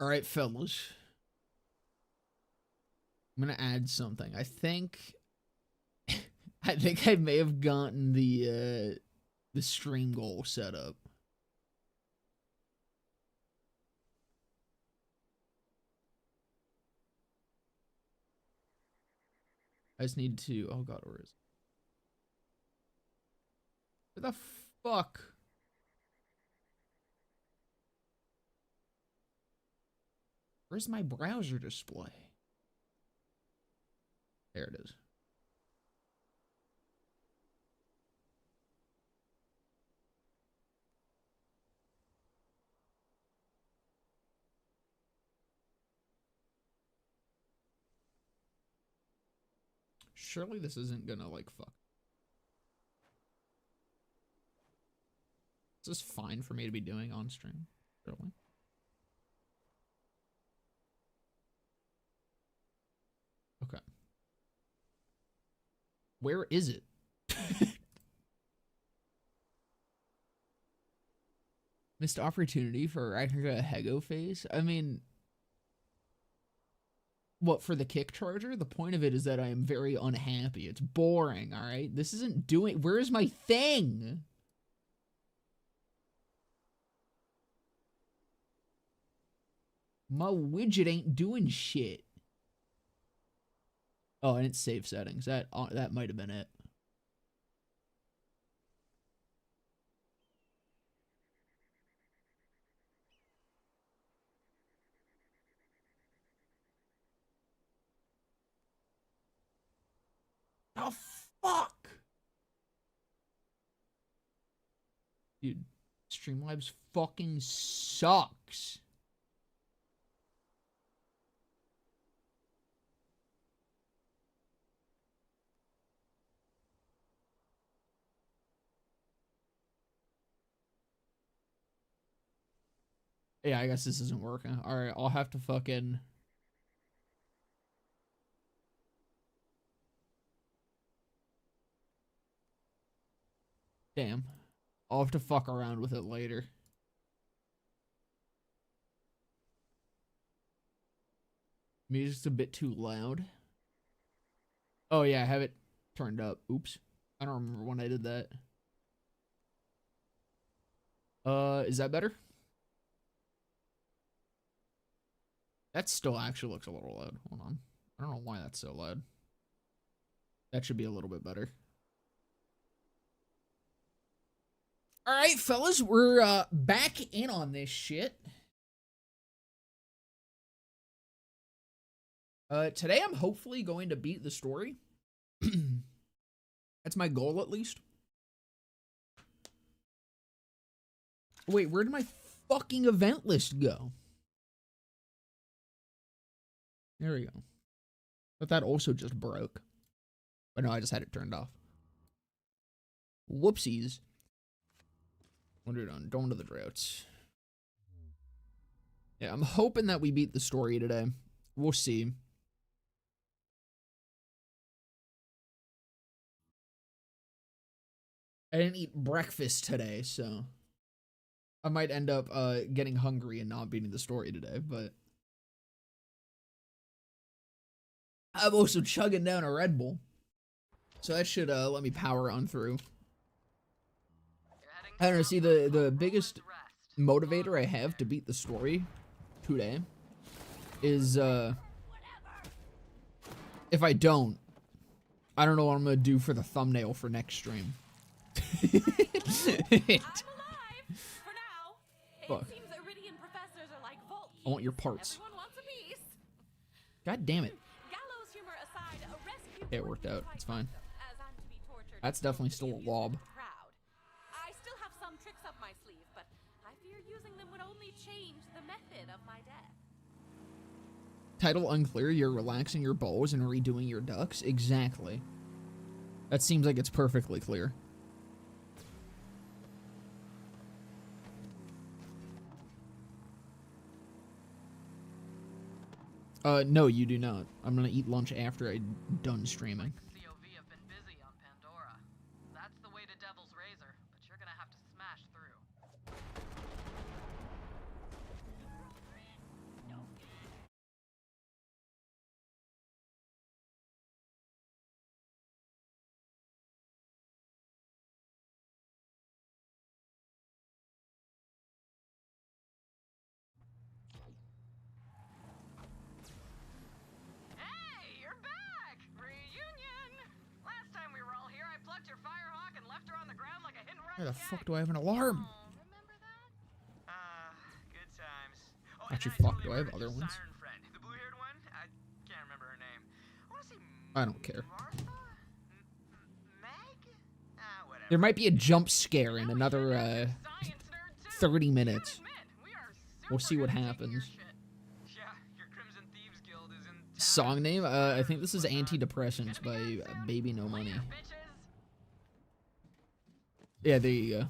All right, fellas. I'm gonna add something. I think I may have gotten the stream goal set up. I just need to. Oh God, where is it? Where the fuck? Where's my browser display? There it is. Surely this isn't gonna like fuck. Is this fine for me to be doing on stream? Surely. Okay. Where is it? Missed opportunity for a Hego phase? I mean, what, for the kick charger? The point of it is that I am very unhappy. It's boring, alright? This isn't doing... Where's my thing? My widget ain't doing shit. Oh, and it's save settings. That might have been it. Oh, fuck! Dude, Streamlabs fucking sucks. Yeah, I guess this isn't working. Alright, I'll have to fucking... Damn. I'll have to fuck around with it later. Music's a bit too loud. Oh yeah, I have it turned up. Oops. I don't remember when I did that. Is that better? That still actually looks a little loud. Hold on. I don't know why that's so loud. That should be a little bit better. Alright, fellas, we're back in on this shit. Today I'm hopefully going to beat the story. That's my goal, at least. Wait, where did my fucking event list go? There we go. But that also just broke. But no, I just had it turned off. Whoopsies. What are we doing? Going to the droughts. Yeah, I'm hoping that we beat the story today. We'll see. I didn't eat breakfast today, so I might end up getting hungry and not beating the story today, but I'm also chugging down a Red Bull. So that should let me power on through. I don't know, see, the biggest motivator I have to beat the story today is, if I don't know what I'm gonna do for the thumbnail for next stream. I'm alive for now. Fuck. It seems Iridian professors are like vault keys. I want your parts. Everyone wants a piece. God damn it. Gallows humor aside, a rescue it worked out. It's fine. That's definitely still a lob. I still have some tricks up my sleeve, but I fear using them would only change the method of my death. Title unclear, you're relaxing your bows and redoing your ducks? Exactly. That seems like it's perfectly clear. No, you do not. I'm gonna eat lunch after I'm done streaming. COV have been busy on Pandora. That's the way to Devil's Razor, but you're gonna have to smash through. Where the fuck do I have an alarm? Good times. Oh, Actually, and I fuck, do I have other ones? Siren friend. The blue-haired one? I can't remember her name. I want to say I don't care. Martha? Meg? Whatever. There might be a jump scare in another 30 minutes. We'll see what happens. Yeah, your Crimson Thieves Guild is in town. Song name? I think this is Antidepressants by Baby No Money. Yeah, there you go.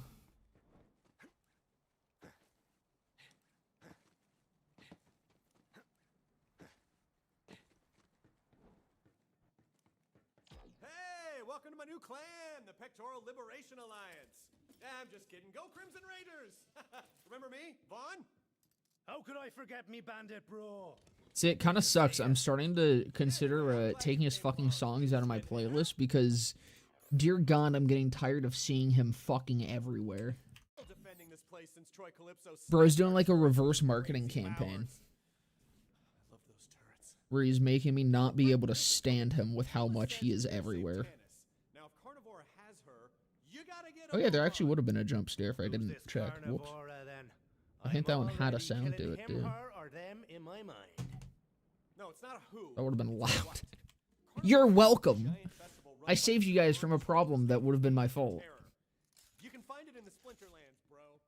Hey, welcome to my new clan, the Pectoral Liberation Alliance. I'm just kidding. Go Crimson Raiders! Remember me, Vaughn? How could I forget me bandit, bro? See, it kind of sucks. I'm starting to consider taking his fucking songs out of my playlist because, dear God, I'm getting tired of seeing him fucking everywhere. Defending this place since Troy Calypso. Bro's doing like a reverse marketing campaign I love those turrets. where he's making me not be able to stand him with how much he is everywhere. Now, if Carnivore has her, you gotta get Oh yeah, there actually would have been a jump scare if I didn't check. Whoops. I think that one had a sound to it too. No, it's not a who. That would have been loud. You're welcome. I saved you guys from a problem that would have been my fault. You can find it in the Splinterlands, bro.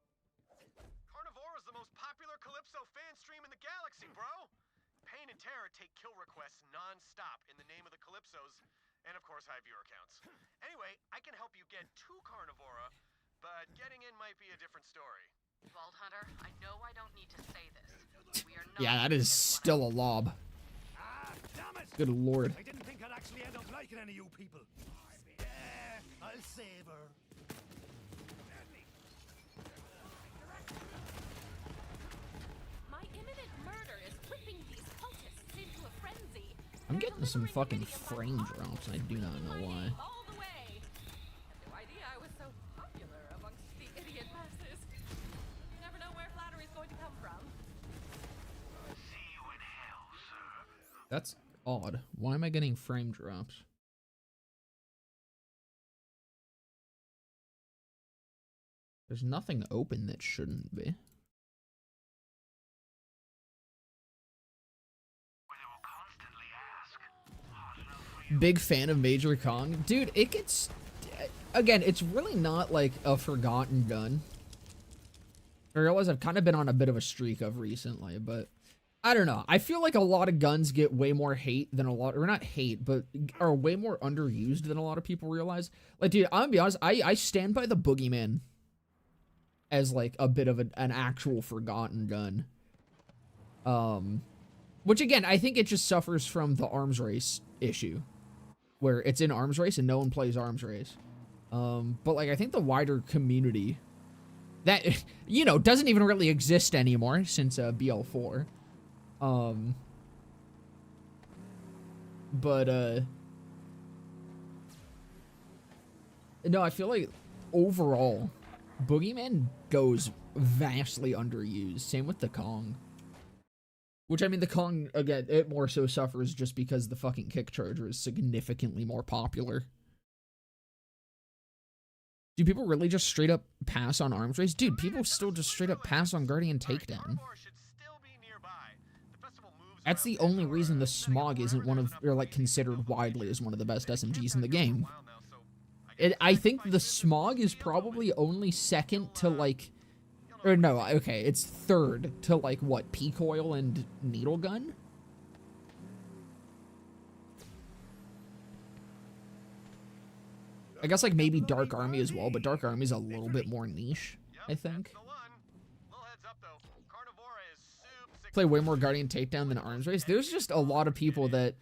Carnivore is the most popular Calypso fan stream in the galaxy, bro. Pain and Terror take kill requests non-stop in the name of the Calypsos, and of course high viewer counts. Anyway, I can help you get to Carnivora, but getting in might be a different story. Vault Hunter, I know I don't need to say this. We are not Yeah, that is still a lob. Damn it! Good lord. I didn't think I'd actually end up liking any of you people. Yeah, I'll save her. My imminent murder is whipping these cultists into a frenzy. I'm getting some fucking frame drops. I do not know why. All the way. Had no idea I was so popular amongst the idiot masses. You never know where flattery's going to come from. See you in hell, sir. That's odd. Why am I getting frame drops? There's nothing open that shouldn't be. Big fan of Major Kong. Dude, it gets... Again, it's really not like a forgotten gun. I realize I've kind of been on a bit of a streak of recently, but... I don't know. I feel like a lot of guns get way more hate than a lot... Or not hate, but are way more underused than a lot of people realize. Like, dude, I'm gonna be honest. I stand by the Boogeyman as, like, a bit of an actual forgotten gun. Which, again, I think it just suffers from the arms race issue. Where it's in arms race and no one plays arms race. But, like, I think the wider community... That, you know, doesn't even really exist anymore since BL4. No, I feel like overall, Boogeyman goes vastly underused. Same with the Kong. Which, I mean, the Kong, again, it more so suffers just because the fucking kick charger is significantly more popular. Do people really just straight up pass on arms race? Dude, people still just straight up pass on Guardian Takedown. That's the only reason the Smog isn't one of, or like considered widely as one of the best SMGs in the game. I think the Smog is probably only second to like, or no, okay, it's third to like what, Peak Oil and Needle Gun? I guess like maybe Dark Army as well, but Dark Army is a little bit more niche, I think. Play way more Guardian Takedown than Arms Race. There's just a lot of people that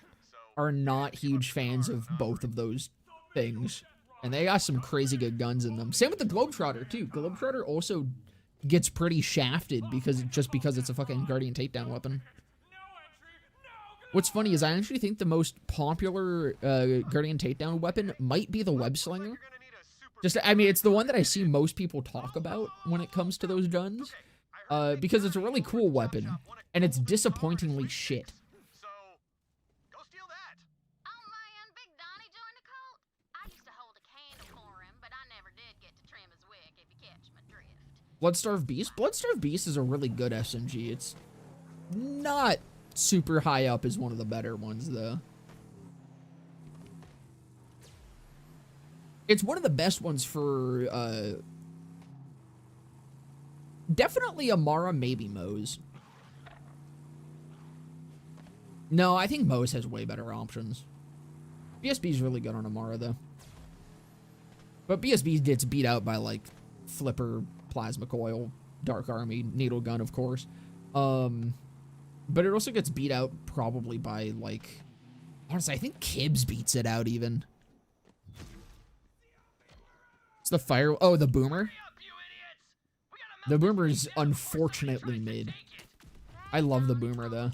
are not huge fans of both of those things. And they got some crazy good guns in them. Same with the Globetrotter, too. Globetrotter also gets pretty shafted because it's a fucking Guardian Takedown weapon. What's funny is I actually think the most popular Guardian Takedown weapon might be the Web Slinger. I mean, it's the one that I see most people talk about when it comes to those guns. Because it's a really cool weapon, and it's disappointingly shit. So, go steal that. Oh man, Big Donnie joined the cult. I used to hold a candle for him, but I never did get to trim his wig. Bloodstarved Beast? Bloodstarved Beast is a really good SMG. It's not super high up as one of the better ones, though. It's one of the best ones for, definitely Amara, maybe Moe's. No, I think Moe's has way better options. BSB's really good on Amara, though. But BSB gets beat out by, like, Flipper, Plasma Coil, Dark Army, Needle Gun, of course. But it also gets beat out probably by, like... Honestly, I think Kibbs beats it out, even. It's the fire... Oh, the Boomer? The Boomer is unfortunately mid. I love the Boomer, though.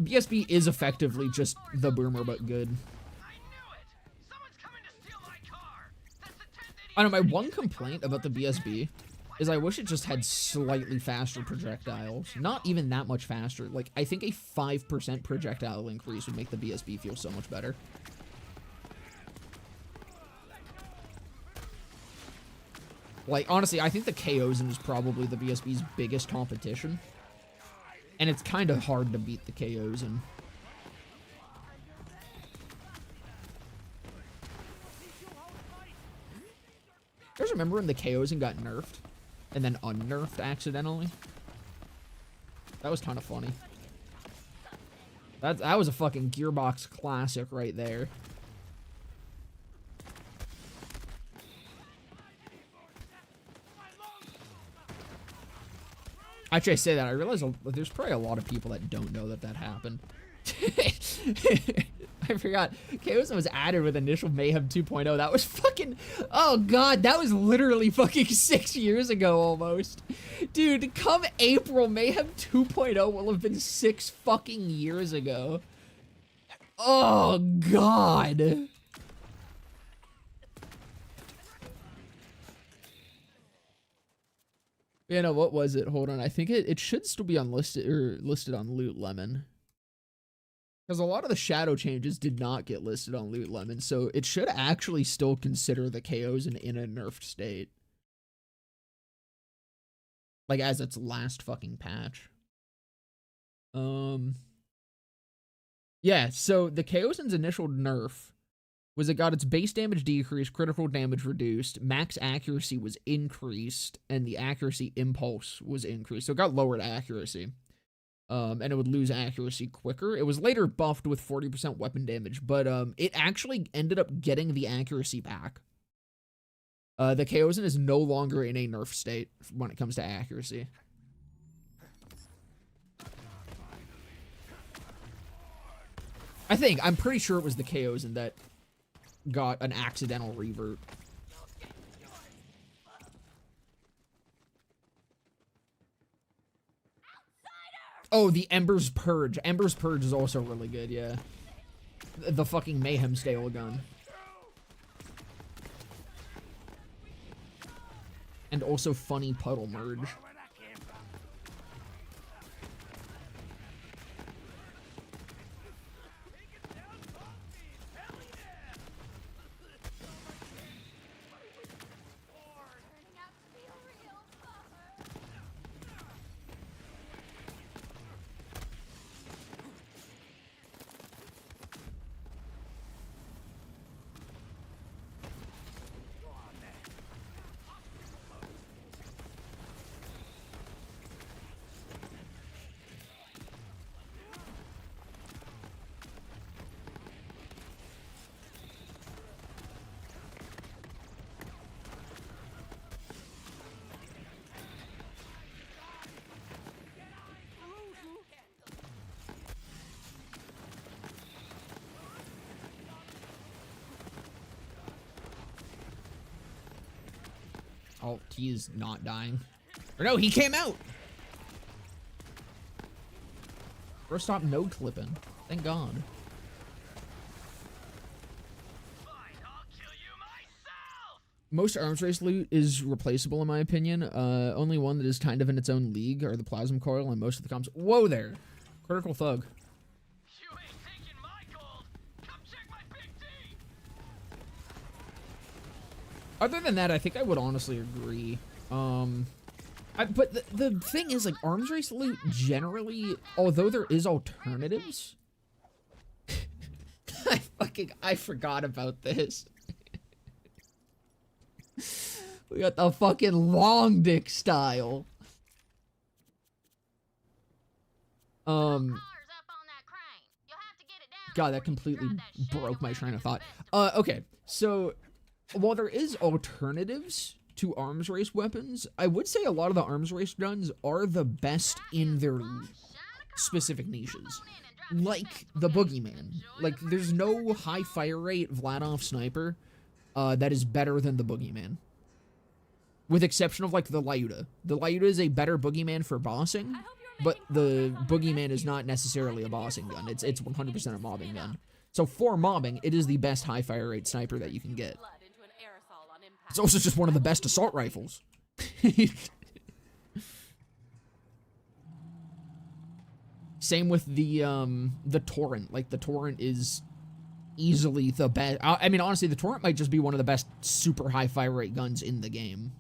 BSB is effectively just the Boomer, but good. I know, my one complaint about the BSB is I wish it just had slightly faster projectiles. Not even that much faster. Like, I think a 5% projectile increase would make the BSB feel so much better. Like, honestly, I think the Chaosin is probably the BSB's biggest competition. And it's kind of hard to beat the Chaosin. You guys remember when the Chaosin got nerfed? And then unnerfed accidentally? That was kind of funny. That was a fucking Gearbox classic right there. Actually, I say that, I realize there's probably a lot of people that don't know that that happened. I forgot. Chaos was added with Initial Mayhem 2.0. That was fucking... Oh, God. That was literally fucking 6 years ago, almost. Dude, come April, Mayhem 2.0 will have been 6 fucking years ago. Oh, God. Yeah, no, what was it? Hold on. I think it should still be unlisted or listed on Loot Lemon. Because a lot of the shadow changes did not get listed on Loot Lemon, so it should actually still consider the KOs in a nerfed state. Like, as its last fucking patch. Yeah, so the Chaosin's initial nerf was it got its base damage decreased, critical damage reduced, max accuracy was increased, and the accuracy impulse was increased. So it got lowered accuracy. And it would lose accuracy quicker. It was later buffed with 40% weapon damage, but it actually ended up getting the accuracy back. The Chaosin is no longer in a nerf state when it comes to accuracy. I'm pretty sure it was the Chaosin that got an accidental revert. Oh, the Ember's Purge. Ember's Purge is also really good, yeah. The fucking Mayhem stale gun. And also funny Puddle Merge. Oh, he's not dying. Or no, he came out! First stop node clipping. Thank God. Most arms race loot is replaceable in my opinion. Only one that is kind of in its own league are the Plasma Coil and most of the comps. Whoa there! Critical Thug. You ain't taking my gold. Come check my big D. Other than that, I think I would honestly agree But the thing is, like, arms race loot generally, although there is alternatives. I forgot about this. We got the fucking long dick style. God, that completely broke my train of thought. Okay, so while there is alternatives to arms race weapons, I would say a lot of the arms race guns are the best in their specific niches. Like the Boogeyman. Like, there's no high fire rate Vladov sniper that is better than the Boogeyman. With exception of, like, the Lyuda. The Lyuda is a better Boogeyman for bossing, but the Boogeyman is not necessarily a bossing gun. It's 100% a mobbing gun. So for mobbing, it is the best high fire rate sniper that you can get. It's also just one of the best assault rifles. Same with the Torrent. Like, the Torrent is easily the best. I mean, honestly, the Torrent might just be one of the best super high fire rate guns in the game.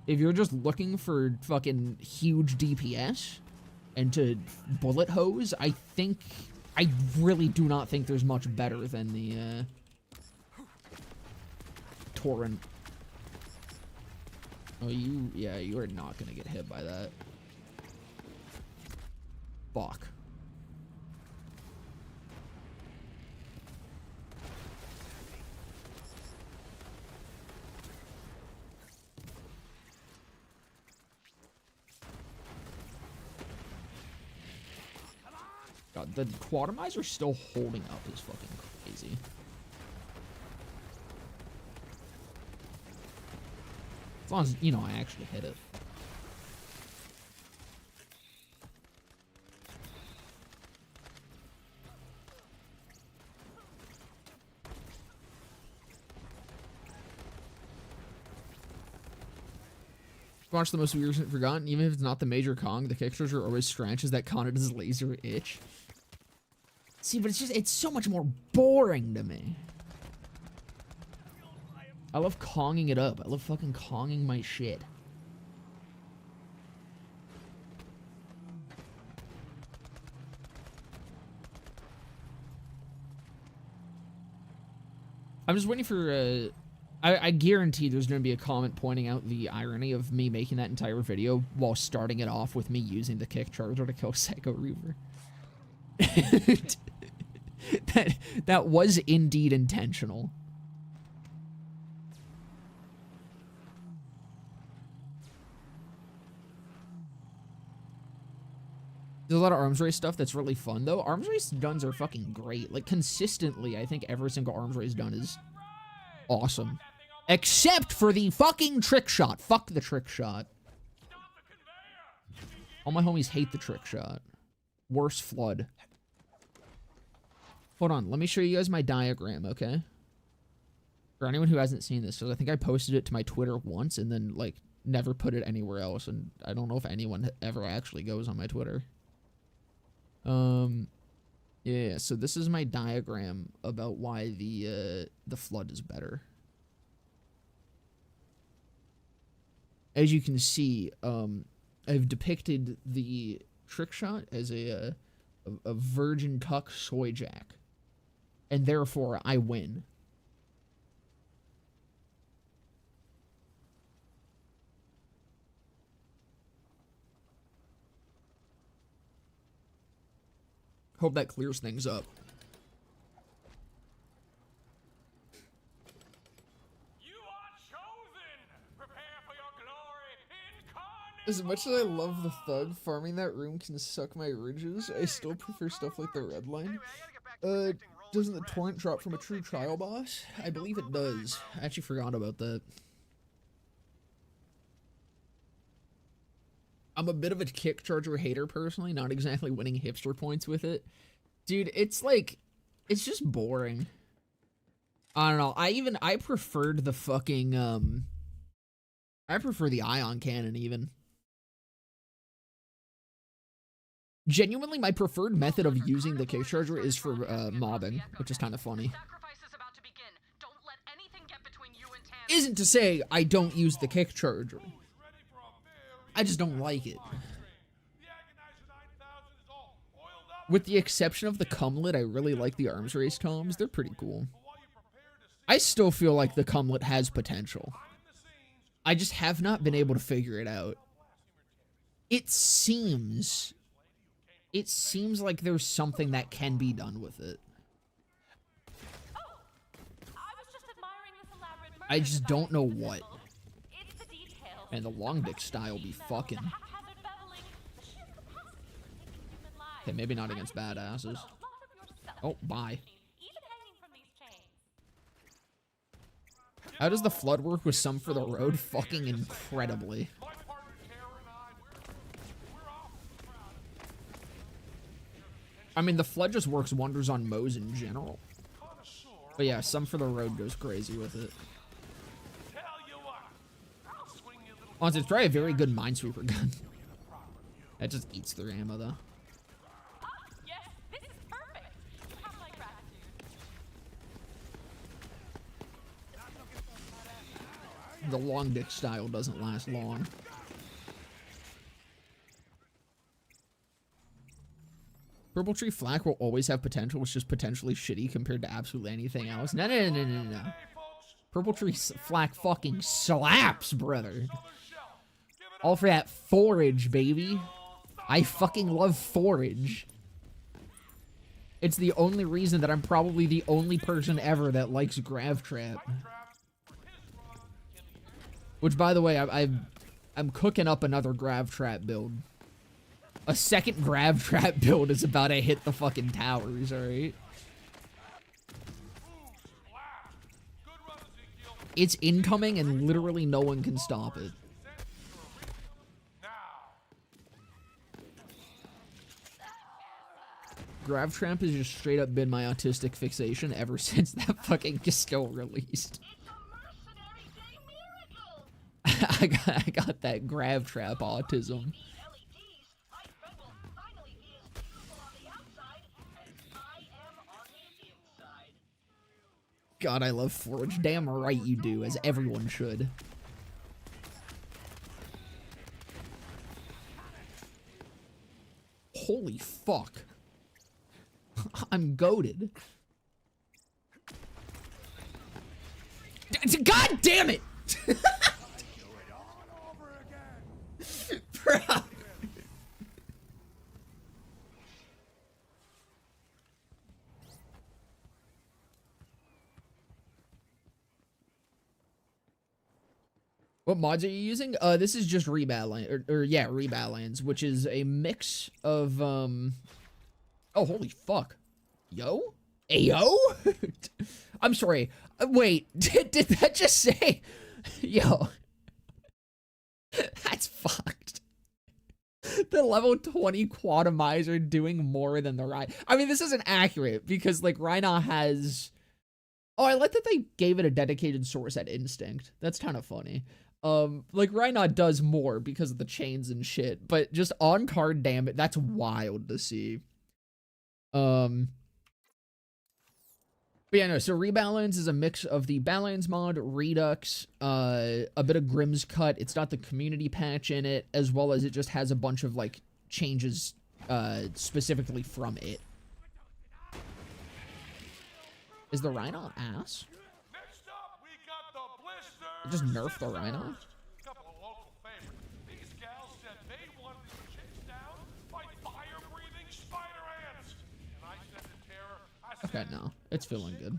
If you're just looking for fucking huge DPS and to bullet hose, I really do not think there's much better than the Torrent. Oh, yeah, you are not gonna get hit by that. Fuck. God, the quatermizer still holding up is fucking crazy. As long as, you know, I actually hit it. Watch the most weird and forgotten, even if it's not the major Kong, the kickstarter always scratches that Kanada's laser itch. See, but it's so much more boring to me. I love Konging it up. I love fucking Konging my shit. I'm just waiting for, I guarantee there's going to be a comment pointing out the irony of me making that entire video while starting it off with me using the kick charger to kill Psycho Reaver. that was indeed intentional. There's a lot of arms race stuff that's really fun, though. Arms race guns are fucking great. Like, consistently, I think every single arms race gun is awesome. Except for the fucking trick shot. Fuck the trick shot. All my homies hate the trick shot. Worse flood. Hold on, let me show you guys my diagram, okay? For anyone who hasn't seen this, because I think I posted it to my Twitter once and then, like, never put it anywhere else, and I don't know if anyone ever actually goes on my Twitter. Yeah, so this is my diagram about why the flood is better. As you can see, I've depicted the trick shot as a virgin cuck soy jack, and therefore I win. Hope that clears things up. You are chosen. Prepare for your glory incarnate. As much as I love the thug, farming that room can suck my ridges. I still prefer stuff like the red line. Doesn't the torrent drop from a true trial boss? I believe it does. I actually forgot about that. I'm a bit of a kick charger hater personally, not exactly winning hipster points with it. Dude, it's like, it's just boring. I don't know. I preferred the fucking, I prefer the ion cannon even. Genuinely, my preferred method of using the kick charger is for mobbing, which is kind of funny. Sacrifice is about to begin. Don't let anything get between you and Isn't to say I don't use the kick charger. I just don't like it. With the exception of the cumlet, I really like the arms race toms. They're pretty cool. I still feel like the cumlet has potential. I just have not been able to figure it out. It seems like there's something that can be done with it. I just don't know what. And the long dick style be fucking. Okay, maybe not against badasses. Oh, bye. How does the flood work with some for the road? Fucking incredibly. I mean, the flood just works wonders on mows in general. But yeah, some for the road goes crazy with it. Honestly, it's probably a very good minesweeper gun. That just eats through ammo, though. Yes, this is perfect. You have my gratitude. The long dick style doesn't last long. Purple Tree Flak will always have potential. It's just potentially shitty compared to absolutely anything else. No. Purple Tree Flak fucking slaps, brother. All for that forage, baby. I fucking love forage. It's the only reason that I'm probably the only person ever that likes Grav Trap. Which, by the way, I'm cooking up another Grav Trap build. A second Grav Trap build is about to hit the fucking towers, alright? It's incoming and literally no one can stop it. Grav Tramp has just straight up been my autistic fixation ever since that fucking Gisto released. I got that Grav Trap autism. God, I love Forge. Damn right you do, as everyone should. Holy fuck. I'm goated. God damn it! Bro. What mods are you using? This is just Rebalands, yeah, Rebalands, which is a mix of, oh, holy fuck. Yo? Ayo? I'm sorry. Wait, did that just say, yo? That's fucked. The level 20 Quantumizer doing more than the Rhino. I mean, this isn't accurate, because, like, Rhino has... Oh, I like that they gave it a dedicated source at Instinct. That's kind of funny. Like, Rhino does more because of the chains and shit, but just on card damage, that's wild to see. But yeah, no, so Rebalance is a mix of the Balands mod, Redux, a bit of Grimm's Cut. It's got the community patch in it, as well as it just has a bunch of, like, changes, specifically from it. Is the Rhino ass? It just nerfed the Rhino? Okay, no. It's feeling good.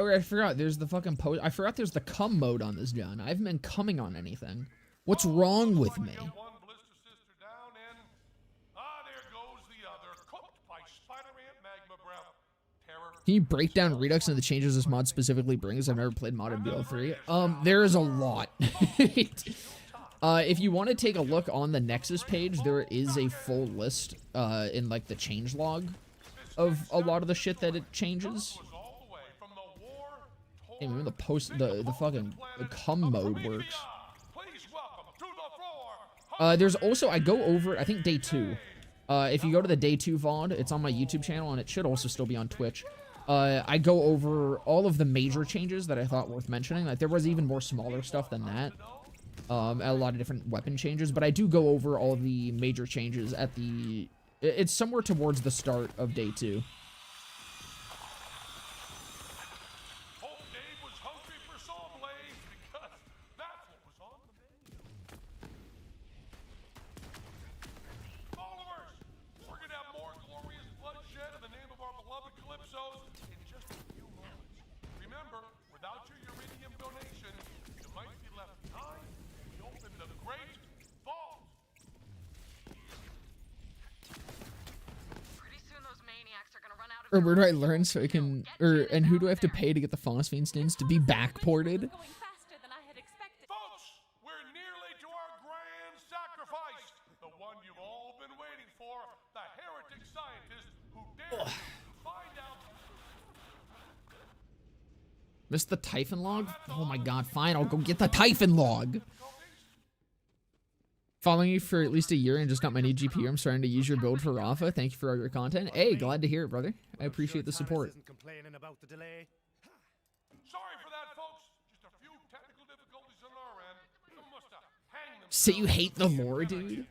Oh, I forgot. There's the fucking post. I forgot there's the cum mode on this gun. I haven't been cumming on anything. What's wrong with me? Can you break down Redux and the changes this mod specifically brings? I've never played mod in BO3. There is a lot. If you want to take a look on the Nexus page, there is a full list in like the changelog of a lot of the shit that it changes. Hey, man, the fucking cum mode works. There's also, I go over, I think day 2. If you go to the day 2 VOD, it's on my YouTube channel, and it should also still be on Twitch. I go over all of the major changes that I thought worth mentioning. Like, there was even more smaller stuff than that. A lot of different weapon changes, but I do go over all the major changes at the... It's somewhere towards the start of day 2. Or where do I learn so I can, and who do I have to pay to get the phosphine skins to be backported? Folks, we're nearly to our grand sacrifice. The one you've all been waiting for, the heretic scientist who dared to find out. Missed the Typhon log? Oh my god, fine, I'll go get the Typhon log. Following you for at least a year and just got my new GPU. I'm starting to use your build for Rafa. Thank you for all your content. Hey, glad to hear it, brother. I appreciate the support. Sorry for that, folks. Just a few technical difficulties on our end. Must have hanged them. So you hate the lore, dude?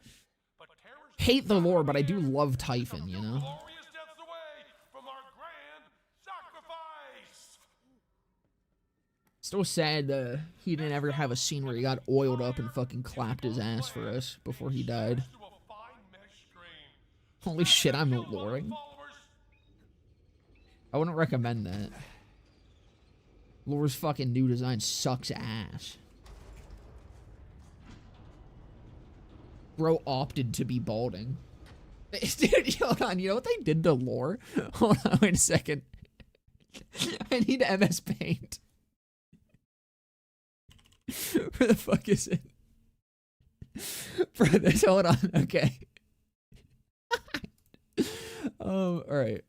Hate the lore, but I do love Typhon, you know? Glorious deaths away from our grand sacrifice. Still sad he didn't ever have a scene where he got oiled up and fucking clapped his ass for us before he died. Holy shit, I'm loring. I wouldn't recommend that. Lore's fucking new design sucks ass. Bro opted to be balding. Dude, hold on, you know what they did to Lore? Hold on, wait a second. I need MS Paint. Where the fuck is it? For this, hold on, okay. Alright.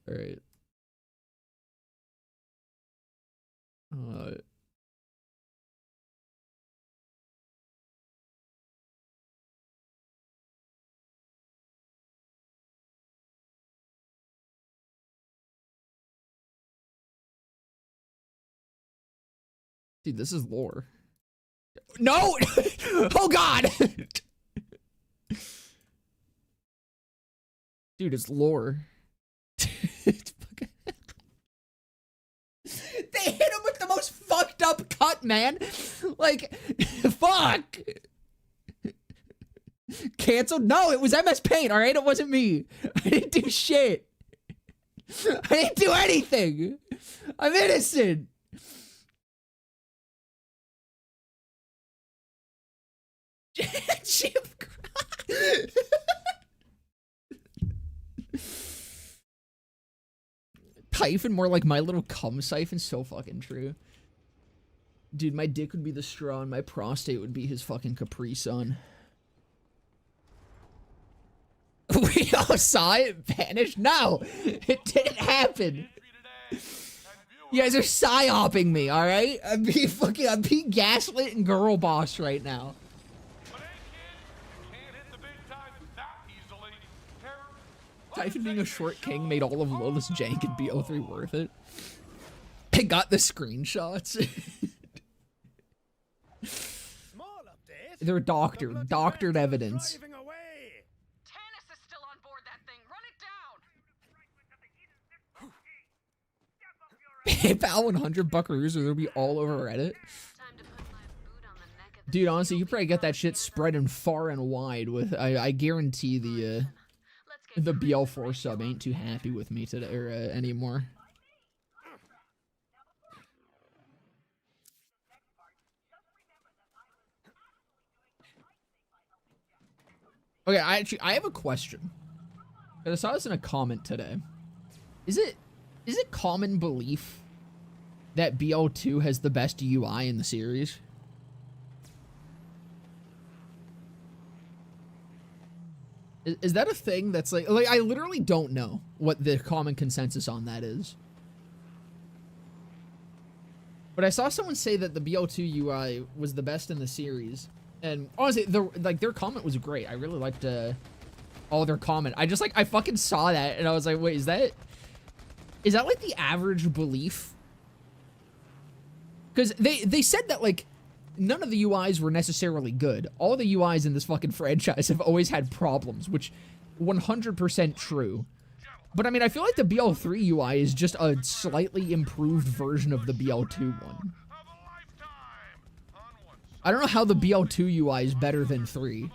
Dude, this is Lore. No! Oh god! Dude, it's Lore. It's fucking... They hit him with the most fucked up cut, man! Like, fuck! Canceled? No, it was MS Paint, alright? It wasn't me. I didn't do shit. I didn't do anything! I'm innocent! Typhon, more like my little cum siphon. So fucking true. Dude, my dick would be the straw and my prostate would be his fucking Capri Sun. We all saw it vanish? No! It didn't happen! You guys are psyoping me, alright? I'm being gaslit and girl boss right now. Typhon being a short king made all of Lola's jank and BO3 worth it. I got the screenshots. They're doctored evidence. Tannis is still on board that thing. Run it down. PayPal 100 buckaroos or they'll be all over Reddit. Dude, honestly, you probably get that shit spreading far and wide with, I guarantee the BL4 sub ain't too happy with me today or anymore. Okay, I have a question. I saw this in a comment today. Is it common belief that BL2 has the best UI in the series? Is that a thing that's like I literally don't know what the common consensus on that is. But I saw someone say that the BL2 UI was the best in the series. And honestly, their comment was great. I really liked all their comment. I fucking saw that and I was like, wait, is that like the average belief? Because they said that like none of the UIs were necessarily good. All the UIs in this fucking franchise have always had problems, which 100% true. But I mean, I feel like the BL3 UI is just a slightly improved version of the BL2 one. I don't know how the BL2 UI is better than 3.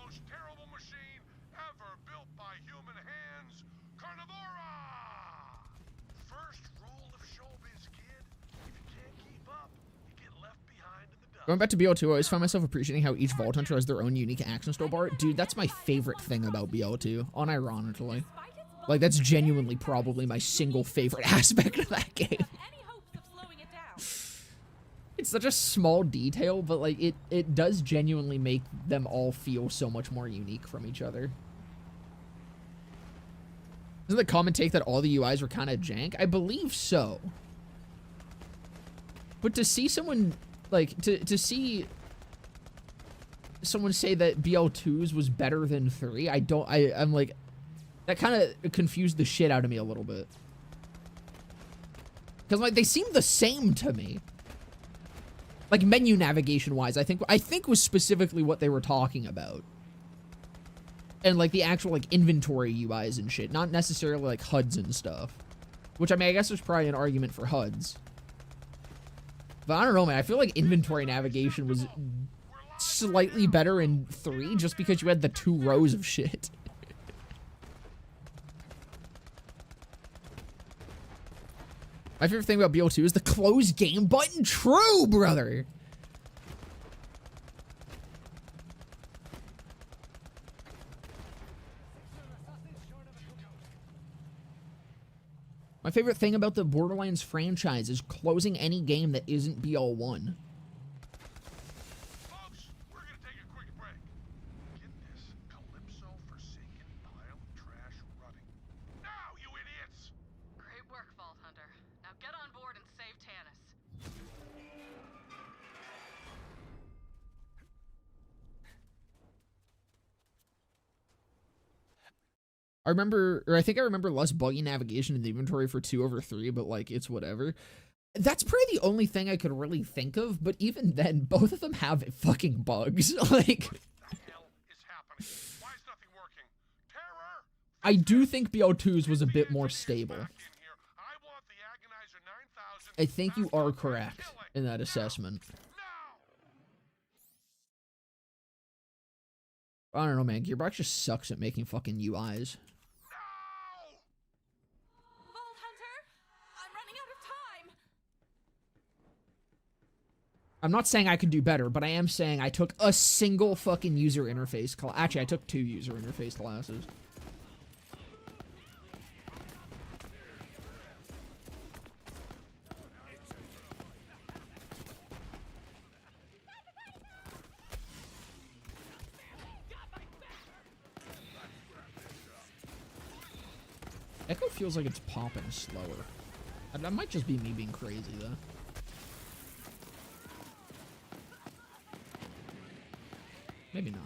Going back to BL2, I always found myself appreciating how each Vault Hunter has their own unique action skill bar. Dude, that's my favorite thing about BL2, unironically. Like, that's genuinely probably my single favorite aspect of that game. It's such a small detail, but, like, it does genuinely make them all feel so much more unique from each other. Isn't the common take that all the UIs were kind of jank? I believe so. But to see someone... Like, to see someone say that BL2's was better than 3, I'm like, that kind of confused the shit out of me a little bit. Because, like, they seem the same to me. Like, menu navigation-wise, I think was specifically what they were talking about. And, like, the actual, like, inventory UIs and shit, not necessarily, like, HUDs and stuff. Which, I mean, I guess there's probably an argument for HUDs. But I don't know, man. I feel like inventory navigation was slightly better in 3 just because you had the 2 rows of shit. My favorite thing about BL2 is the close game button. True, brother. My favorite thing about the Borderlands franchise is closing any game that isn't BL1. Folks, we're gonna take a quick break. Get this Calypso forsaken pile of trash running. Now, you idiots! Great work, Vault Hunter. Now get on board and save Tannis. I think I remember less buggy navigation in the inventory for 2 over 3, but like, it's whatever. That's probably the only thing I could really think of, but even then, both of them have fucking bugs. Like, What the hell is happening? Why is nothing working? Terror! I do think BL2's was a bit more stable. Back in here. I want the Agonizer 9000. I think you are correct in that assessment. Now! I don't know, man. Gearbox just sucks at making fucking UIs. Vault Hunter, I'm running out of time. I'm not saying I could do better, but I am saying I took a single fucking user interface class. Actually, I took 2 user interface classes. Echo feels like it's popping slower. That might just be me being crazy, though. Maybe not.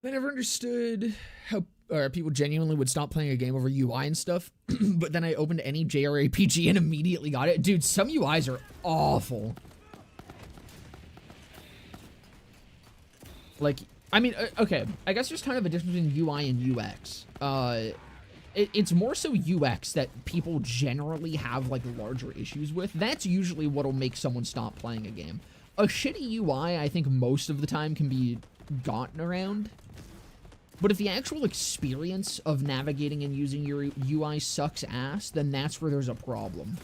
I never understood how people genuinely would stop playing a game over UI and stuff, but then I opened any JRPG and immediately got it. Dude, some UIs are awful. Like, I mean, okay, I guess there's kind of a difference between UI and UX. It's more so UX that people generally have, like, larger issues with. That's usually what'll make someone stop playing a game. A shitty UI, I think most of the time can be gotten around. But if the actual experience of navigating and using your UI sucks ass, then that's where there's a problem.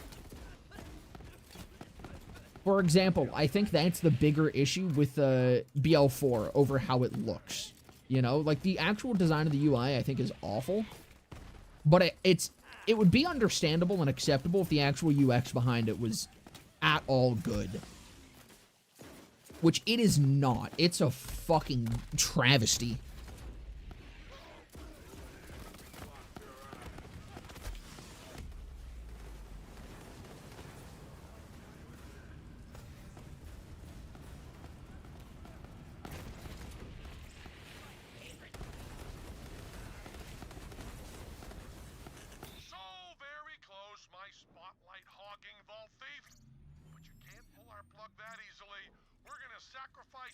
For example, I think that's the bigger issue with BL4 over how it looks. You know, like the actual design of the UI I think is awful. But it would be understandable and acceptable if the actual UX behind it was at all good. Which it is not. It's a fucking travesty.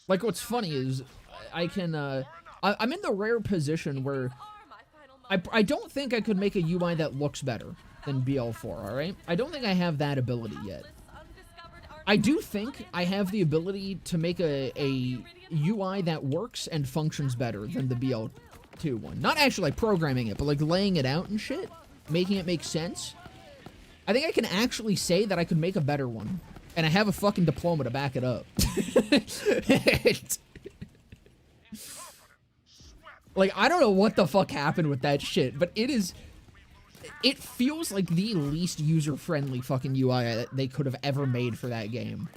Like, what's funny is, I can, I'm in the rare position where I don't think I could make a UI that looks better than BL4, alright? I don't think I have that ability yet. I do think I have the ability to make a UI that works and functions better than the BL2 one. Not actually, like, programming it, but, like, laying it out and shit. Making it make sense. I think I can actually say that I could make a better one. And I have a fucking diploma to back it up. Like, I don't know what the fuck happened with that shit, but it feels like the least user-friendly fucking UI that they could have ever made for that game.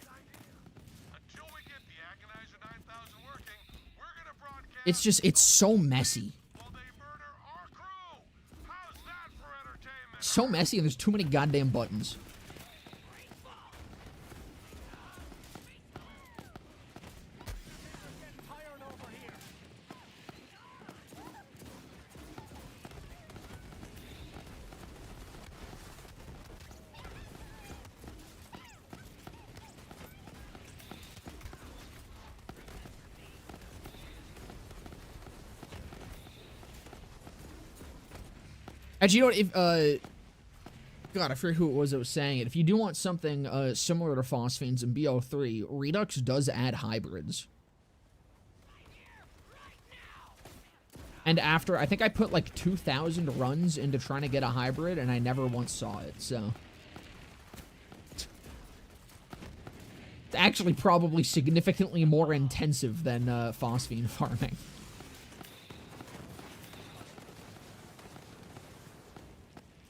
It's just, it's so messy. So messy, and there's too many goddamn buttons. Actually, you know what, if, God, I forget who it was that was saying it. If you do want something, similar to phosphanes in BO3, Redux does add hybrids. And after, I think I put like 2,000 runs into trying to get a hybrid, and I never once saw it, so. It's actually probably significantly more intensive than, phosphine farming.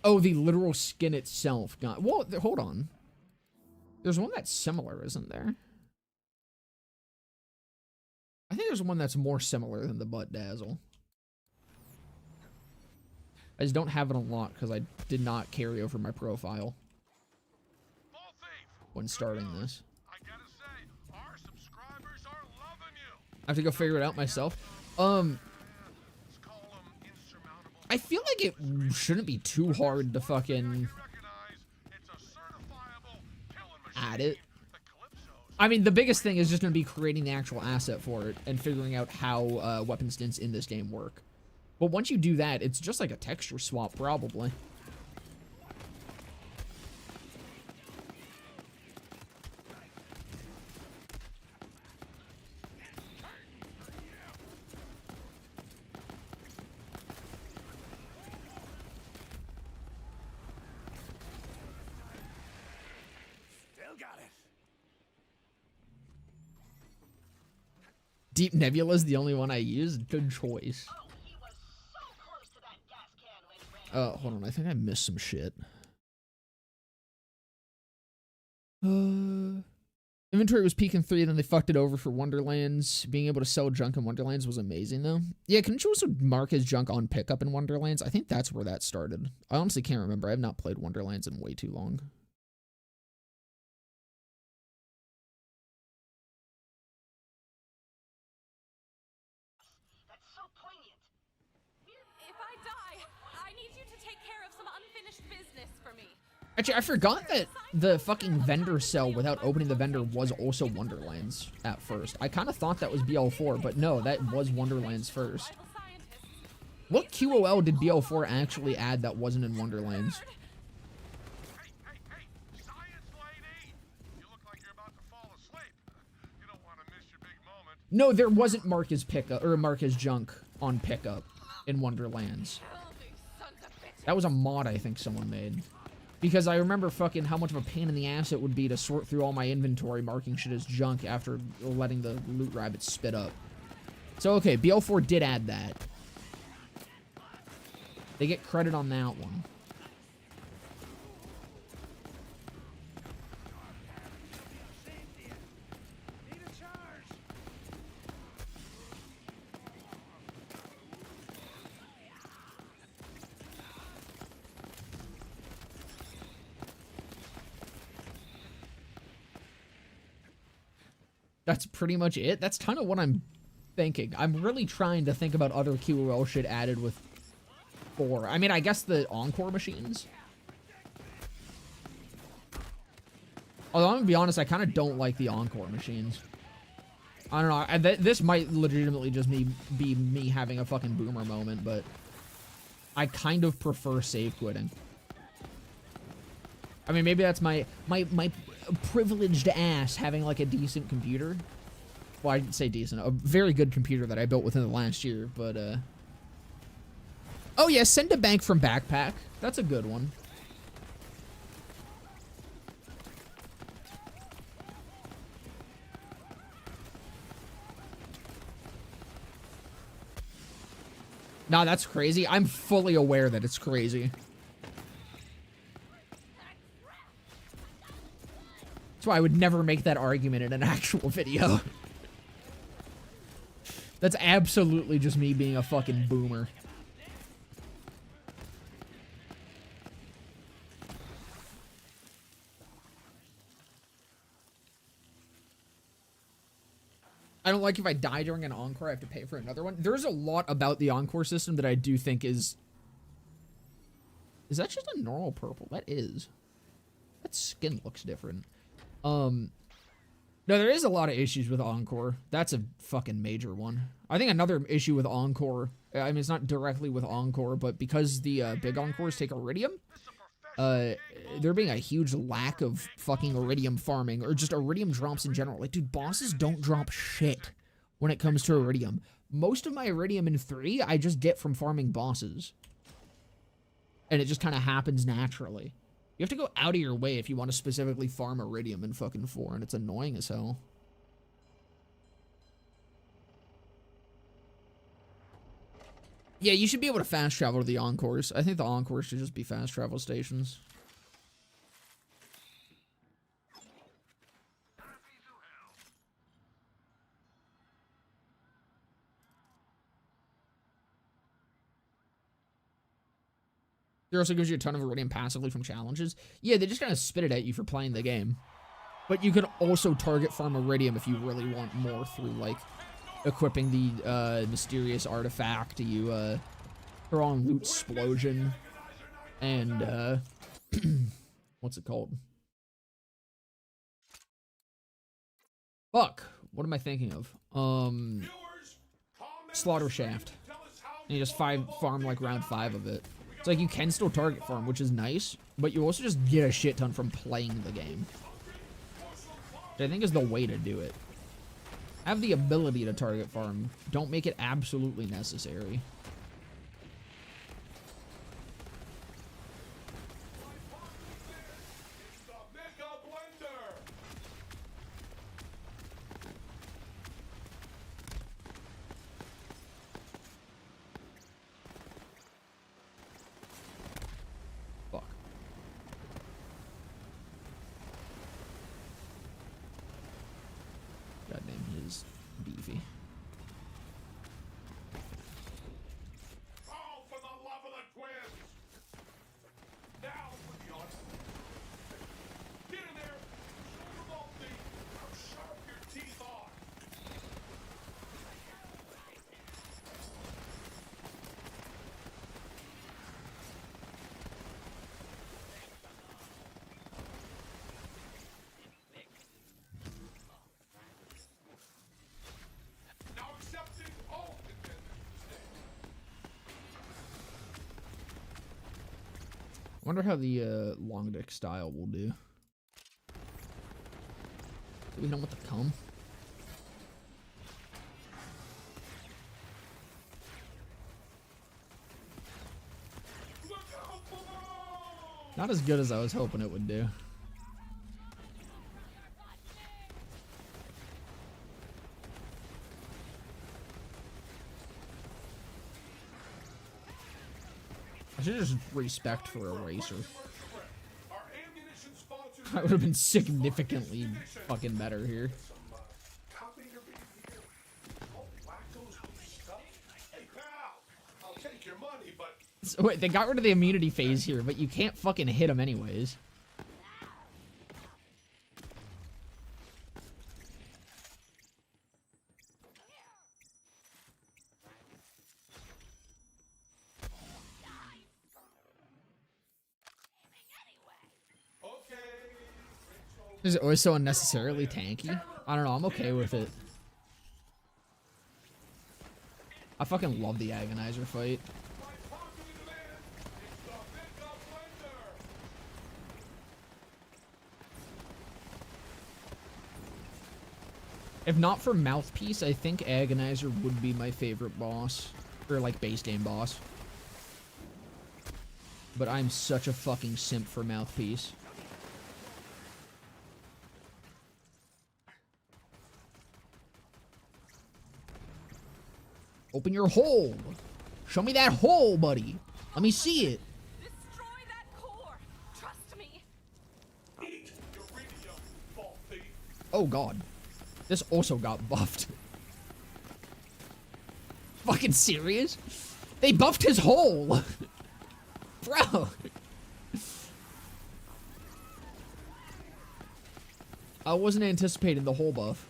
Oh, the literal skin itself. God. Well, hold on. There's one that's similar, isn't there? I think there's one that's more similar than the butt dazzle. I just don't have it unlocked because I did not carry over my profile when starting this. I have to go figure it out myself. I feel like it shouldn't be too hard to fucking add it. I mean, the biggest thing is just going to be creating the actual asset for it and figuring out how weapon stints in this game work. But once you do that, it's just like a texture swap, probably. Deep Nebula is the only one I use. Good choice. Hold on. I think I missed some shit. Inventory was peak in 3, then they fucked it over for Wonderlands. Being able to sell junk in Wonderlands was amazing, though. Yeah, couldn't you also mark his junk on pickup in Wonderlands? I think that's where that started. I honestly can't remember. I have not played Wonderlands in way too long. That's so if I die, I need you to take care of some unfinished business for me. Actually, I forgot that the fucking vendor cell without opening the vendor was also Wonderlands at first. I kind of thought that was BL4, but no, that was Wonderlands first. Rival scientists. What QOL did BL4 actually add that wasn't in Wonderlands? Hey, science lady! You look like you're about to fall asleep. You don't want to miss your big moment. No, there wasn't Marcus pickup or Marcus junk on pickup in Wonderlands. Kill these sons of bitches. That was a mod I think someone made. Because I remember fucking how much of a pain in the ass it would be to sort through all my inventory marking shit as junk after letting the loot rabbits spit up. So okay, BL4 did add that. They get credit on that one. That's pretty much it. That's kind of what I'm thinking. I'm really trying to think about other QOL shit added with 4. I mean, I guess the Encore machines. Although, I'm gonna be honest, I kind of don't like the Encore machines. I don't know. This might legitimately just be me having a fucking boomer moment, but I kind of prefer save quitting. I mean, maybe that's my privileged ass having like a decent computer. Well, I didn't say decent. A very good computer that I built within the last year, but oh yeah, send a bank from backpack. That's a good one. Nah, that's crazy. I'm fully aware that it's crazy. That's why I would never make that argument in an actual video. That's absolutely just me being a fucking boomer. I don't like if I die during an encore, I have to pay for another one. There's a lot about the encore system that I do think is... Is that just a normal purple? That is. That skin looks different. No, there is a lot of issues with Encore. That's a fucking major one. I think another issue with Encore, I mean, it's not directly with Encore, but because the big Encores take Iridium, there being a huge lack of fucking Iridium farming, or just Iridium drops in general. Like, dude, bosses don't drop shit when it comes to Iridium. Most of my Iridium in 3, I just get from farming bosses. And it just kind of happens naturally. You have to go out of your way if you want to specifically farm Iridium in fucking 4, and it's annoying as hell. Yeah, you should be able to fast travel to the Encores. I think the Encores should just be fast travel stations. It also gives you a ton of Iridium passively from challenges. Yeah, they just kind of spit it at you for playing the game. But you can also target farm Iridium if you really want more through, like, equipping the mysterious artifact. You throw on Loot Explosion. And, what's it called? Fuck. What am I thinking of? Slaughter Shaft. And you just farm, like, round 5 of it. It's like you can still target farm, which is nice, but you also just get a shit ton from playing the game. Which I think is the way to do it. Have the ability to target farm. Don't make it absolutely necessary. Wonder how the long dick style will do. Do we know what to come? Not as good as I was hoping it would do. I should just respect for a racer. I would have been significantly fucking better here. So wait, they got rid of the immunity phase here, but you can't fucking hit him anyways. Is it always so unnecessarily tanky? I don't know, I'm okay with it. I fucking love the Agonizer fight. If not for Mouthpiece, I think Agonizer would be my favorite boss. Or, like, base game boss. But I'm such a fucking simp for Mouthpiece. Open your hole! Show me that hole, buddy! Let me see it! Destroy that core! Trust me! Oh god. This also got buffed. Fucking serious? They buffed his hole! Bro! I wasn't anticipating the hole buff.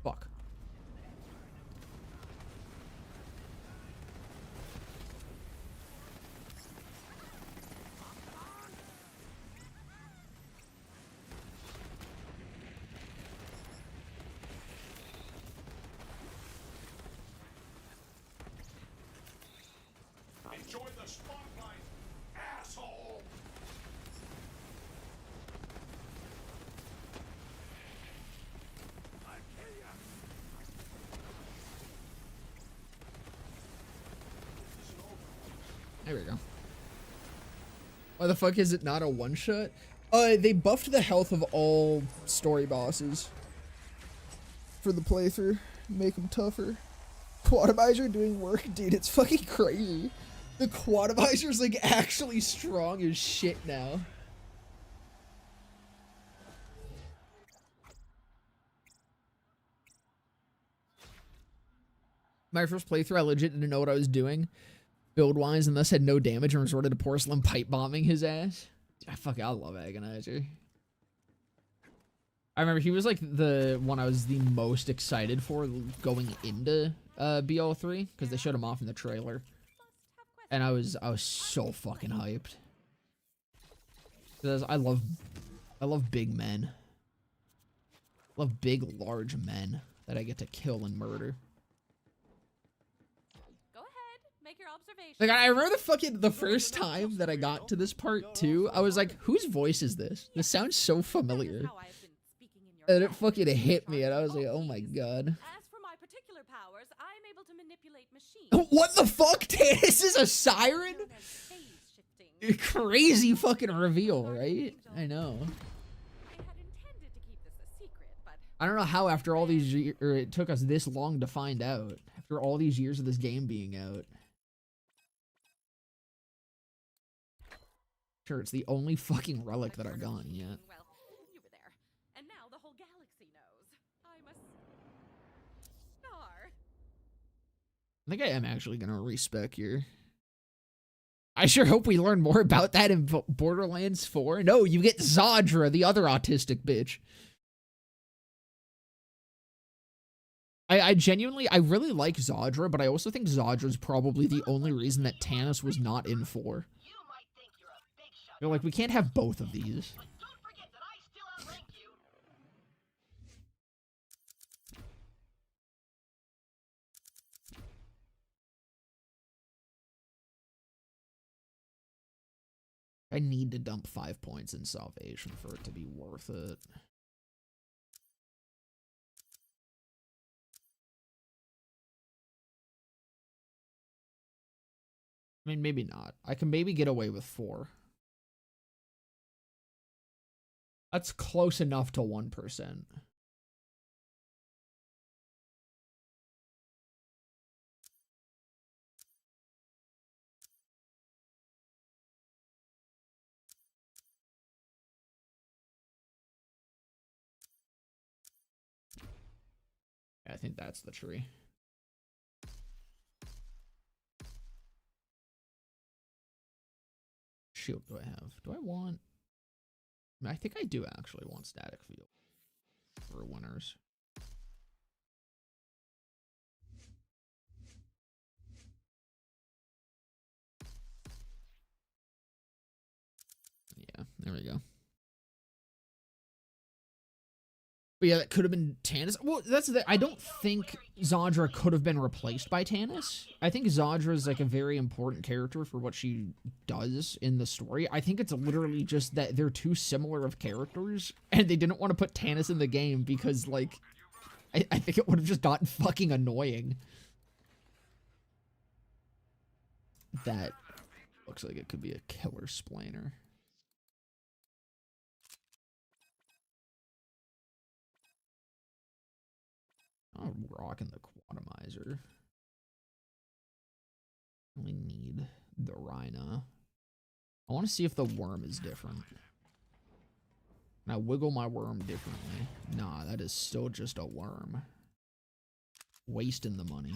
Fuck. Enjoy the spotlight, asshole! There we go. Why the fuck is it not a one-shot? They buffed the health of all story bosses for the playthrough. Make them tougher. Quantumizer doing work? Dude, it's fucking crazy. The Quantumizer's like actually strong as shit now. My first playthrough, I legit didn't know what I was doing. Build-wise, and thus had no damage and resorted to porcelain pipe bombing his ass. I love Agonizer. I remember he was like the one I was the most excited for going into BO3 because they showed him off in the trailer, and I was so fucking hyped. Because I love big men. I love big, large men that I get to kill and murder. Make your observation. Like, I remember the first time that I got to this part too, I was like, whose voice is this? This sounds so familiar. And it fucking hit me, and I was like, oh my god. As for my particular powers, I'm able to manipulate machines. What the fuck? This is a siren? Crazy fucking reveal, right? I know. I had intended to keep this a secret, but I don't know how after all these years, or it took us this long to find out. After all these years of this game being out. Sure, it's the only fucking relic that I've gotten yet. well, you were there. And now the whole galaxy knows. I'm a star. I think I am actually gonna respec here. I sure hope we learn more about that in Borderlands 4. No, you get Zadra, the other autistic bitch. I genuinely, I really like Zadra, but I also think Zadra's probably the only reason that Tannis was not in 4. You're like, we can't have both of these. I need to dump 5 points in Salvation for it to be worth it. I mean, maybe not. I can maybe get away with 4. That's close enough to 1%. I think that's the tree. Shield do I have? Do I want... I mean, I think I do actually want static field for winners. Yeah, there we go. But yeah, that could have been Tannis. Well, that's the... I don't think Zadra could have been replaced by Tannis. I think Zadra is like a very important character for what she does in the story. I think it's literally just that they're too similar of characters, and they didn't want to put Tannis in the game because, like, I think it would have just gotten fucking annoying. That looks like it could be a killer splainer. I'm rocking the quantumizer. We need the Rhina. I want to see if the worm is different. Can I wiggle my worm differently? Nah, that is still just a worm. Wasting the money.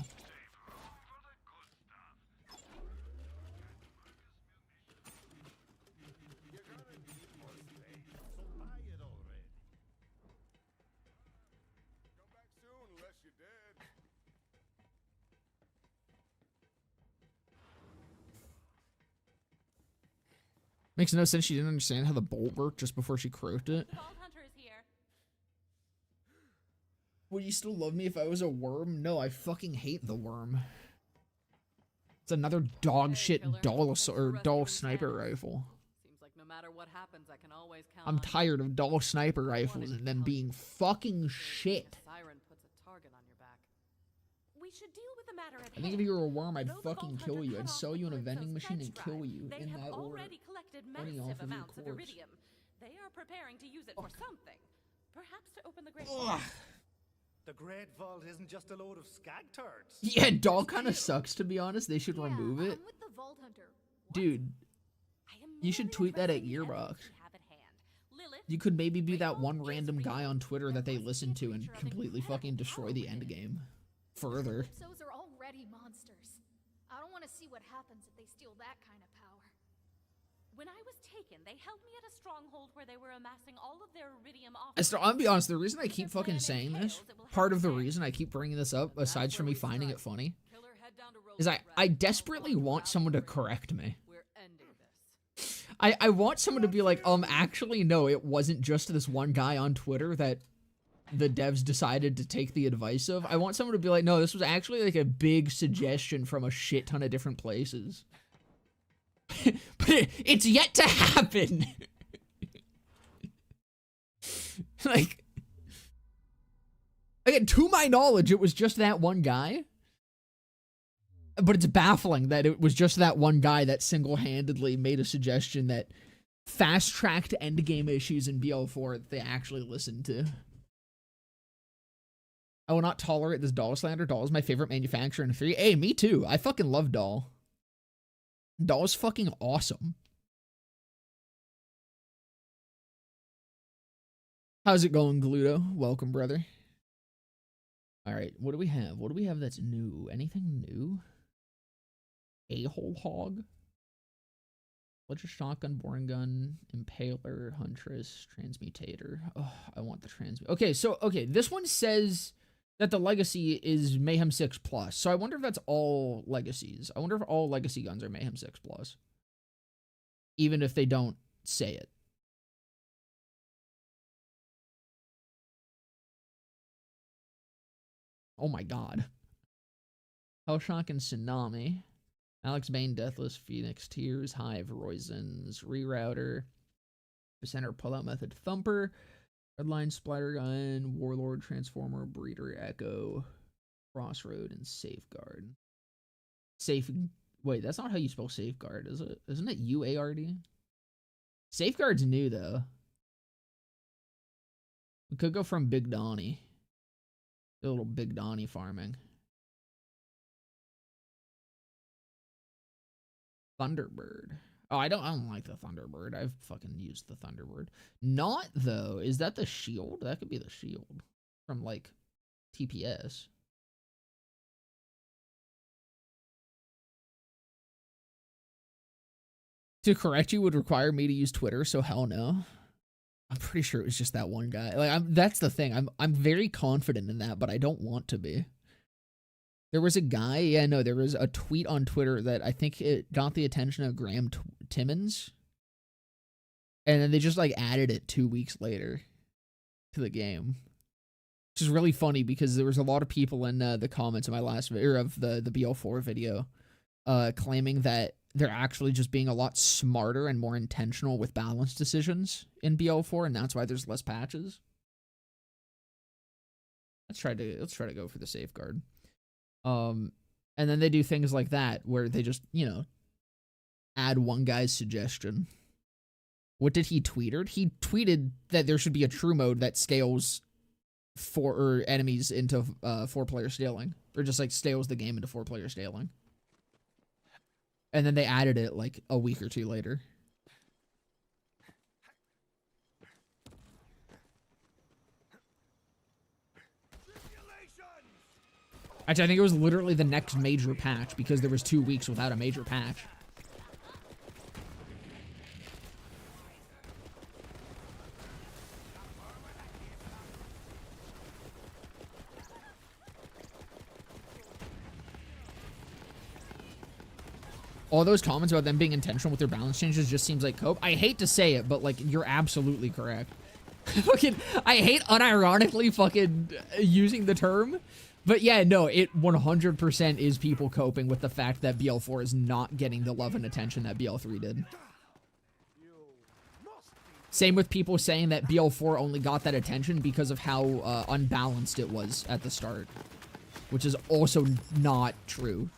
Makes no sense she didn't understand how the bolt worked just before she croaked it. Would you still love me if I was a worm? No, I fucking hate the worm. It's another dog shit dull sniper rifle. Seems like no matter what happens, I can always count I'm tired of dull sniper rifles and them being fucking shit. Siren puts a target on your back. We should deal with the matter at I think if you were a worm, I'd fucking kill you. I'd sell you in a vending machine and kill you in that order. Massive amounts of iridium. They are preparing to use it for something. Perhaps to open the great The Great Vault isn't just a load of skag turds. Yeah, doll kind of sucks, to be honest. They should remove it. I'm with the Vault Hunter. Dude, you should tweet that at Gearbox. You could maybe be that one random guy on Twitter that they listen to and completely fucking destroy the endgame further. Calypsos are already monsters. I don't want to see what happens if they steal that kind of power. When I was taken, they held me at a stronghold where they were amassing all of their iridium off. I'll be honest, the reason I keep fucking saying this, part of the reason I keep bringing this up, aside from me finding it funny, is I desperately want someone to correct me. We're ending this. I want someone to be like, actually, no, it wasn't just this one guy on Twitter that the devs decided to take the advice of. I want someone to be like, no, this was actually like a big suggestion from a shit ton of different places. But it's yet to happen. Like, again, to my knowledge, it was just that one guy. But it's baffling that it was just that one guy that single-handedly made a suggestion that fast-tracked endgame issues in BL4 that they actually listened to. I will not tolerate this doll slander. Doll is my favorite manufacturer in 3. Hey, me too. I fucking love Doll. Doll's fucking awesome. How's it going, Gluto? Welcome, brother. Alright, what do we have? What do we have that's new? Anything new? A-hole hog? Ledger shotgun, boring gun, impaler, huntress, transmutator. Oh, I want the transmutator. Okay, so, this one says that the legacy is Mayhem 6 plus. So I wonder if that's all legacies. I wonder if all legacy guns are Mayhem 6 plus, even if they don't say it. Oh my god. Hellshock and Tsunami. Alex Bane, Deathless, Phoenix, Tears, Hive, Roizen's, Rerouter, Center Pullout Method, Thumper, Redline, Splatter Gun, Warlord, Transformer, Breeder, Echo, Crossroad, and Safeguard. Wait, that's not how you spell Safeguard, is it? Isn't it UARD? Safeguard's new, though. We could go from Big Donnie. A little Big Donnie farming. Thunderbird. Oh, I don't like the Thunderbird. I've fucking used the Thunderbird. Not, though. Is that the shield? That could be the shield from, like, TPS. To correct you would require me to use Twitter, so hell no. I'm pretty sure it was just that one guy. Like, that's the thing. I'm very confident in that, but I don't want to be. There was a guy, yeah, no, there was a tweet on Twitter that I think it got the attention of Graham Timmons. And then they just, like, added it 2 weeks later to the game. Which is really funny because there was a lot of people in the comments of my last video, or of the BL4 video, claiming that they're actually just being a lot smarter and more intentional with balance decisions in BL4, and that's why there's less patches. Let's try to go for the Safeguard. And then they do things like that where they just, you know, add one guy's suggestion. What did he tweet? He tweeted that there should be a true mode that scales enemies into 4-player scaling, or just like scales the game into 4-player scaling. And then they added it like a week or two later. Actually, I think it was literally the next major patch because there was 2 weeks without a major patch. All those comments about them being intentional with their balance changes just seems like cope. I hate to say it, but like you're absolutely correct. Fucking, I hate unironically fucking using the term. But yeah, no, it 100% is people coping with the fact that BL4 is not getting the love and attention that BL3 did. Same with people saying that BL4 only got that attention because of how unbalanced it was at the start. Which is also not true.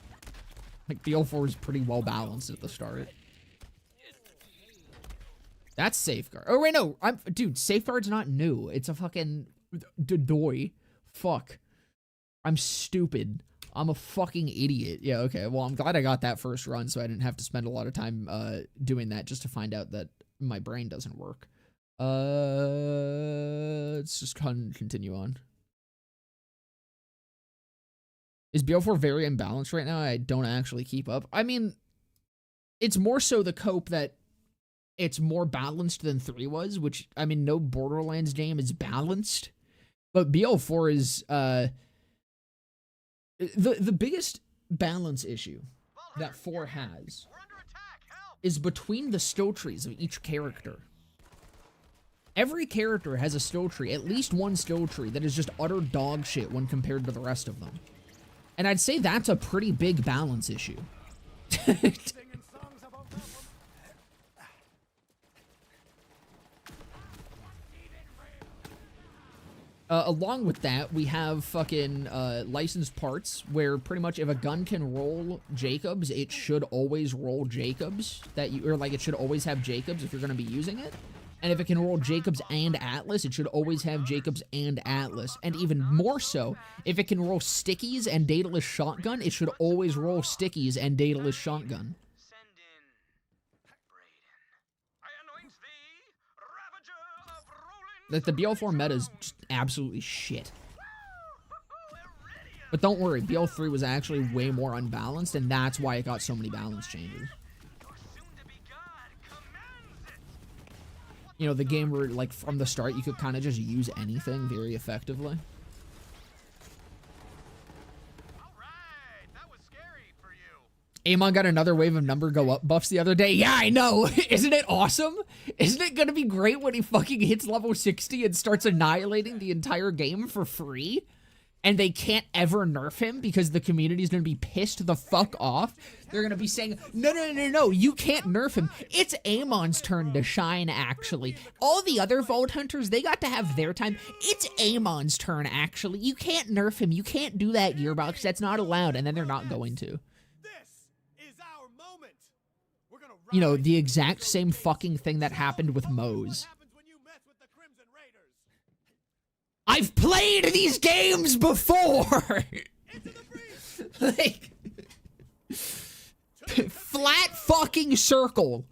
Like, BL4 is pretty well balanced at the start. That's Safeguard. Oh, wait, no. Dude, Safeguard's not new. It's a fucking... Doy. Fuck. I'm stupid. I'm a fucking idiot. Yeah, okay. Well, I'm glad I got that first run so I didn't have to spend a lot of time doing that just to find out that my brain doesn't work. Let's just continue on. Is BL4 very imbalanced right now? I don't actually keep up. I mean, it's more so the cope that it's more balanced than 3 was, which, I mean, no Borderlands game is balanced. But BL4 is... The biggest balance issue that 4 has is between the skill trees of each character. Every character has a skill tree, at least one skill tree, that is just utter dog shit when compared to the rest of them. And I'd say that's a pretty big balance issue. Along with that, we have fucking licensed parts where pretty much if a gun can roll Jacobs, it should always roll Jacobs. Or like it should always have Jacobs if you're going to be using it. And if it can roll Jacobs and Atlas, it should always have Jacobs and Atlas. And even more so, if it can roll Stickies and Daedalus Shotgun, it should always roll Stickies and Daedalus Shotgun. Like, the BL4 meta is just absolutely shit. But don't worry, BL3 was actually way more unbalanced, and that's why it got so many balance changes. You know, the game where, like, from the start, you could kind of just use anything very effectively. Amon got another wave of number go up buffs the other day. Yeah, I know. Isn't it awesome? Isn't it gonna be great when he fucking hits level 60 and starts annihilating the entire game for free? And they can't ever nerf him because the community's gonna be pissed the fuck off. They're gonna be saying, no, you can't nerf him. It's Amon's turn to shine, actually. All the other Vault Hunters, they got to have their time. It's Amon's turn, actually. You can't nerf him. You can't do that, Gearbox. That's not allowed. And then they're not going to. You know, the exact same fucking thing that happened with Moe's. I've played these games before! Like, flat fucking circle.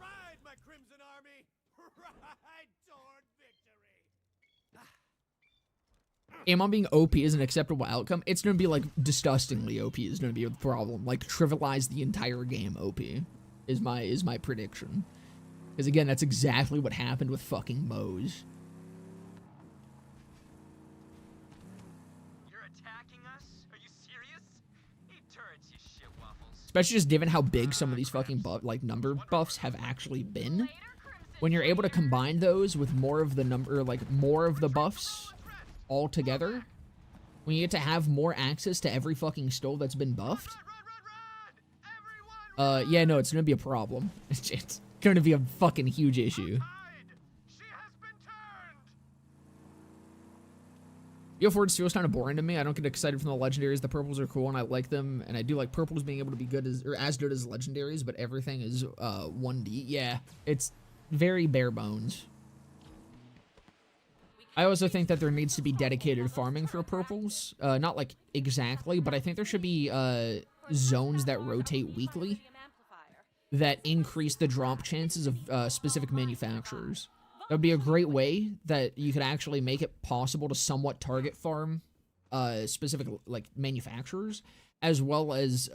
Amon being OP is an acceptable outcome. It's gonna be, like, disgustingly OP is gonna be a problem. Like, trivialize the entire game OP is my prediction. Because, again, that's exactly what happened with fucking Moe's. Especially just given how big some of these fucking number buffs have actually been. When you're able to combine those with more of the more of the buffs all together, when you get to have more access to every fucking stove that's been buffed. Yeah, no, it's gonna be a problem. It's gonna be a fucking huge issue. BO4 feels kind of boring to me. I don't get excited from the legendaries. The purples are cool and I like them, and I do like purples being able to be good as good as legendaries, but everything is 1D. Yeah, it's very bare bones. I also think that there needs to be dedicated farming for purples. Not like exactly, but I think there should be zones that rotate weekly that increase the drop chances of specific manufacturers. That would be a great way that you could actually make it possible to somewhat target farm specific like manufacturers, as well as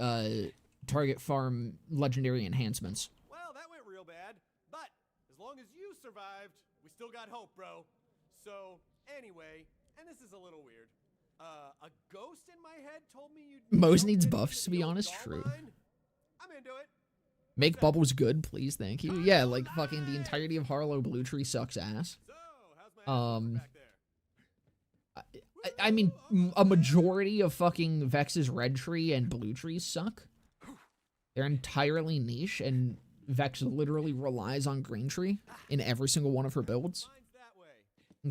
target farm legendary enhancements. Well, that went real bad, but as long as you survived, we still got hope, bro. So anyway, and this is a little weird. A ghost in my head told me you'd Moe's needs buffs, to be honest. True. I'm into it. Make bubbles good, please, thank you. Yeah, like fucking the entirety of Harlow Blue Tree sucks ass. I mean, a majority of fucking Vex's Red Tree and Blue Trees suck. They're entirely niche, and Vex literally relies on Green Tree in every single one of her builds.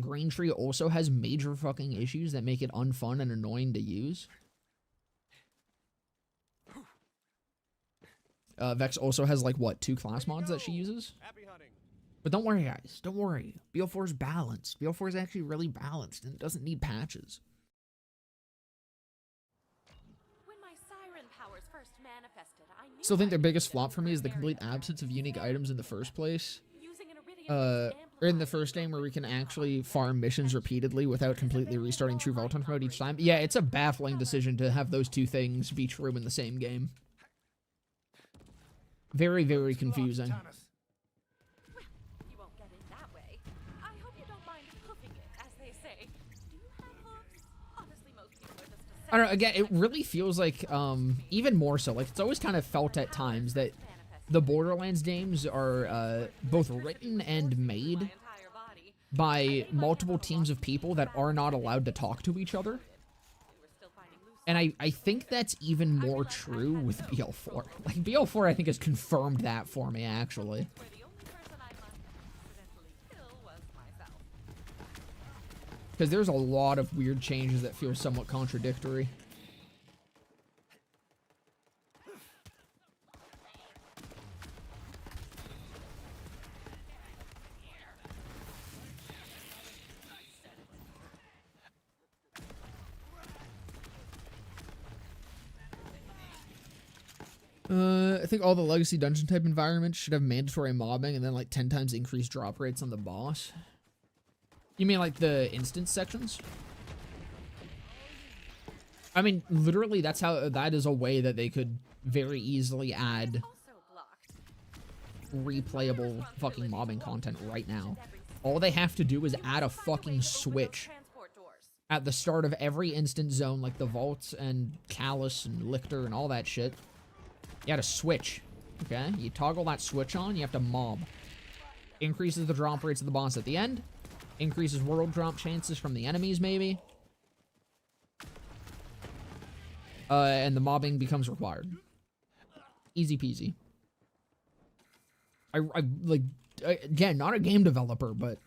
Green Tree also has major fucking issues that make it unfun and annoying to use. Vex also has, like, what, 2 class mods that she uses? But don't worry, guys. Don't worry. BO4 is balanced. BO4 is actually really balanced, and it doesn't need patches. When my siren powers first manifested, I knew Still think their biggest flop for me is the complete absence of unique items in the first place. Or in the first game where we can actually farm missions repeatedly without completely restarting True Vault Hunt mode each time. Yeah, it's a baffling decision to have those two things be true in the same game. Very, very confusing. You won't get in that way. I hope you don't mind hoofing it, as they say. Do you have hooves? Honestly, most people are just I don't know, again, it really feels like, even more so, like, it's always kind of felt at times that the Borderlands games are, both written and made by multiple teams of people that are not allowed to talk to each other. And I think that's even more true with BL4. Like, BL4, I think, has confirmed that for me, actually. Because there's a lot of weird changes that feel somewhat contradictory. I think all the legacy dungeon type environments should have mandatory mobbing and then like 10 times increased drop rates on the boss. You mean like the instance sections? I mean, literally that is a way that they could very easily add replayable fucking mobbing content right now. All they have to do is add a fucking switch at the start of every instant zone, like the vaults and Callus and Lictor and all that shit. You had a switch. Okay, you toggle that switch on, you have to mob. Increases the drop rates of the boss at the end. Increases world drop chances from the enemies, maybe. And the mobbing becomes required. Easy peasy. Like, again, not a game developer, but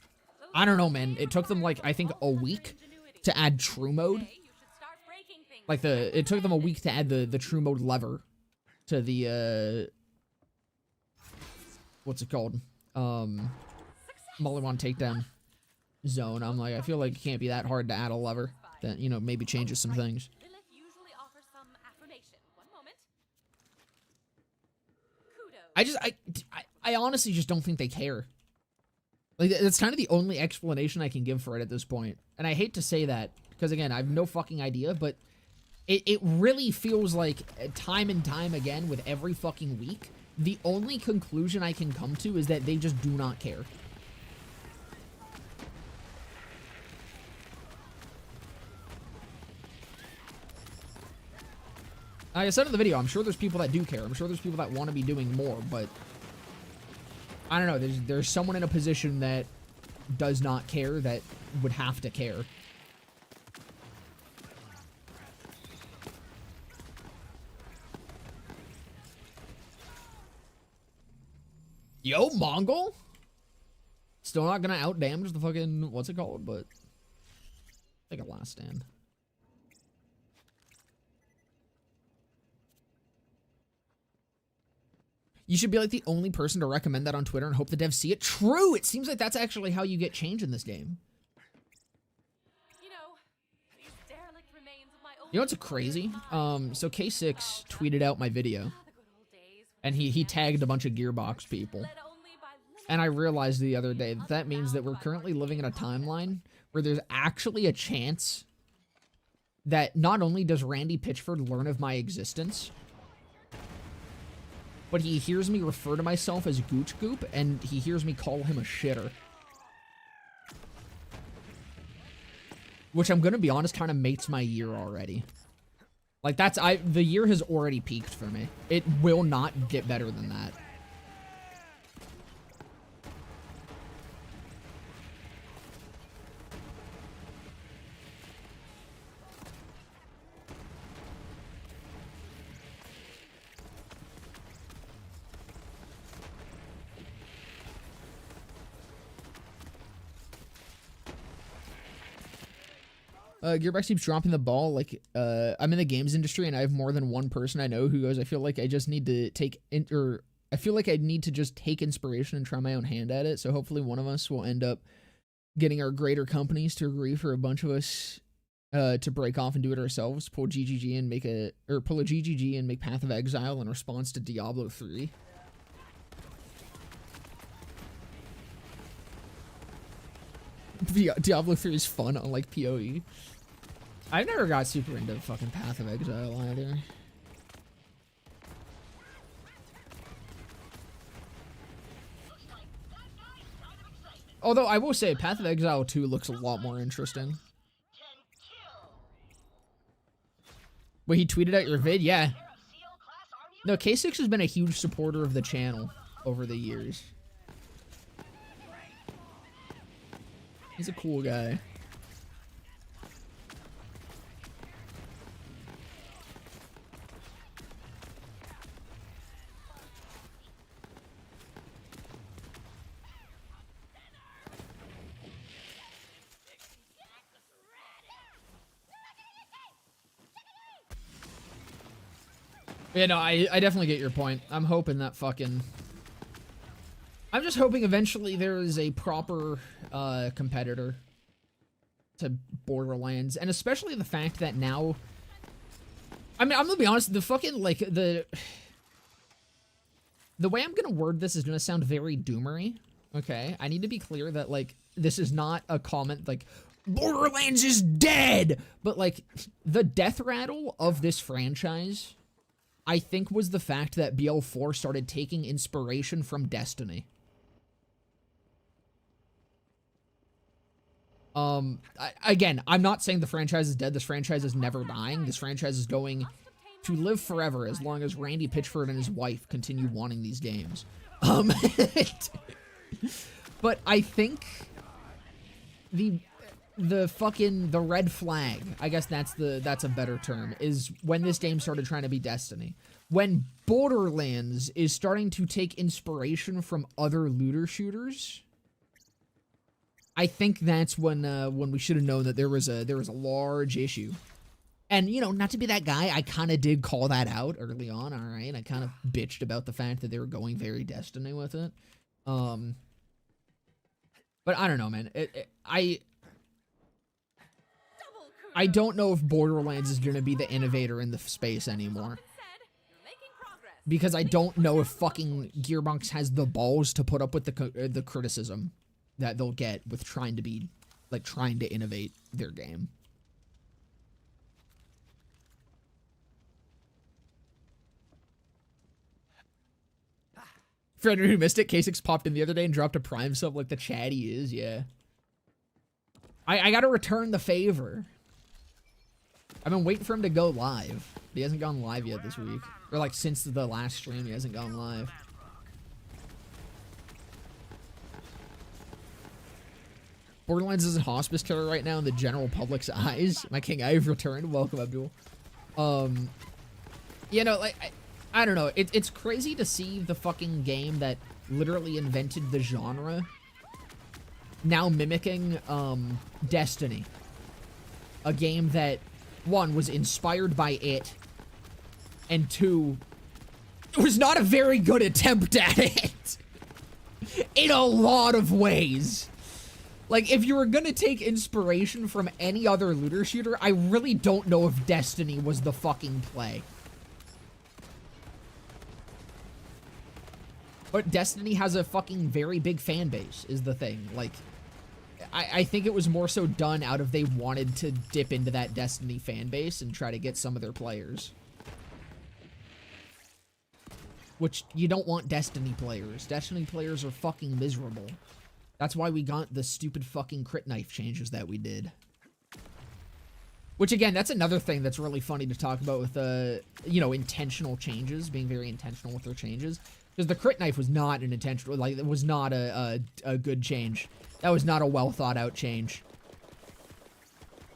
I don't know, man. It took them, like, I think a week to add true mode. Like, it took them a week to add the true mode lever to the, what's it called? Molly One Takedown zone. I'm like, I feel like it can't be that hard to add a lever that, you know, maybe changes some things. I honestly just don't think they care. Like, that's kind of the only explanation I can give for it at this point. And I hate to say that, because again, I have no fucking idea, but it really feels like time and time again with every fucking week, the only conclusion I can come to is that they just do not care. Like I said in the video, I'm sure there's people that do care. I'm sure there's people that want to be doing more, but I don't know. There's someone in a position that does not care that would have to care. Yo, Mongol? Still not gonna out damage the fucking, what's it called, but take a last stand. You should be like the only person to recommend that on Twitter and hope the devs see it. True! It seems like that's actually how you get change in this game. You know what's crazy? So K6 tweeted out my video. And he tagged a bunch of Gearbox people. And I realized the other day that that means that we're currently living in a timeline where there's actually a chance that not only does Randy Pitchford learn of my existence, but he hears me refer to myself as Gooch Goop, and he hears me call him a shitter. Which I'm gonna be honest, kind of makes my year already. Like, the year has already peaked for me. It will not get better than that. Gearbox keeps dropping the ball. Like, I'm in the games industry and I have more than one person I know who goes, I feel like I just need to I feel like I need to just take inspiration and try my own hand at it. So hopefully one of us will end up getting our greater companies to agree for a bunch of us to break off and do it ourselves. Pull a GGG and make Path of Exile in response to Diablo 3. Diablo 3 is fun, unlike PoE. I never got super into fucking Path of Exile either. Although I will say, Path of Exile 2 looks a lot more interesting. Wait, he tweeted out your vid? Yeah. No, K6 has been a huge supporter of the channel over the years. He's a cool guy. Yeah, no, I definitely get your point. I'm hoping that fucking... I'm just hoping eventually there is a proper competitor to Borderlands, and especially the fact that now... I mean, I'm gonna be honest, the fucking, like, the way I'm gonna word this is gonna sound very doomery, okay? I need to be clear that, like, this is not a comment, like, Borderlands is dead! But, like, the death rattle of this franchise, I think, was the fact that BL4 started taking inspiration from Destiny. Again, I'm not saying the franchise is dead. This franchise is never dying. This franchise is going to live forever as long as Randy Pitchford and his wife continue wanting these games. But I think the red flag, I guess that's a better term, is when this game started trying to be Destiny. When Borderlands is starting to take inspiration from other looter shooters, I think that's when we should have known that there was a large issue. And, you know, not to be that guy, I kind of did call that out early on, all right? I kind of bitched about the fact that they were going very Destiny with it. But I don't know, man. I don't know if Borderlands is going to be the innovator in the space anymore. Because I don't know if fucking Gearbox has the balls to put up with the criticism that they'll get with trying to innovate their game. For anyone who missed it, K6 popped in the other day and dropped a Prime sub like the Chad he is, yeah. I gotta return the favor. I've been waiting for him to go live. He hasn't gone live yet this week. Or like since the last stream, he hasn't gone live. Borderlands is a hospice killer right now in the general public's eyes. My king, I've returned. Welcome, Abdul. You know, like, I don't know. It's crazy to see the fucking game that literally invented the genre now mimicking Destiny. A game that, one, was inspired by it, and two, it was not a very good attempt at it. In a lot of ways. Like, if you were gonna take inspiration from any other looter shooter, I really don't know if Destiny was the fucking play. But Destiny has a fucking very big fan base, is the thing. Like, I think it was more so done out of they wanted to dip into that Destiny fan base and try to get some of their players. Which, you don't want Destiny players. Destiny players are fucking miserable. That's why we got the stupid fucking crit knife changes that we did. Which, again, that's another thing that's really funny to talk about with, you know, intentional changes, being very intentional with their changes. Because the crit knife was not an intentional, like, it was not a good change. That was not a well thought out change.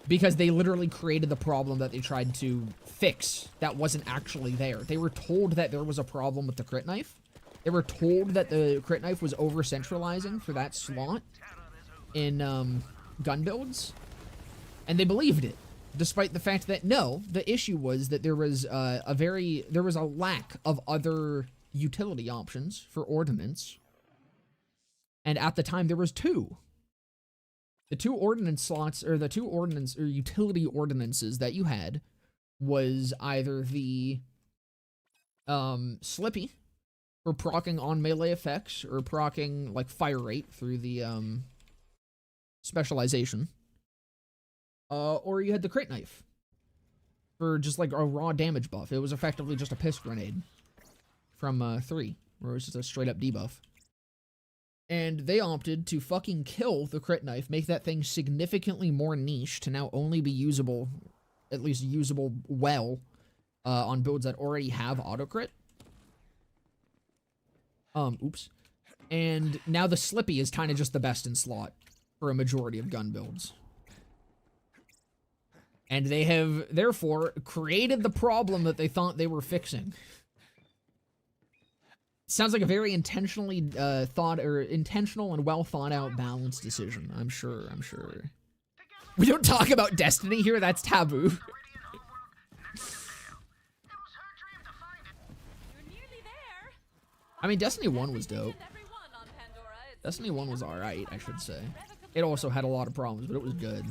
Because they literally created the problem that they tried to fix that wasn't actually there. They were told that there was a problem with the crit knife. They were told that the crit knife was over-centralizing for that slot in gun builds. And they believed it. Despite the fact that, no, the issue was that there was a lack of other utility options for ordnance. And at the time, there was two. The two ordnance slots, or the two ordnance, or utility ordinances that you had was either the Slippy, for proccing on melee effects, or proccing, like, fire rate through the specialization. Or you had the crit knife for just, like, a raw damage buff. It was effectively just a piss grenade from 3, where it was just a straight-up debuff. And they opted to fucking kill the crit knife, make that thing significantly more niche to now only be usable, at least usable well, on builds that already have auto-crit. Oops. And now the Slippy is kind of just the best in slot for a majority of gun builds. And they have, therefore, created the problem that they thought they were fixing. Sounds like a very intentionally intentional and well thought out balanced decision. I'm sure. We don't talk about Destiny here, that's taboo. I mean, Destiny 1 was dope. Destiny 1 was alright, I should say. It also had a lot of problems, but it was good.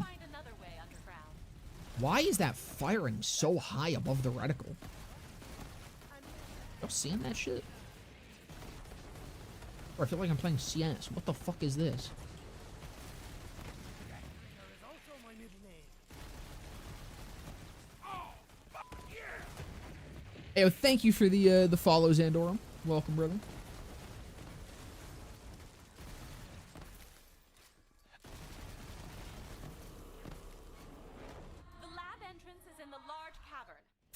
Why is that firing so high above the reticle? Y'all seeing that shit? Or I feel like I'm playing CS. What the fuck is this? Hey, thank you for the follow, Zandorum. Welcome, brother.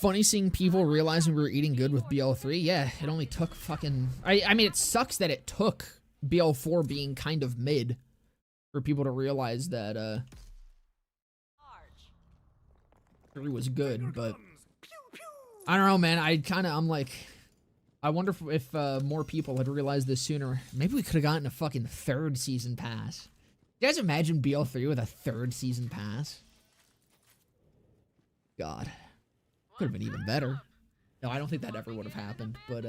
Funny seeing people realizing we were eating good with BL3. Yeah, it only took fucking... I mean, it sucks that it took BL4 being kind of mid for people to realize that, 3 was good, but... I don't know, man. I'm like... I wonder if more people had realized this sooner. Maybe we could have gotten a fucking 3rd season pass. You guys imagine BL3 with a 3rd season pass? God. Could have been even better. No, I don't think that ever would have happened, but,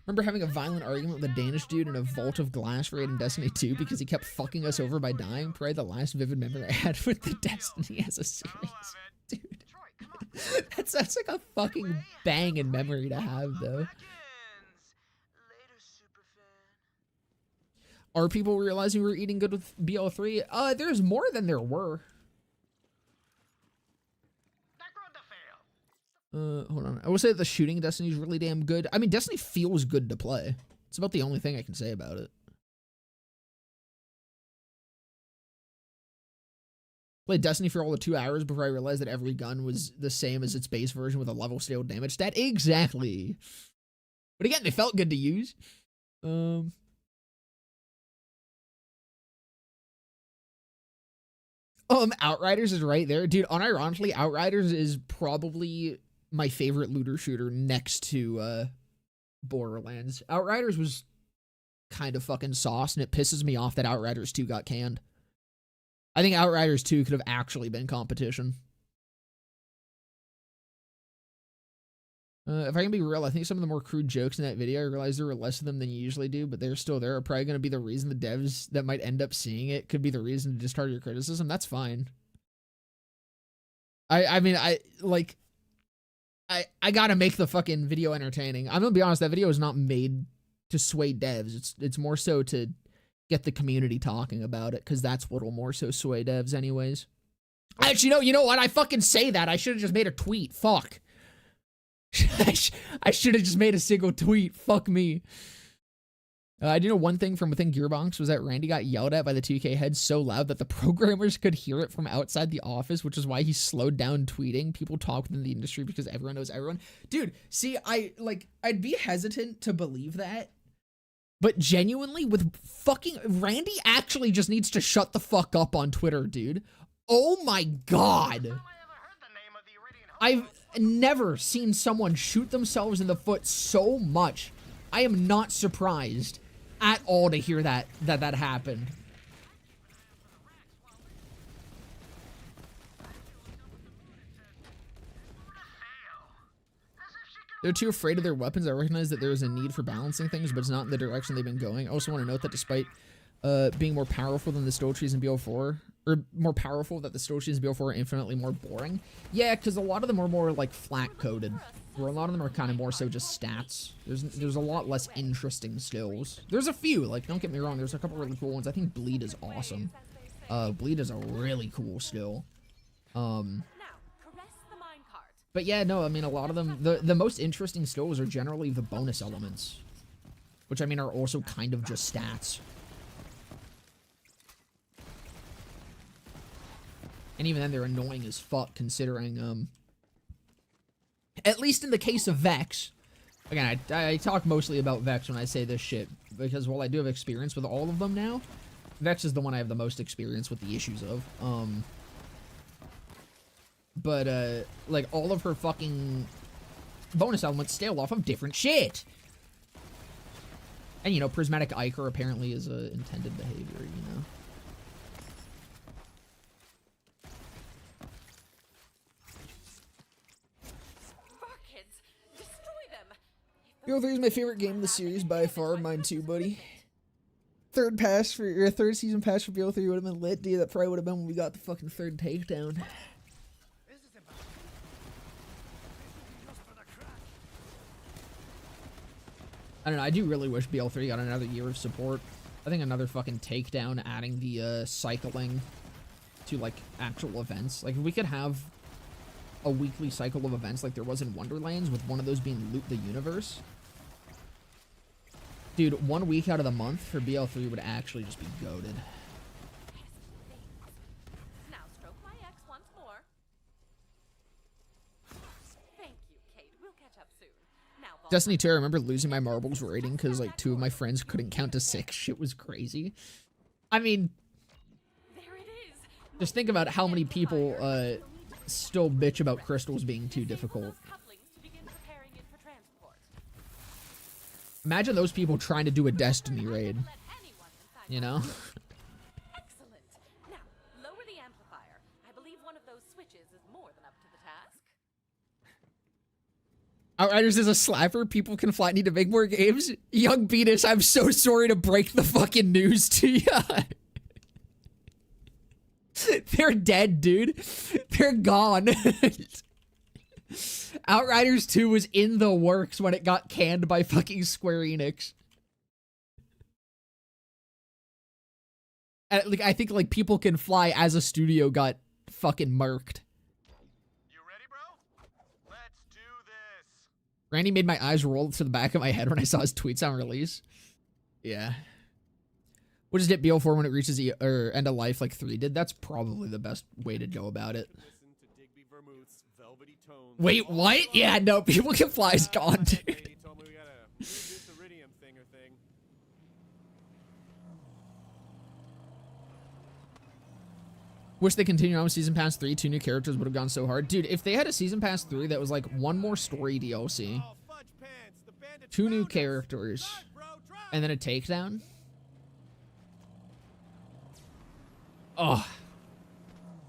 remember having a violent argument with a Danish dude in a vault of glass raid in Destiny 2 because he kept fucking us over by dying? Probably the last vivid memory I had with the Destiny as a series. Dude. That sounds like a fucking banging memory to have, though. Are people realizing we're eating good with BL3? There's more than there were. Hold on. I will say that the shooting in Destiny is really damn good. I mean, Destiny feels good to play. It's about the only thing I can say about it. Played Destiny for all of 2 hours before I realized that every gun was the same as its base version with a level scale damage stat. Exactly. But again, they felt good to use. Outriders is right there. Dude, unironically, Outriders is probably my favorite looter shooter next to Borderlands. Outriders was kind of fucking sauce, and it pisses me off that Outriders 2 got canned. I think Outriders 2 could have actually been competition. If I can be real, I think some of the more crude jokes in that video, I realize there were less of them than you usually do, but they're still there. Are probably going to be the reason the devs that might end up seeing it could be the reason to discard your criticism. That's fine. I mean, I gotta make the fucking video entertaining. I'm gonna be honest, that video is not made to sway devs. It's more so to get the community talking about it, because that's what'll more so sway devs anyways. Actually, no, you know what? I fucking say that. I should have just made a tweet. Fuck. I should have just made a single tweet. Fuck me. I do know one thing from within Gearbox was that Randy got yelled at by the 2K heads so loud that the programmers could hear it from outside the office, which is why he slowed down tweeting. People talk within the industry because everyone knows everyone. Dude, see, I'd be hesitant to believe that, but genuinely, with fucking Randy actually just needs to shut the fuck up on Twitter, dude. Oh my god. I've never seen someone shoot themselves in the foot so much. I am not surprised at all to hear that happened. They're too afraid of their weapons. I recognize that there is a need for balancing things, but it's not in the direction they've been going. I also want to note that despite being more powerful than the Stole Trees in BO4, or more powerful, that the Stole Trees in BO4 are infinitely more boring. Yeah, because a lot of them are more like flat-coded, where a lot of them are kind of more so just stats. There's a lot less interesting skills. There's a few, like, don't get me wrong, there's a couple really cool ones. I think Bleed is awesome. Bleed is a really cool skill. But yeah, no, I mean, a lot of them, the most interesting skills are generally the bonus elements, which I mean are also kind of just stats. And even then, they're annoying as fuck, considering, at least in the case of Vex. Again, I talk mostly about Vex when I say this shit, because while I do have experience with all of them now, Vex is the one I have the most experience with the issues of. But, like, all of her fucking bonus elements scale off of different shit. And, you know, Prismatic Ichor apparently is a intended behavior, you know. BO3 is my favorite game in the series by far. Mine too, buddy. Third season pass for BO3 would have been lit, dude. That probably would have been when we got the fucking 3rd takedown. I don't know, I do really wish BL3 got another year of support. I think another fucking takedown, adding the cycling to, like, actual events. Like, if we could have a weekly cycle of events like there was in Wonderlands, with one of those being Loot the Universe. Dude, 1 week out of the month for BL3 would actually just be goated. Now stroke my X once more. Destiny 2, I remember losing my marbles rating because like 2 of my friends couldn't count to 6. Shit was crazy. I mean, just think about how many people still bitch about crystals being too difficult. Imagine those people trying to do a Destiny raid. You know? Excellent. Now, lower the amplifier. I believe one of those switches is more than up to the task. Outriders is a slapper. People can fly. Need to make more games. Young Beatus, I'm so sorry to break the fucking news to ya. They're dead, dude. They're gone. Outriders 2 was in the works when it got canned by fucking Square Enix. And, like, I think like People Can Fly as a studio got fucking murked. You ready, bro? Let's do this. Randy made my eyes roll to the back of my head when I saw his tweets on release. Yeah. We'll just hit BL4 when it reaches the end of life like 3 did. That's probably the best way to go about it. Wait, what? Yeah, no, People Can Fly's gone, dude. Wish they continued on with Season Pass 3. 2 new characters would have gone so hard. Dude, if they had a Season Pass 3 that was like 1 more story DLC, 2 new characters, and then a takedown. Oh.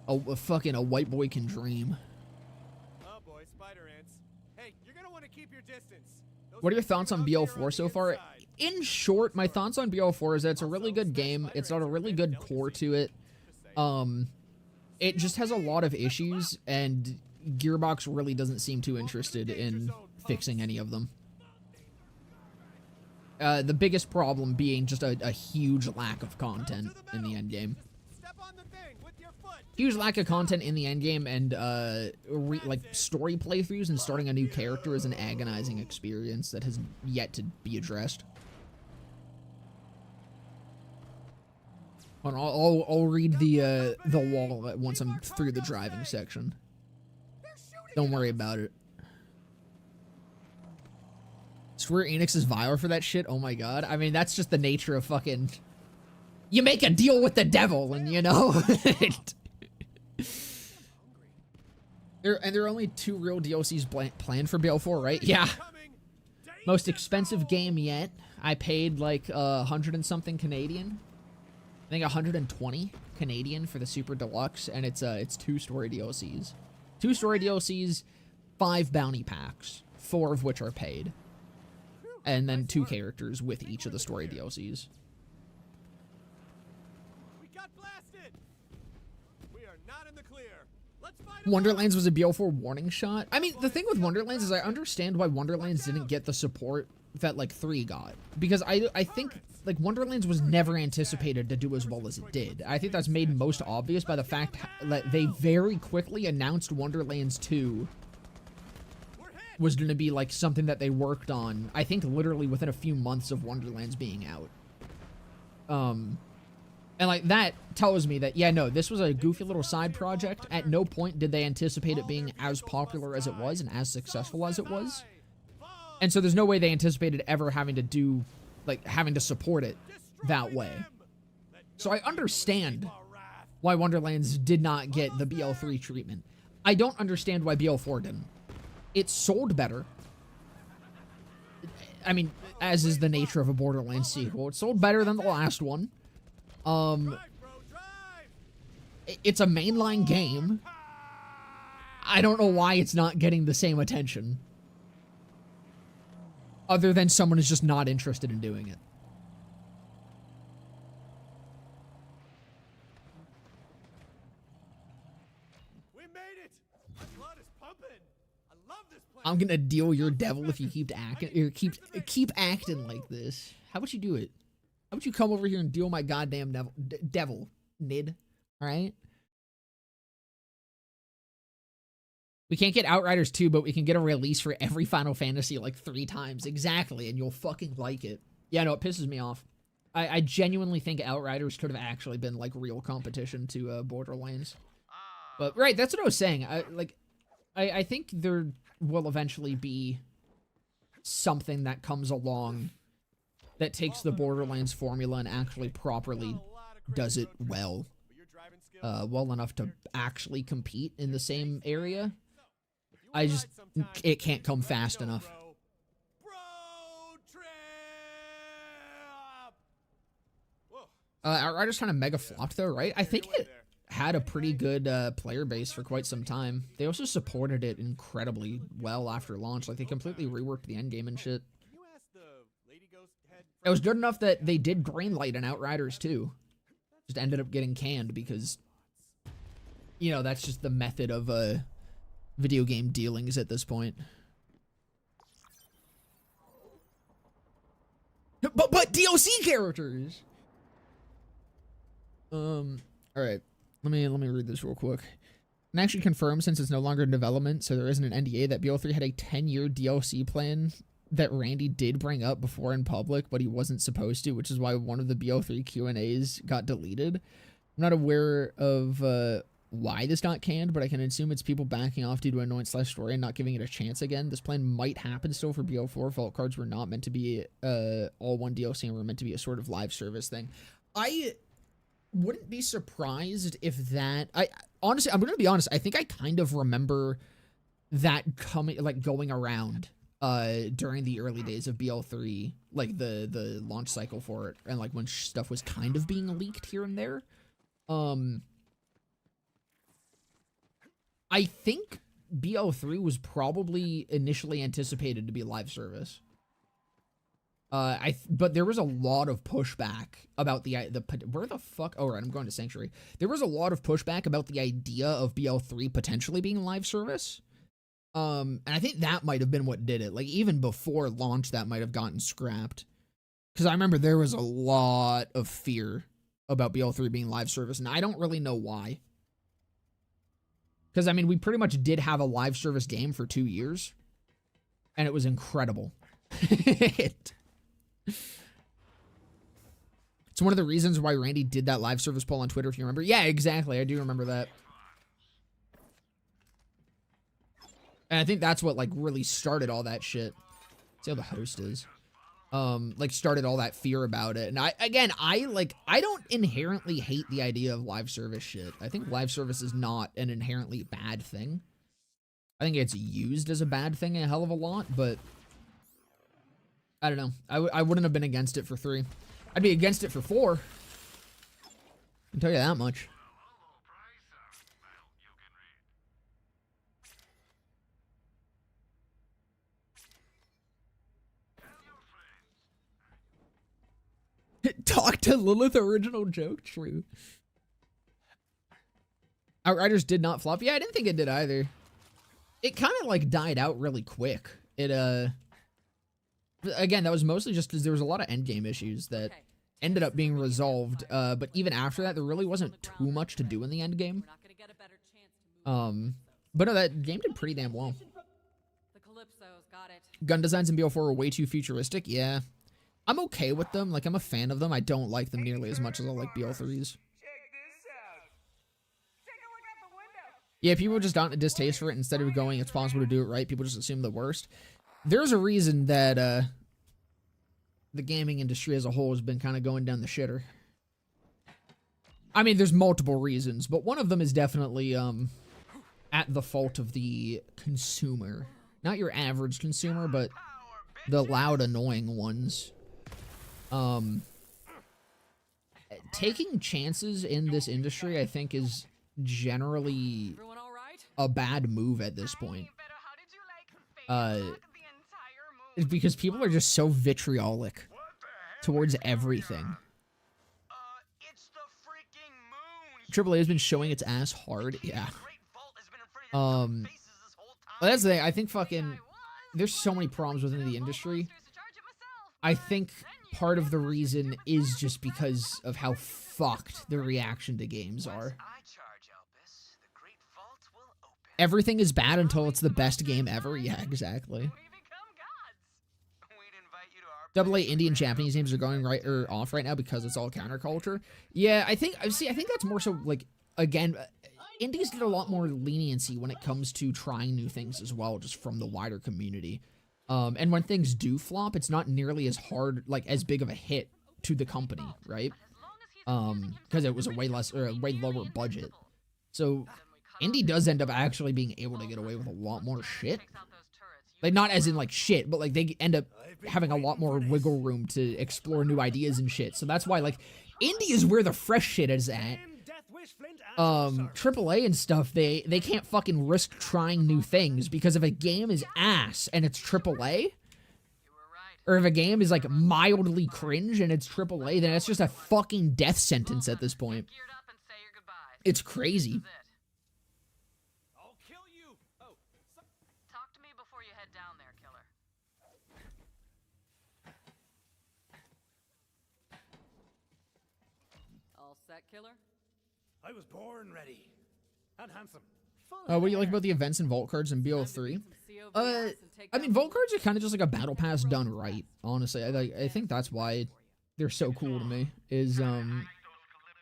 A fucking a white boy can dream. Oh boy, spider ants. Hey, you're gonna want to keep your distance. What are your thoughts on BL4 so far? In short, my thoughts on BL4 is that it's a really good game. It's got a really good core to it. It just has a lot of issues, and Gearbox really doesn't seem too interested in fixing any of them. The biggest problem being just a huge lack of content in the endgame. Huge lack of content in the endgame, and like story playthroughs and starting a new character is an agonizing experience that has yet to be addressed. I'll read the wall once I'm through the driving section. Don't worry about it. Square Enix is vile for that shit. Oh my god. I mean, that's just the nature of fucking. You make a deal with the devil, and you know. There are only 2 real DLCs planned for BL4, right? Yeah. Most expensive game yet. I paid like 100 and something Canadian. I think 120 Canadian for the Super Deluxe, and it's 2 story DLCs. 2 story DLCs, 5 bounty packs, 4 of which are paid. And then 2 characters with each of the story DLCs. Wonderlands was a BL4 warning shot. I mean, the thing with Wonderlands is I understand why Wonderlands didn't get the support that like 3 got, because I think like Wonderlands was never anticipated to do as well as it did. I think that's made most obvious by the fact that they very quickly announced Wonderlands 2 was going to be like something that they worked on, I think literally within a few months of Wonderlands being out. And like that tells me that, yeah, no, this was a goofy little side project. At no point did they anticipate it being as popular as it was and as successful as it was. And so there's no way they anticipated ever having to do, like, having to support it that way. So I understand why Wonderlands did not get the BL3 treatment. I don't understand why BL4 didn't. It sold better. I mean, as is the nature of a Borderlands sequel. It sold better than the last one. It's a mainline game. I don't know why it's not getting the same attention. Other than someone is just not interested in doing it. We made it. My blood is pumping. I love this place. I'm gonna deal your devil if you keep acting, or keep acting like this. How about you do it? How about you come over here and deal my goddamn devil, Nid? All right. We can't get Outriders 2, but we can get a release for every Final Fantasy like 3 times. Exactly, and you'll fucking like it. Yeah, no, it pisses me off. I genuinely think Outriders could have actually been like real competition to Borderlands. But right, that's what I was saying. I think there will eventually be something that comes along that takes the Borderlands formula and actually properly does it well. Well enough to actually compete in the same area. It can't come fast enough. Outriders kind of mega flopped though, right? I think it had a pretty good player base for quite some time. They also supported it incredibly well after launch. Like, they completely reworked the endgame and shit. It was good enough that they did greenlight an Outriders too. Just ended up getting canned because, you know, that's just the method of video game dealings at this point. But DLC characters. All right. Let me read this real quick. And actually confirmed, since it's no longer in development, so there isn't an NDA, that BO3 had a 10-year DLC plan that Randy did bring up before in public, but he wasn't supposed to, which is why one of the BO3 Q&As got deleted. I'm not aware of why this got canned, but I can assume it's people backing off due to annoyance/story and not giving it a chance again. This plan might happen still for BO4. Vault cards were not meant to be all one DLC and were meant to be a sort of live service thing. I wouldn't be surprised if that... honestly, I'm going to be honest, I think I kind of remember that going around during the early days of BL3, like the launch cycle for it, and like when stuff was kind of being leaked here and there. I think BL3 was probably initially anticipated to be live service. But there was a lot of pushback about where the fuck? Oh, right, I'm going to Sanctuary. There was a lot of pushback about the idea of BL3 potentially being live service. And I think that might have been what did it. Like, even before launch, that might have gotten scrapped. Because I remember there was a lot of fear about BL3 being live service, and I don't really know why. Because, I mean, we pretty much did have a live service game for 2 years, and it was incredible. It's one of the reasons why Randy did that live service poll on Twitter, if you remember. Yeah, exactly. I do remember that. And I think that's what, like, really started all that shit. See how the host is. Like, started all that fear about it. And I don't inherently hate the idea of live service shit. I think live service is not an inherently bad thing. I think it's used as a bad thing a hell of a lot, but I don't know. I wouldn't have been against it for 3. I'd be against it for 4. I can tell you that much. Talk to Lilith original joke, true. Outriders did not flop. Yeah, I didn't think it did either. It kind of like died out really quick. Again, that was mostly just because there was a lot of endgame issues that ended up being resolved. But even after that, there really wasn't too much to do in the endgame. But no, that game did pretty damn well. Gun designs in BO4 were way too futuristic. Yeah. I'm okay with them. Like, I'm a fan of them. I don't like them nearly as much as I like BL3s. Yeah, people just got a distaste for it. Instead of going, it's possible to do it right, people just assume the worst. There's a reason that the gaming industry as a whole has been kind of going down the shitter. I mean, there's multiple reasons, but one of them is definitely at the fault of the consumer. Not your average consumer, but the loud, annoying ones. Taking chances in this industry, I think, is generally a bad move at this point. It's because people are just so vitriolic towards everything. AAA has been showing its ass hard. Yeah. Well, that's the thing. I think fucking there's so many problems within the industry. I think part of the reason is just because of how fucked the reaction to games are. Everything is bad until it's the best game ever. Yeah, exactly. AA indie and Japanese games are going right or off right now because it's all counterculture. Yeah, I think that's more so like, again, indies get a lot more leniency when it comes to trying new things as well, just from the wider community. And when things do flop, it's not nearly as hard, like as big of a hit to the company, right? Because it was a way lower budget. So indie does end up actually being able to get away with a lot more shit. Like, not as in like shit, but like they end up having a lot more wiggle room to explore new ideas and shit. So that's why, like, indie is where the fresh shit is at. AAA and stuff, they can't fucking risk trying new things, because if a game is ass and it's AAA, or if a game is like mildly cringe and it's AAA, then it's just a fucking death sentence at this point. It's crazy. I'll kill you. Oh, Talk to me before you head down there, killer. All set, killer? I was born ready. And handsome. What do you like about the events and vault cards in BO3? I mean, vault cards are kind of just like a battle pass done right, honestly. I think that's why they're so cool to me, is,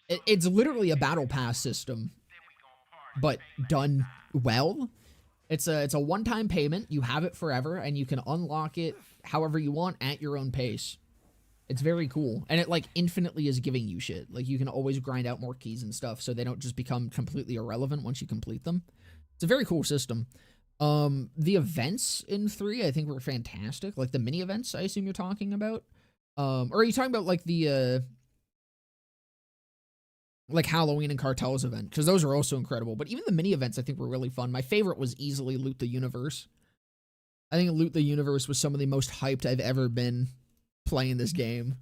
it's literally a battle pass system, but done well. It's a one-time payment, you have it forever, and you can unlock it however you want at your own pace. It's very cool, and it, like, infinitely is giving you shit. Like, you can always grind out more keys and stuff, so they don't just become completely irrelevant once you complete them. It's a very cool system. The events in 3, I think, were fantastic. Like, the mini-events, I assume you're talking about. Or are you talking about, like, the, like, Halloween and Cartels event? Because those are also incredible. But even the mini-events, I think, were really fun. My favorite was easily Loot the Universe. I think Loot the Universe was some of the most hyped I've ever been playing this game.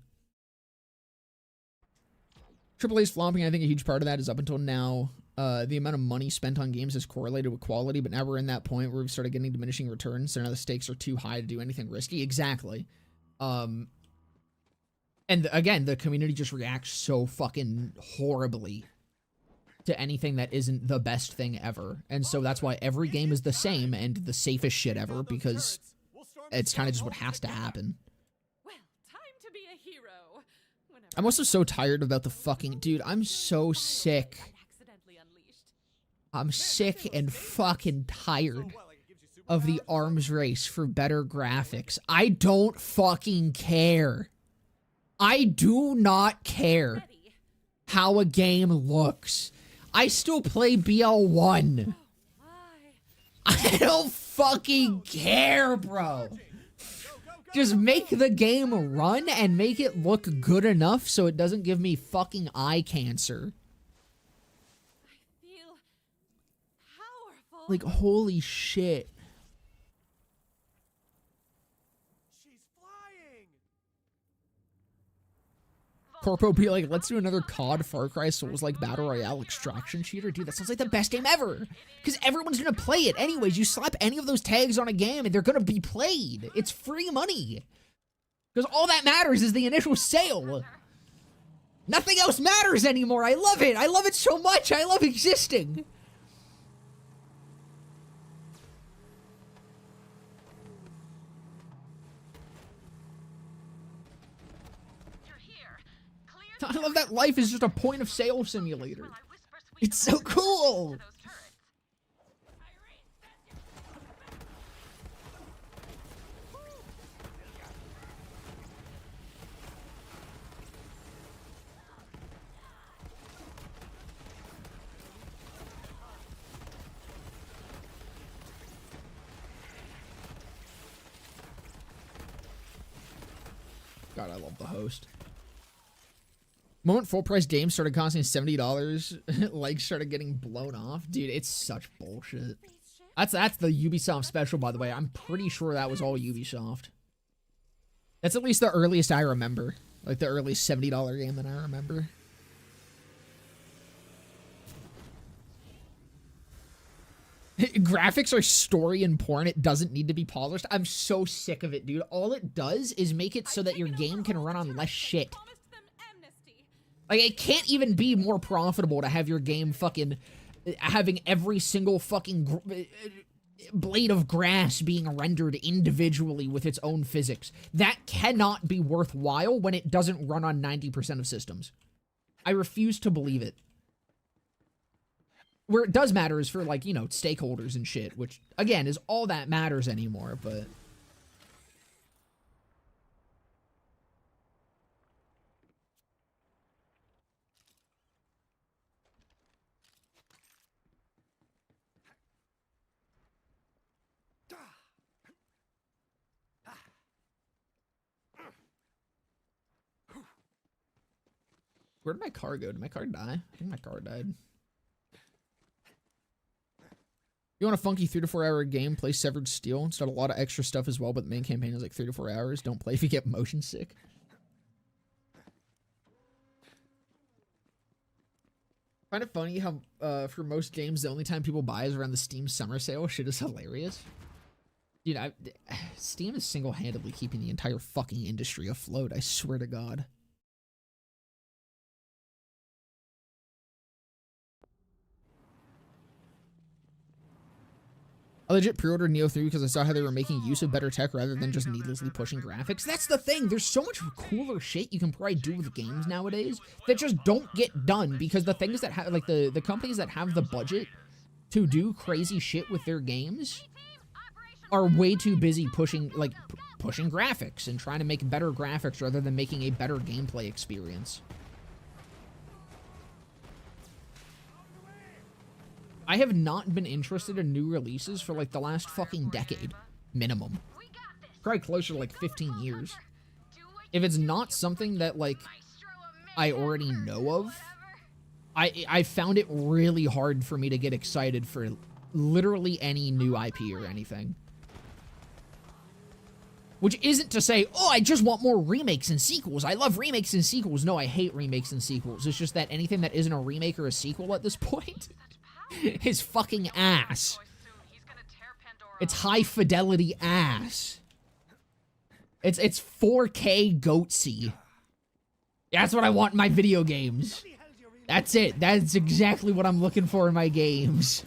AAA's flopping, I think a huge part of that is up until now, the amount of money spent on games is correlated with quality, but now we're in that point where we've started getting diminishing returns, so now the stakes are too high to do anything risky. Exactly. And again, the community just reacts so fucking horribly to anything that isn't the best thing ever. And so that's why every game is the same and the safest shit ever, because it's kind of just what has to happen. Well, time to be a hero. I'm also so tired about the fucking... Dude, I'm so sick. I'm sick and fucking tired of the arms race for better graphics. I don't fucking care. I do not care how a game looks. I still play BL1. I don't fucking care, bro. Just make the game run and make it look good enough so it doesn't give me fucking eye cancer. I feel powerful. Like, holy shit. she's flying. Corpo be like, let's do another COD Far Cry Souls-like Battle Royale extraction shooter. Dude, that sounds like the best game ever. Because everyone's going to play it. Anyways, you slap any of those tags on a game and they're going to be played. It's free money. Because all that matters is the initial sale. Nothing else matters anymore. I love it. I love it so much. I love existing. I love that life is just a point of sale simulator. It's so cool. God, I love the host. Moment full price games started costing $70, like started getting blown off. Dude, it's such bullshit. That's the Ubisoft special, by the way. I'm pretty sure that was all Ubisoft. That's at least the earliest I remember. Like the earliest $70 game that I remember. Graphics are story and porn. It doesn't need to be polished. I'm so sick of it, dude. All it does is make it so that your game can run on less shit. Like, it can't even be more profitable to have your game fucking having every single fucking blade of grass being rendered individually with its own physics. That cannot be worthwhile when it doesn't run on 90% of systems. I refuse to believe it. Where it does matter is for, like, you know, stakeholders and shit, which, again, is all that matters anymore, but... Where did my car go? Did my car die? I think my car died. You want a funky 3 to 4 hour game? Play Severed Steel. It's got a lot of extra stuff as well, but the main campaign is like 3 to 4 hours. Don't play if you get motion sick. Kind of funny how for most games, the only time people buy is around the Steam summer sale. Shit is hilarious. Dude, Steam is single-handedly keeping the entire fucking industry afloat. I swear to God. I legit pre-ordered Neo 3 because I saw how they were making use of better tech rather than just needlessly pushing graphics. That's the thing. There's so much cooler shit you can probably do with games nowadays that just don't get done because the things that have, like, the companies that have the budget to do crazy shit with their games are way too busy pushing, like, pushing graphics and trying to make better graphics rather than making a better gameplay experience. I have not been interested in new releases for like the last fucking decade, minimum. Probably closer to like 15 years. If it's not something that like I already know of, I found it really hard for me to get excited for literally any new IP or anything. Which isn't to say, oh, I just want more remakes and sequels. I love remakes and sequels. No, I hate remakes and sequels. It's just that anything that isn't a remake or a sequel at this point is fucking ass. It's high fidelity ass. It's 4K goatsy. That's what I want in my video games. That's it. That's exactly what I'm looking for in my games.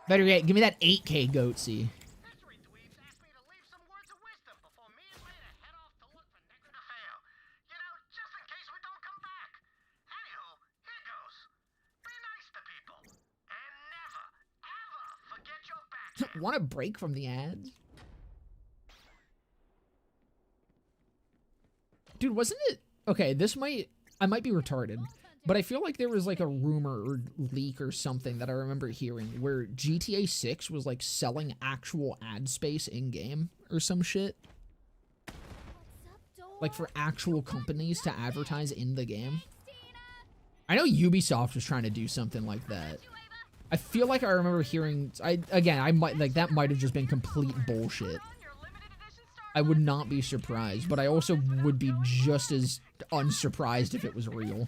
Better yet, give me that 8K goatsy. Want a break from the ads? Dude, wasn't it? Okay, I might be retarded, but I feel like there was like a rumor or leak or something that I remember hearing where GTA 6 was like selling actual ad space in-game or some shit. Like for actual companies to advertise in the game. I know Ubisoft was trying to do something like that. I feel like I remember hearing, that might have just been complete bullshit. I would not be surprised, but I also would be just as unsurprised if it was real.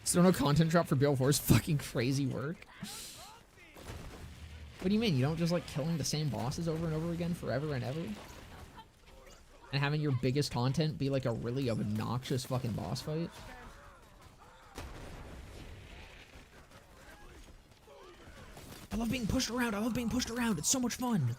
Still no content drop for Bill 4's fucking crazy work. What do you mean? You don't just like killing the same bosses over and over again forever and ever? And having your biggest content be like a really obnoxious fucking boss fight? I love being pushed around. I love being pushed around. It's so much fun.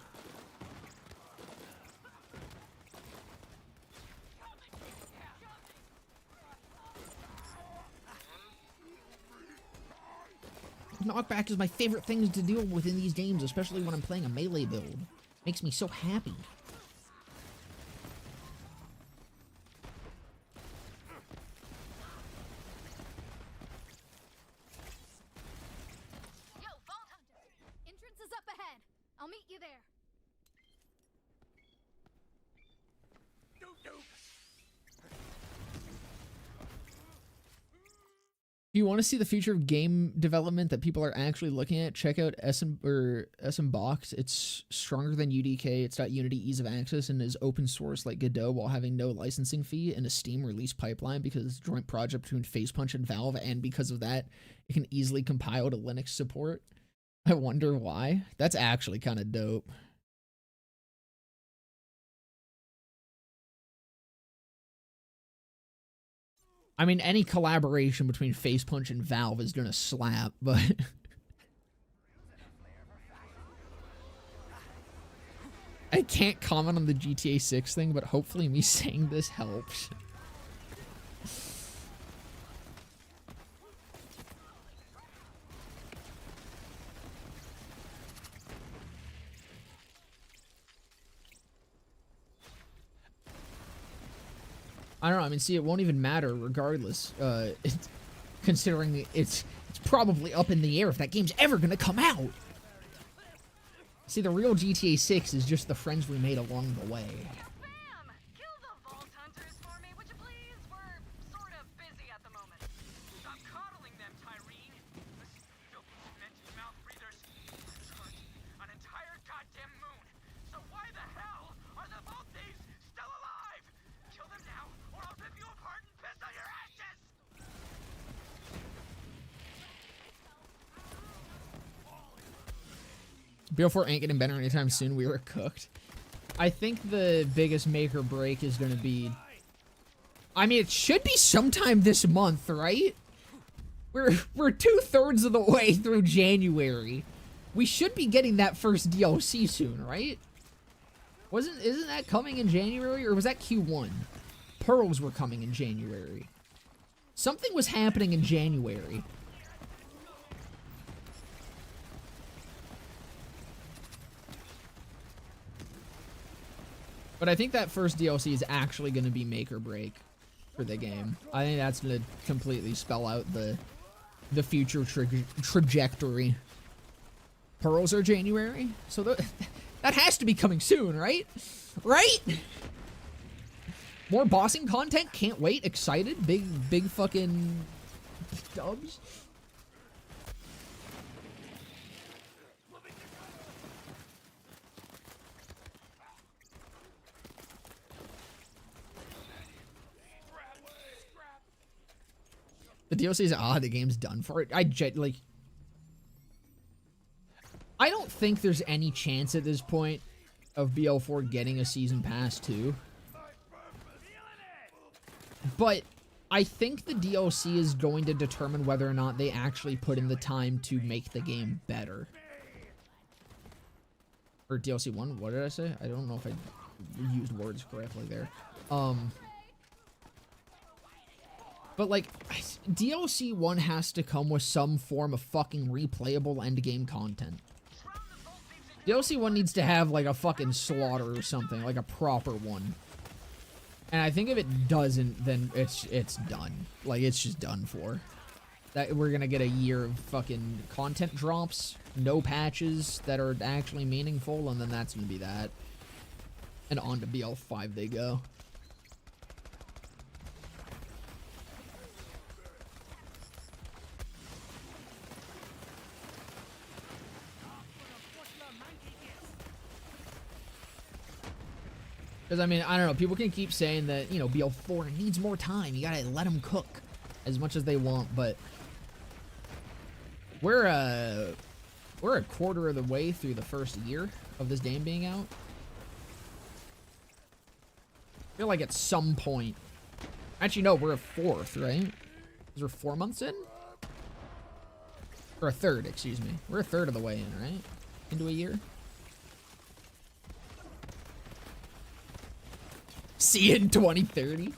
Knockback is my favorite thing to deal with in these games, especially when I'm playing a melee build. Makes me so happy. Yo, Vault Hunter! Entrance is up ahead. I'll meet you there. If you want to see the future of game development that people are actually looking at, check out SM Box. It's stronger than UDK. It's got Unity ease of access and is open source like Godot while having no licensing fee and a Steam release pipeline because it's a joint project between Facepunch and Valve, and because of that, it can easily compile to Linux support. I wonder why. That's actually kind of dope. I mean, any collaboration between Facepunch and Valve is gonna slap, but... I can't comment on the GTA 6 thing, but hopefully me saying this helps. I don't know. I mean, see, it won't even matter regardless. Considering it's probably up in the air if that game's ever gonna come out. See, the real GTA 6 is just the friends we made along the way. Bam! Kill the vault hunters for me, would you please? We're sort of busy at the moment. Stop coddling them, Tyreen. This filthy demented mouth breathers hurt an entire goddamn moon. So why the hell are the vault thieves still alive? Kill them now, or I'll rip you apart and piss on your ashes! BO4 ain't getting better anytime soon. We were cooked. I think the biggest make or break is going to be... I mean, it should be sometime this month, right? We're 2/3 of the way through January. We should be getting that first DLC soon, right? Isn't that coming in January, or was that Q1? Pearls were coming in January. Something was happening in January. But I think that first DLC is actually going to be make or break for the game. I think that's going to completely spell out the future trajectory. Pearls are January, so that has to be coming soon, right? Right? More bossing content. Can't wait. Excited. Big fucking dubs. The DLC is the game's done for it. I don't think there's any chance at this point of BL4 getting a season pass 2. But I think the DLC is going to determine whether or not they actually put in the time to make the game better. Or DLC 1, what did I say? I don't know if I used words correctly there. But, like, DLC 1 has to come with some form of fucking replayable endgame content. DLC 1 needs to have, like, a fucking slaughter or something, like a proper one. And I think if it doesn't, then it's done. Like, it's just done for. That we're gonna get a year of fucking content drops, no patches that are actually meaningful, and then that's gonna be that. And on to BL5 they go. Because, I mean, I don't know, people can keep saying that, you know, BL4 needs more time. You gotta let them cook as much as they want, but we're a quarter of the way through the first year of this game being out. I feel like at some point... Actually, no, we're a fourth, right? Because we're 4 months in? Or a third, excuse me. We're a third of the way in, right? Into a year? See you in 2030.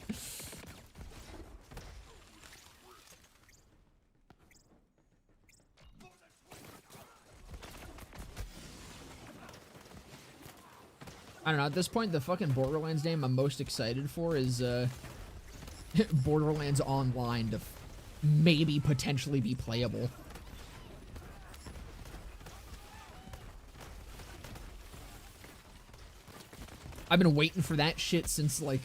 I don't know, at this point, the fucking Borderlands game I'm most excited for is, Borderlands Online to maybe potentially be playable. I've been waiting for that shit since, like,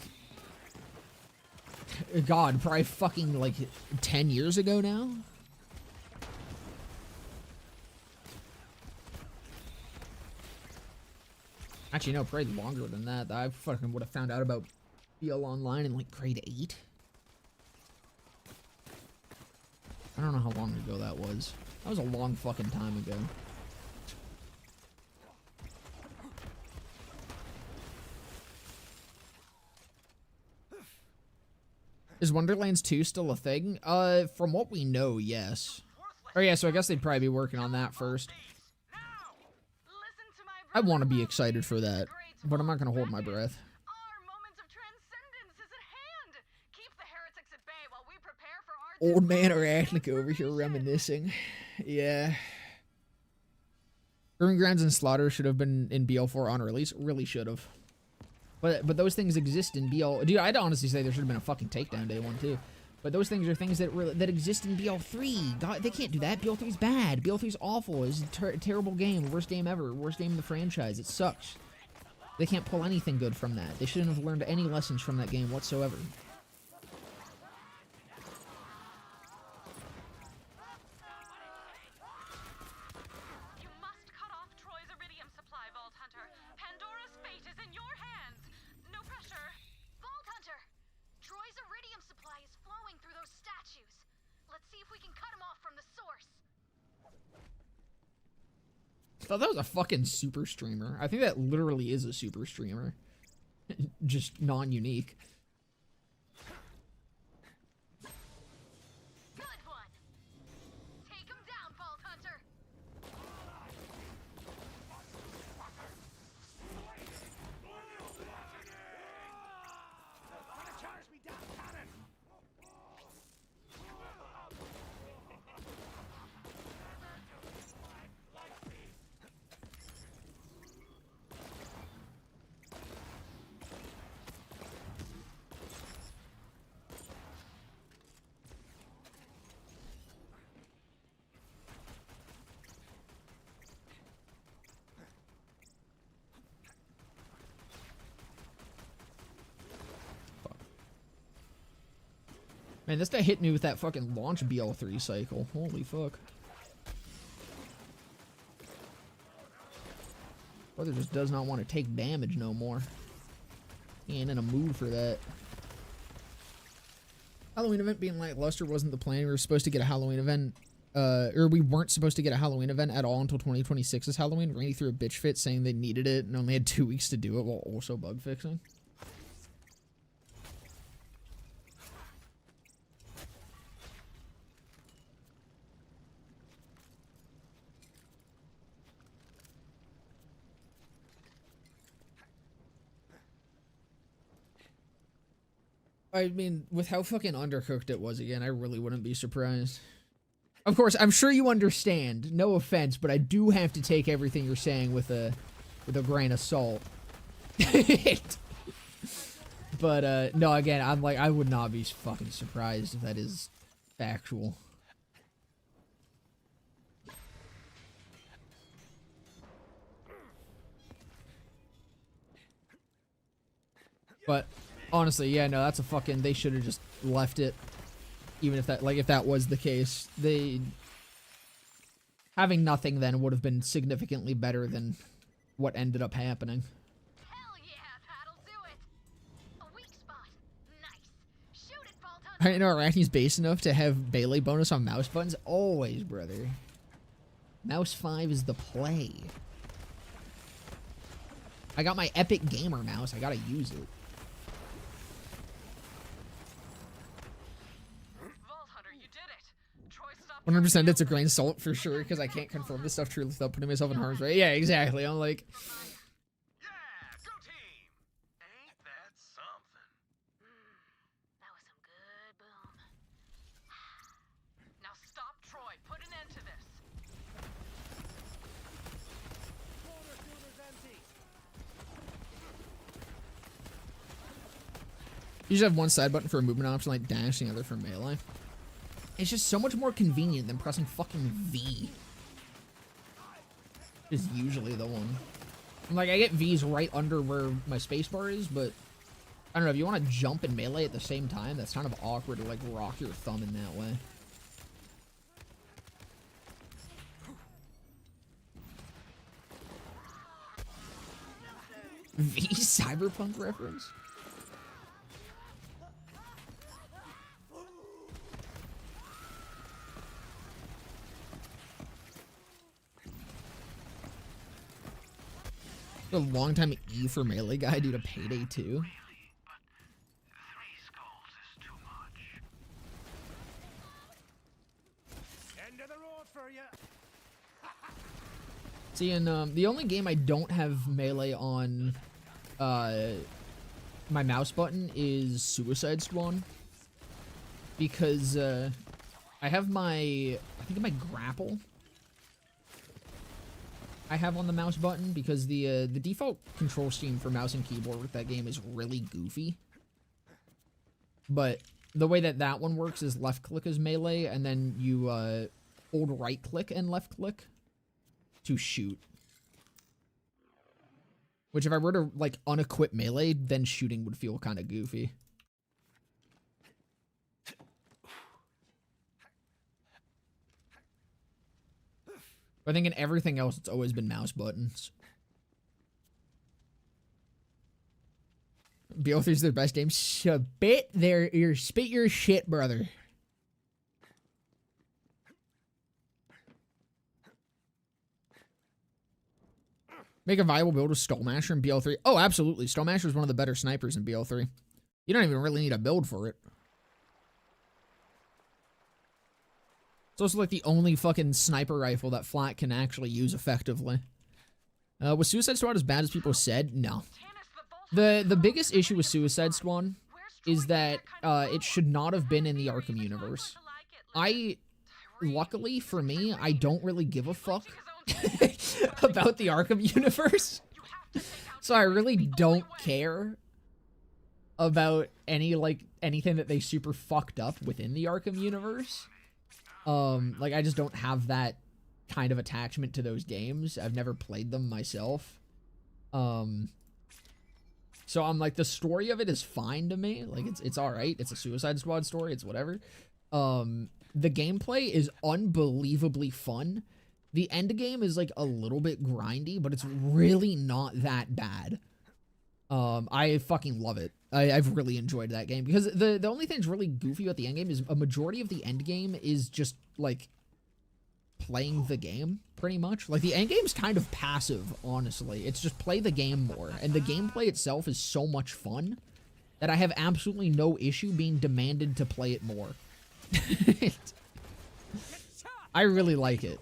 God, probably fucking, like, 10 years ago now? Actually, no, probably longer than that. I fucking would have found out about BL Online in, like, grade 8. I don't know how long ago that was. That was a long fucking time ago. Is Wonderlands 2 still a thing? From what we know, yes. Oh yeah, so I guess they'd probably be working on that first. I want to be excited for that, but I'm not going to hold my breath. Old man Arachnic over here reminiscing. Yeah. Green Grounds and Slaughter should have been in BL4 on release. Really should have. But those things exist in BL. Dude, I'd honestly say there should have been a fucking takedown day one too. But those things are things that exist in BL3. God, they can't do that. BL3's bad. BL3's awful. It's a terrible game. Worst game ever. Worst game in the franchise. It sucks. They can't pull anything good from that. They shouldn't have learned any lessons from that game whatsoever. You must cut off Troy's iridium supply, Vault Hunter. Pandora's fate is in your hands. No pressure. Vault Hunter! Troy's iridium supply is flowing through those statues. Let's see if we can cut him off from the source. I thought that was a fucking super streamer. I think that literally is a super streamer. Just non-unique. Good one! Take him down, Vault Hunter! Charge me down, cannon! Man, this guy hit me with that fucking launch BL3 cycle. Holy fuck. Brother just does not want to take damage no more. He ain't in a mood for that. Halloween event being lackluster wasn't the plan. We were supposed to get a Halloween event. Or we weren't supposed to get a Halloween event at all until 2026's Halloween. Randy threw a bitch fit saying they needed it and only had 2 weeks to do it while also bug fixing. I mean, with how fucking undercooked it was again, I really wouldn't be surprised. Of course, I'm sure you understand. No offense, but I do have to take everything you're saying with a grain of salt. But no, again, I'm like, I would not be fucking surprised if that is factual. But honestly, yeah, no, that's a fucking, they should have just left it. Even if that, like, if that was the case, having nothing then would have been significantly better than what ended up happening. Hell yeah, that'll do it! A weak spot. Nice. Shoot it, Vault Hunter! I know Arachne's base enough to have melee bonus on mouse buttons? Always, brother. Mouse 5 is the play. I got my epic gamer mouse, I gotta use it. 100% it's a grain of salt for sure, because I can't confirm this stuff truly without putting myself in harm's way. Yeah, exactly. I'm like... Yeah, go team! Ain't that something? That was some good boom. Now stop, Troy. Put an end to this. Water cooler's empty. You just have one side button for a movement option like dash, and the other for melee. It's just so much more convenient than pressing fucking V. Is usually the one. I'm like, I get V's right under where my spacebar is, but I don't know, if you want to jump and melee at the same time, that's kind of awkward to like rock your thumb in that way. V Cyberpunk reference? A long time E for melee guy due to Payday 2. End of the road for you. See, and the only game I don't have melee on my mouse button is Suicide Squad. Because I have my, I think my grapple. I have on the mouse button because the default control scheme for mouse and keyboard with that game is really goofy. But the way that that one works is left click is melee, and then you hold right click and left click to shoot. Which if I were to like unequip melee, then shooting would feel kind of goofy. I think in everything else, it's always been mouse buttons. BO3 is their best game. Spit your shit, brother. Make a viable build with Skullmasher in BL3. Oh, absolutely. Skullmasher is one of the better snipers in BL3. You don't even really need a build for it. It's also like the only fucking sniper rifle that Flat can actually use effectively. Was Suicide Squad as bad as people said? No. The biggest issue with Suicide Squad is that it should not have been in the Arkham universe. Luckily for me, I don't really give a fuck about the Arkham universe. So I really don't care about anything that they super fucked up within the Arkham universe. Like I just don't have that kind of attachment to those games. I've never played them myself. So I'm like, the story of it is fine to me. Like it's all right. It's a Suicide Squad story. It's whatever. The gameplay is unbelievably fun. The end game is like a little bit grindy, but it's really not that bad. I fucking love it. I've really enjoyed that game because the only thing that's really goofy about the end game is a majority of the end game is just like playing the game pretty much. Like the end game's kind of passive, honestly. It's just play the game more, and the gameplay itself is so much fun that I have absolutely no issue being demanded to play it more. I really like it.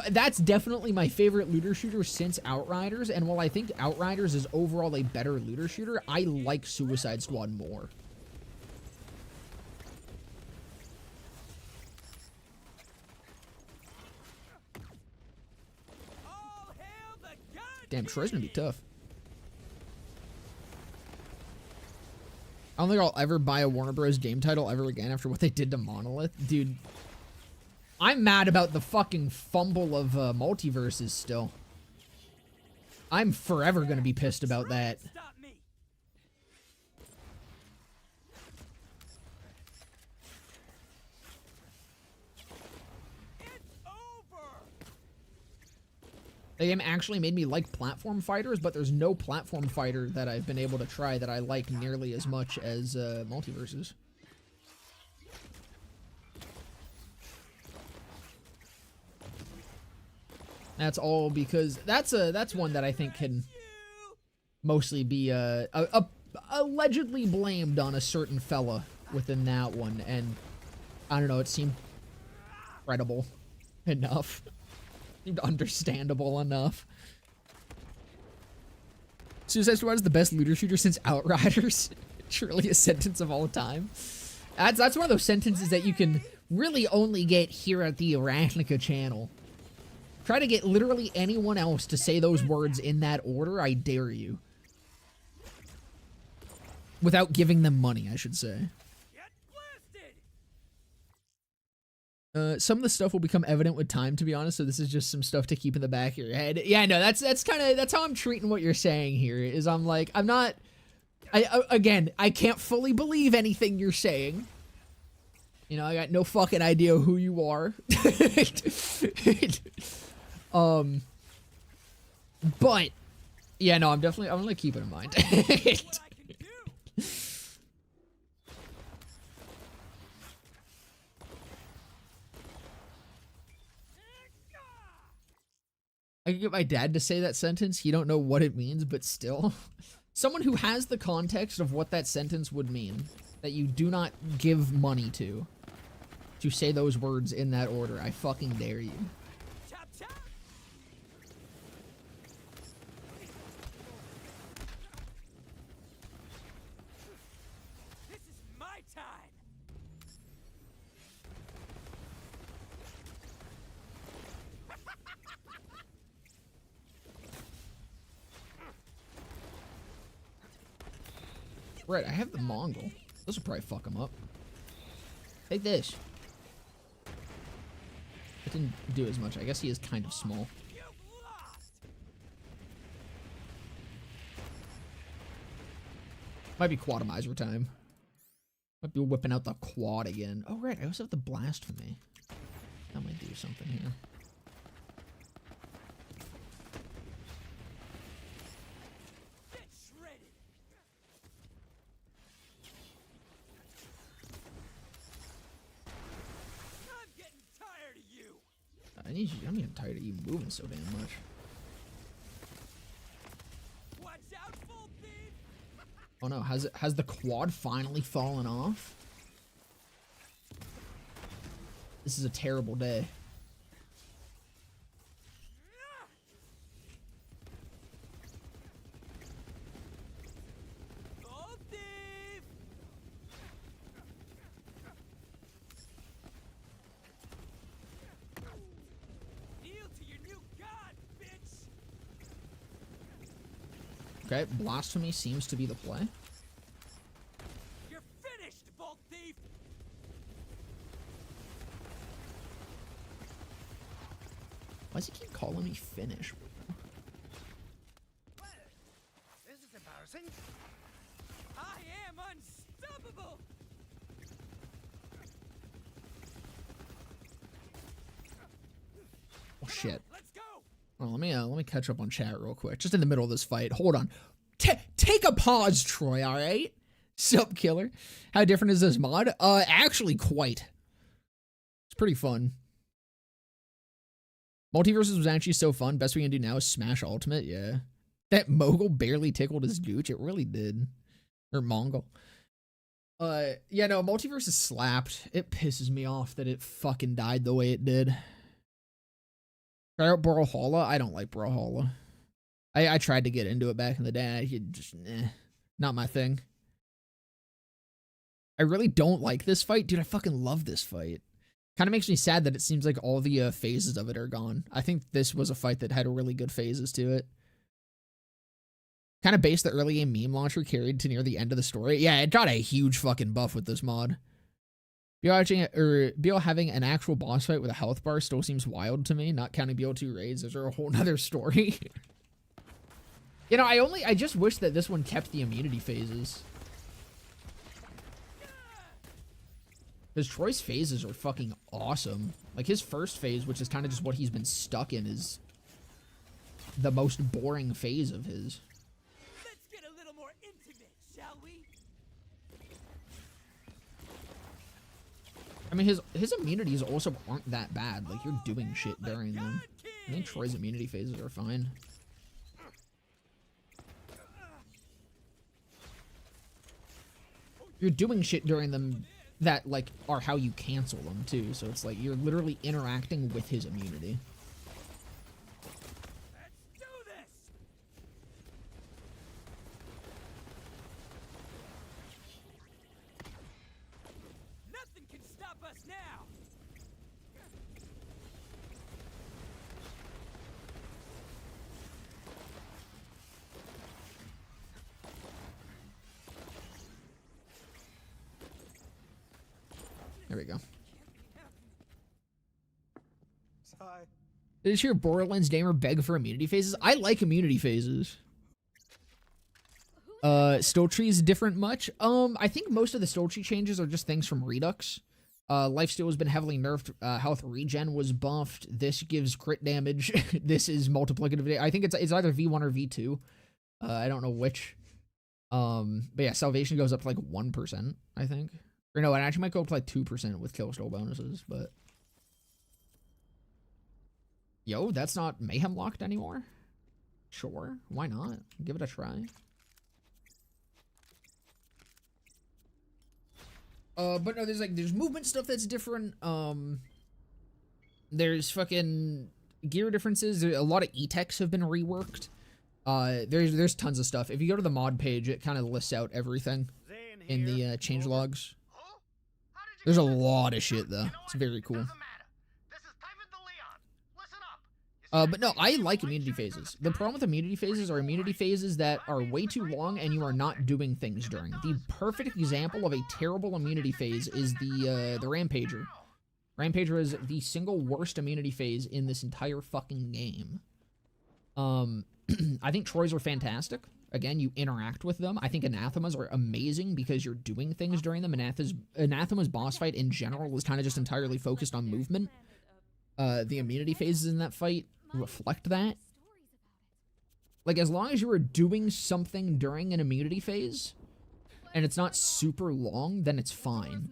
That's definitely my favorite looter shooter since Outriders, and while I think Outriders is overall a better looter shooter, I like Suicide Squad more. Damn, Troy's gonna be tough. I don't think I'll ever buy a Warner Bros. Game title ever again after what they did to Monolith. Dude, I'm mad about the fucking fumble of multiverses still. I'm forever gonna be pissed about that. The game actually made me like platform fighters, but there's no platform fighter that I've been able to try that I like nearly as much as multiverses. That's all because that's one that I think can mostly be allegedly blamed on a certain fella within that one, and I don't know, it seemed credible enough. Seemed understandable enough. Suicide Squad is the best looter shooter since Outriders. Truly a sentence of all time. That's one of those sentences that you can really only get here at the Arachnica channel. Try to get literally anyone else to say those words in that order, I dare you. Without giving them money, I should say. Some of the stuff will become evident with time, to be honest, so this is just some stuff to keep in the back of your head. Yeah, no, that's how I'm treating what you're saying here, is I'm like, again, I can't fully believe anything you're saying. You know, I got no fucking idea who you are. But, yeah, no, I'm gonna keep it in mind. I could get my dad to say that sentence. He don't know what it means, but still. Someone who has the context of what that sentence would mean, that you do not give money to say those words in that order. I fucking dare you. This is my time. Right, I have the Mongol. This will probably fuck him up. Take this. It didn't do as much. I guess he is kind of small. Might be quadomizer time. Might be whipping out the quad again. Oh, right. I also have the blast for me. That might do something here. I'm getting tired of you moving so damn much. Oh no, has the quad finally fallen off? This is a terrible day. Okay, blasphemy seems to be the play. You're finished, Bolt Thief. Why does he keep calling me finish? Well, this is embarrassing. I am unstoppable. Oh shit. Let's go. Oh, let me catch up on chat real quick. Just in the middle of this fight. Hold on. Take a pause, Troy, alright? Sup, killer? How different is this mod? Actually quite. It's pretty fun. Multiverses was actually so fun. Best we can do now is smash ultimate, yeah. That mogul barely tickled his gooch. It really did. Or Mongol. Yeah, no, Multiverse is slapped. It pisses me off that it fucking died the way it did. Try out Brawlhalla? I don't like Brawlhalla. I tried to get into it back in the day. Not my thing. I really don't like this fight. Dude, I fucking love this fight. Kind of makes me sad that it seems like all the phases of it are gone. I think this was a fight that had really good phases to it. Kind of based the early game meme launcher carried to near the end of the story. Yeah, it got a huge fucking buff with this mod. BO having an actual boss fight with a health bar still seems wild to me, not counting BO2 raids. Those are a whole nother story. You know, I just wish that this one kept the immunity phases. Because Troy's phases are fucking awesome. Like, his first phase, which is kind of just what he's been stuck in, is the most boring phase of his. Let's get a little more intimate, shall we? I mean, his immunities also aren't that bad. Like, you're doing shit during them. I think Troy's immunity phases are fine. You're doing shit during them that, like, are how you cancel them, too. So it's like, you're literally interacting with his immunity. Let's do this. Nothing can stop us now. There we go. Sigh. Did you hear Borderlands gamer beg for immunity phases? I like immunity phases. Still trees different much? I think most of the still tree changes are just things from Redux. Lifesteal has been heavily nerfed. Health regen was buffed. This gives crit damage. This is multiplicative. I think it's either V1 or V2. I don't know which. But yeah, salvation goes up to like 1%, I think. Or no, it actually might go up to like 2% with kill stole bonuses, but... Yo, that's not mayhem locked anymore? Sure, why not? Give it a try. But no, there's movement stuff that's different. There's fucking gear differences. A lot of E-techs have been reworked. There's tons of stuff. If you go to the mod page, it kind of lists out everything in the changelogs. There's a lot of shit though. It's very cool. But no, I like immunity phases. The problem with immunity phases are immunity phases that are way too long and you are not doing things during. The perfect example of a terrible immunity phase is the Rampager. Rampager is the single worst immunity phase in this entire fucking game. I think Troys are fantastic. Again, you interact with them. I think Anathemas are amazing because you're doing things during them. Anathema's boss fight in general is kind of just entirely focused on movement. The immunity phases in that fight reflect that. Like, as long as you are doing something during an immunity phase, and it's not super long, then it's fine.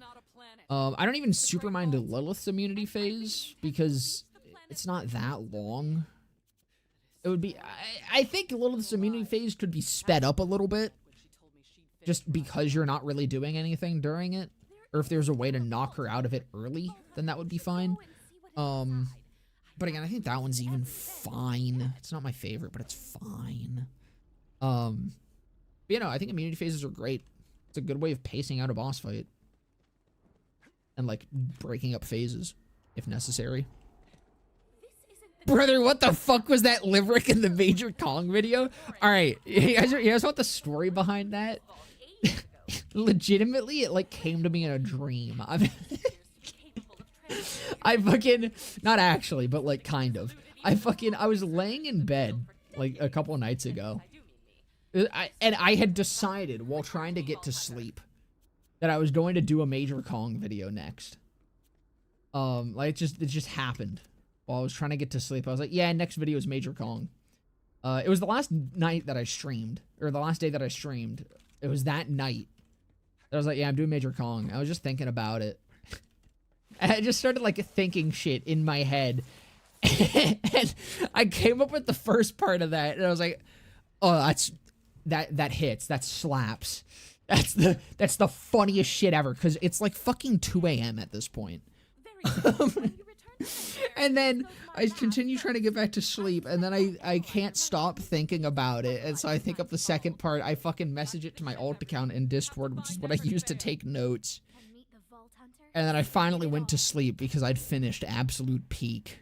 I don't even super mind Lilith's immunity phase, because it's not that long. It would be... I think Lilith's immunity phase could be sped up a little bit, just because you're not really doing anything during it. Or if there's a way to knock her out of it early, then that would be fine. But again, I think that one's even fine. It's not my favorite, but it's fine. But you know, I think immunity phases are great. It's a good way of pacing out a boss fight. And, like, breaking up phases, if necessary. Brother, what the fuck was that limerick in the Major Kong video? Alright, you guys want the story behind that? Legitimately, it, like, came to me in a dream. I fucking, not actually, but like kind of. I was laying in bed like a couple of nights ago. And I had decided while trying to get to sleep that I was going to do a Major Kong video next. Like it just happened while I was trying to get to sleep. I was like, yeah, next video is Major Kong. It was the last night that I streamed, or the last day that I streamed. It was that night that I was like, yeah, I'm doing Major Kong. I was just thinking about it. I just started, like, thinking shit in my head. And I came up with the first part of that, and I was like, oh, that hits. That slaps. That's the funniest shit ever, because it's, like, fucking 2 a.m. at this point. And then I continue trying to get back to sleep, and then I can't stop thinking about it, and so I think up the second part. I fucking message it to my alt account in Discord, which is what I use to take notes. And then I finally went to sleep because I'd finished Absolute Peak.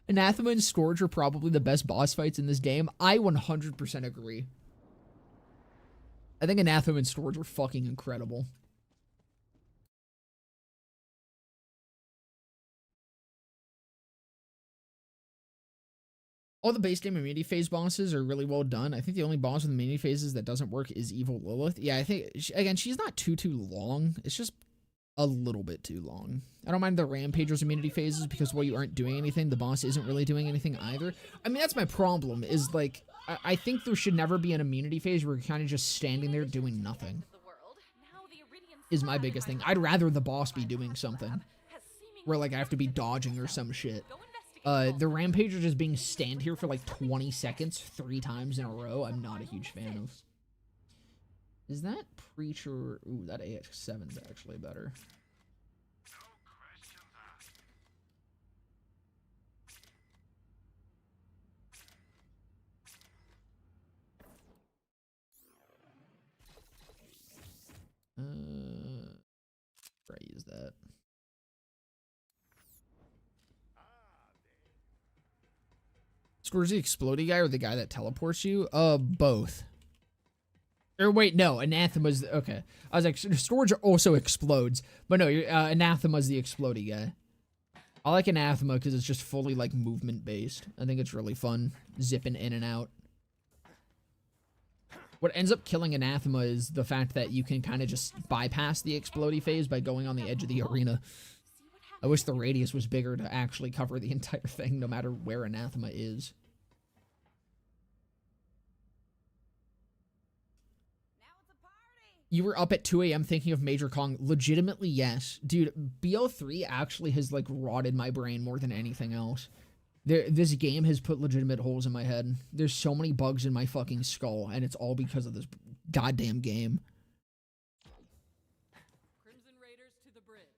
Anathema and Scourge are probably the best boss fights in this game. I 100% agree. I think Anathema and Scourge are fucking incredible. All the base game immunity phase bosses are really well done. I think the only boss with immunity phases that doesn't work is Evil Lilith. Yeah, I think, again, she's not too long. It's just a little bit too long. I don't mind the Rampager's immunity phases because while you aren't doing anything, the boss isn't really doing anything either. I mean, that's my problem, is, like, I think there should never be an immunity phase where you're kind of just standing there doing nothing. Is my biggest thing. I'd rather the boss be doing something. Where, like, I have to be dodging or some shit. The Rampager just being stand here for like 20 seconds 3 times in a row, I'm not a huge fan of. Is that Preacher? Ooh, that AX7 is actually better. Where I use that. Scourge the exploding guy or the guy that teleports you? Both. Or wait, no, Anathema's... Okay. I was like, Scourge also explodes. But no, Anathema's the exploding guy. I like Anathema because it's just fully, like, movement-based. I think it's really fun. Zipping in and out. What ends up killing Anathema is the fact that you can kind of just bypass the exploding phase by going on the edge of the arena. I wish the radius was bigger to actually cover the entire thing, no matter where Anathema is. You were up at 2 a.m. thinking of Major Kong. Legitimately, yes. Dude, BO3 actually has, like, rotted my brain more than anything else. This game has put legitimate holes in my head. There's so many bugs in my fucking skull, and it's all because of this goddamn game. Crimson Raiders to the bridge.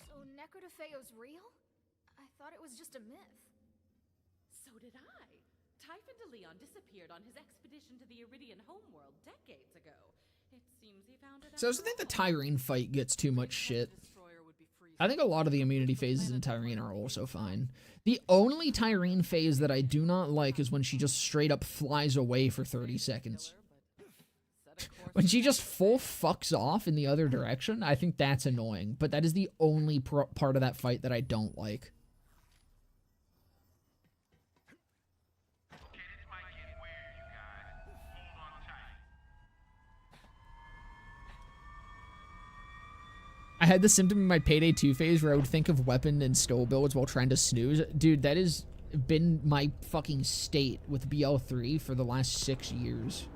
So Necrodefeo's real? I thought it was just a myth. So did I. Typhon de Leon disappeared on his expedition to the Iridian homeworld decades ago. It seems he found it out. So I also think the Tyrene fight gets too much shit. I think a lot of the immunity phases in Tyreen are also fine. The only Tyreen phase that I do not like is when she just straight up flies away for 30 seconds. When she just full fucks off in the other direction, I think that's annoying. But that is the only part of that fight that I don't like. I had the symptom in my Payday 2 phase where I would think of weapon and skill builds while trying to snooze. Dude, that has been my fucking state with BL3 for the last 6 years.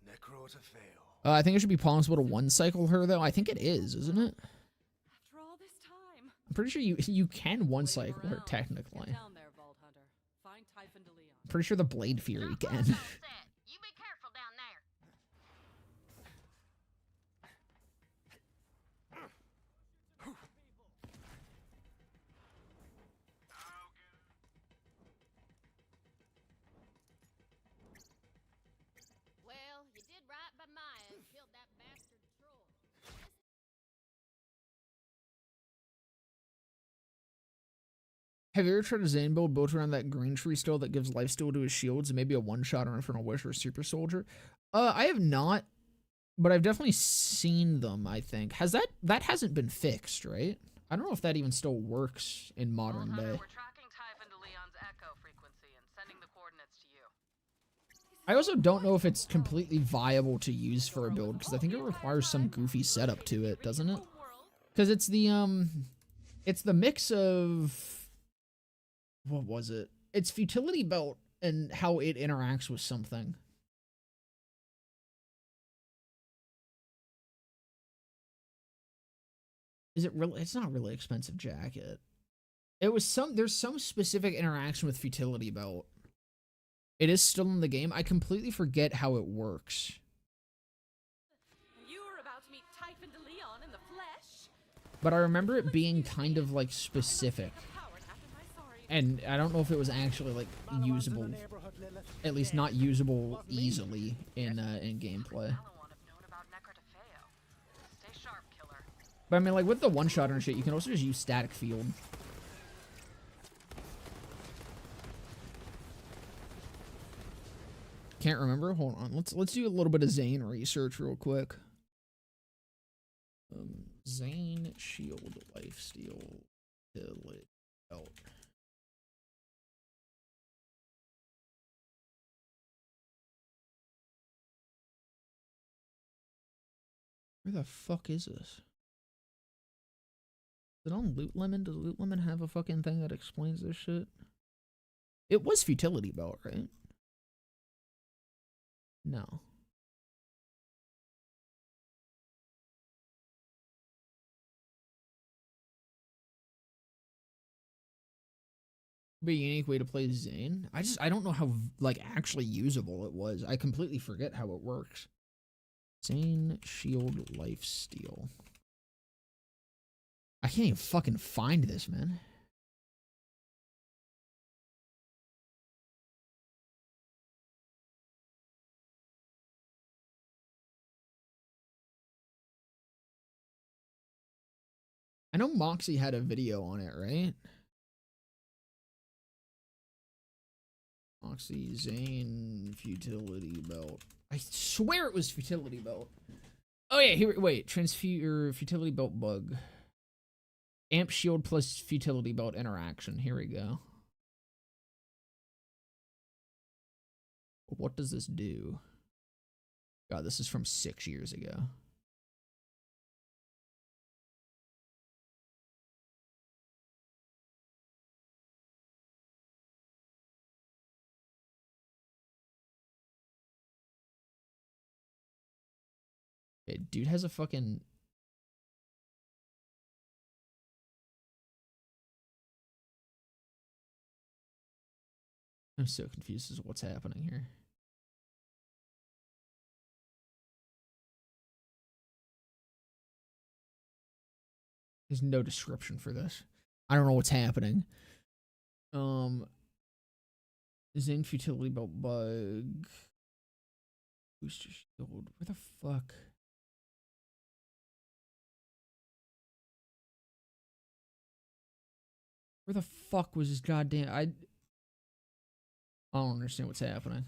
Necro to fail. I think it should be possible to one-cycle her, though. I think it is, isn't it? After all this time. I'm pretty sure you can one-cycle her, technically. Down there, Vault Hunter. Find Typhon DeLeon. I'm pretty sure the Blade Fury can. You be careful down there. Well, you did right by Maya and killed that bastard troll. Have you ever tried a Zane build built around that green tree still that gives lifesteal to his shields and maybe a one-shot or Infernal Wish or Super Soldier? I have not, but I've definitely seen them, I think. That hasn't been fixed, right? I don't know if that even still works in modern day. We're tracking Typhon DeLeon's echo frequency and sending the coordinates to you. I also don't know if it's completely viable to use for a build, because I think it requires some goofy setup to it, doesn't it? Because it's the mix of... What was it? It's Futility Belt and how it interacts with something. Is it really? It's not really expensive jacket. It was there's some specific interaction with Futility Belt. It is still in the game. I completely forget how it works. You were about to meet Typhon DeLeon in the flesh. But I remember it being kind of like specific. And I don't know if it was actually like usable, at least not usable easily in gameplay. But I mean, like with the one-shot and shit, you can also just use static field. Can't remember. Hold on. Let's do a little bit of Zane research real quick. Zane shield lifesteal belt. Where the fuck is this? Is it on Loot Lemon? Does Loot Lemon have a fucking thing that explains this shit? It was Futility Belt, right? No. Be a unique way to play Zane. I don't know how like actually usable it was. I completely forget how it works. Zane shield lifesteal. I can't even fucking find this, man. I know Moxie had a video on it, right? Moxie Zane Futility Belt. I swear it was Futility Belt. Oh yeah, here, wait. Transfer Futility Belt bug. Amp shield plus Futility Belt interaction. Here we go. What does this do? God, this is from 6 years ago. Okay, dude has a fucking... I'm so confused as to what's happening here. There's no description for this. I don't know what's happening. Zane Futility Belt bug. Booster shield. Where the fuck? Where the fuck was this goddamn... I don't understand what's happening.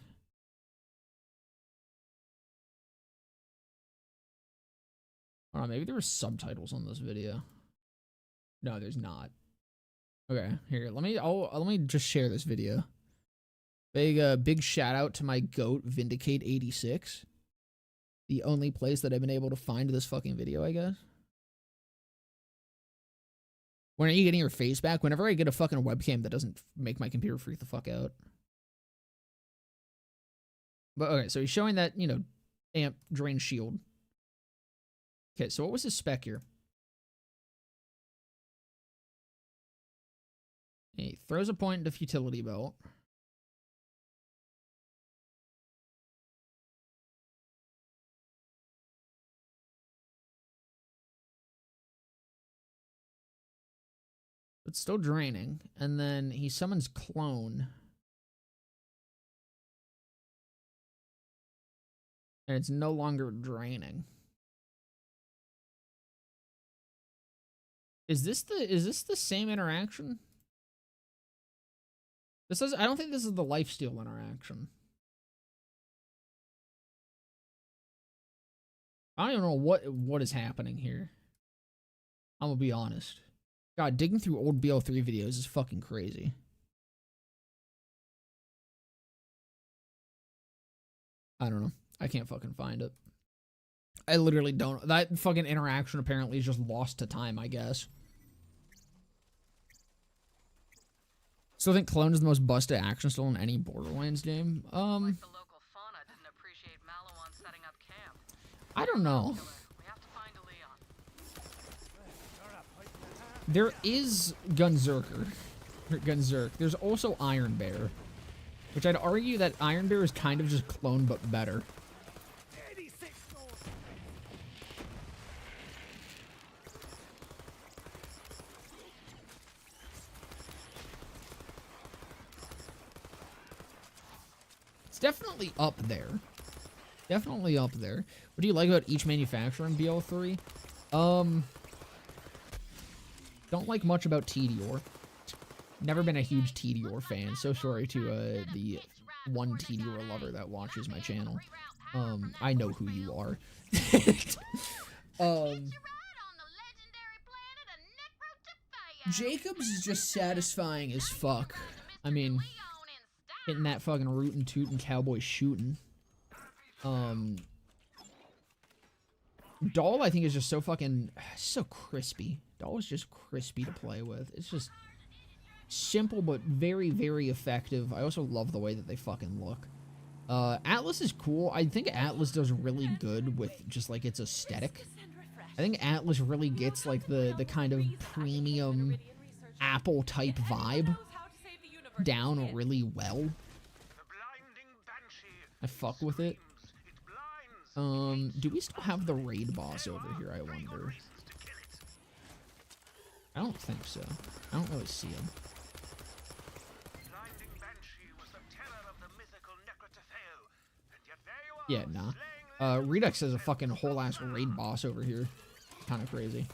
Hold on, maybe there were subtitles on this video. No, there's not. Okay, here, let me just share this video. Big shout out to my goat, Vindicate86. The only place that I've been able to find this fucking video, I guess. When are you getting your face back? Whenever I get a fucking webcam that doesn't make my computer freak the fuck out. But okay, so he's showing that, you know, amp, drain, shield. Okay, so what was his spec here? He throws a point into futility belt. It's still draining, and then he summons clone. And it's no longer draining. Is this the same interaction? I don't think this is the lifesteal interaction. I don't even know what is happening here. I'm gonna be honest. God, digging through old BL3 videos is fucking crazy. I don't know. I can't fucking find it. I literally don't. That fucking interaction apparently is just lost to time, I guess. Still think clone is the most busted action still in any Borderlands game. Like the local fauna didn't appreciate Maliwan setting up camp. I don't know. We have to find a Leon. There is Gunzerker. Gunzerk. There's also Iron Bear. Which I'd argue that Iron Bear is kind of just clone, but better. It's definitely up there. Definitely up there. What do you like about each manufacturer in BL3? Don't like much about Tedior. Never been a huge Tedior fan. So sorry to the one Tedior lover that watches my channel. I know who you are. Jacobs is just satisfying as fuck. I mean, hitting that fucking rootin' tootin' cowboy shooting. Doll, I think, is just so fucking so crispy. Doll is just crispy to play with. It's just simple but very, very effective. I also love the way that they fucking look. Atlas is cool. I think Atlas does really good with just like its aesthetic. I think Atlas really gets like the kind of premium Apple type vibe down really well. I fuck with it. Do we still have the raid boss over here, I wonder? I don't think so. I don't really see him. Yeah, nah. Redux has a fucking whole ass raid boss over here. Kind of crazy.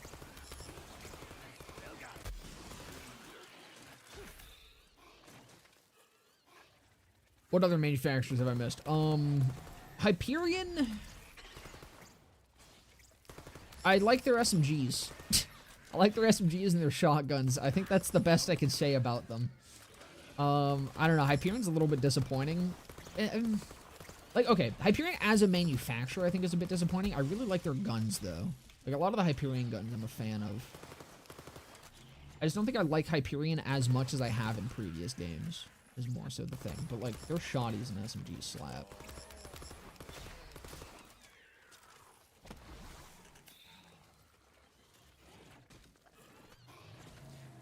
What other manufacturers have I missed? Hyperion? I like their SMGs. I like their SMGs and their shotguns. I think that's the best I can say about them. I don't know. Hyperion's a little bit disappointing. Like, okay, Hyperion as a manufacturer I think is a bit disappointing. I really like their guns, though. Like, a lot of the Hyperion guns I'm a fan of. I just don't think I like Hyperion as much as I have in previous games. Is more so the thing. But, like, their shotties and SMGs slap.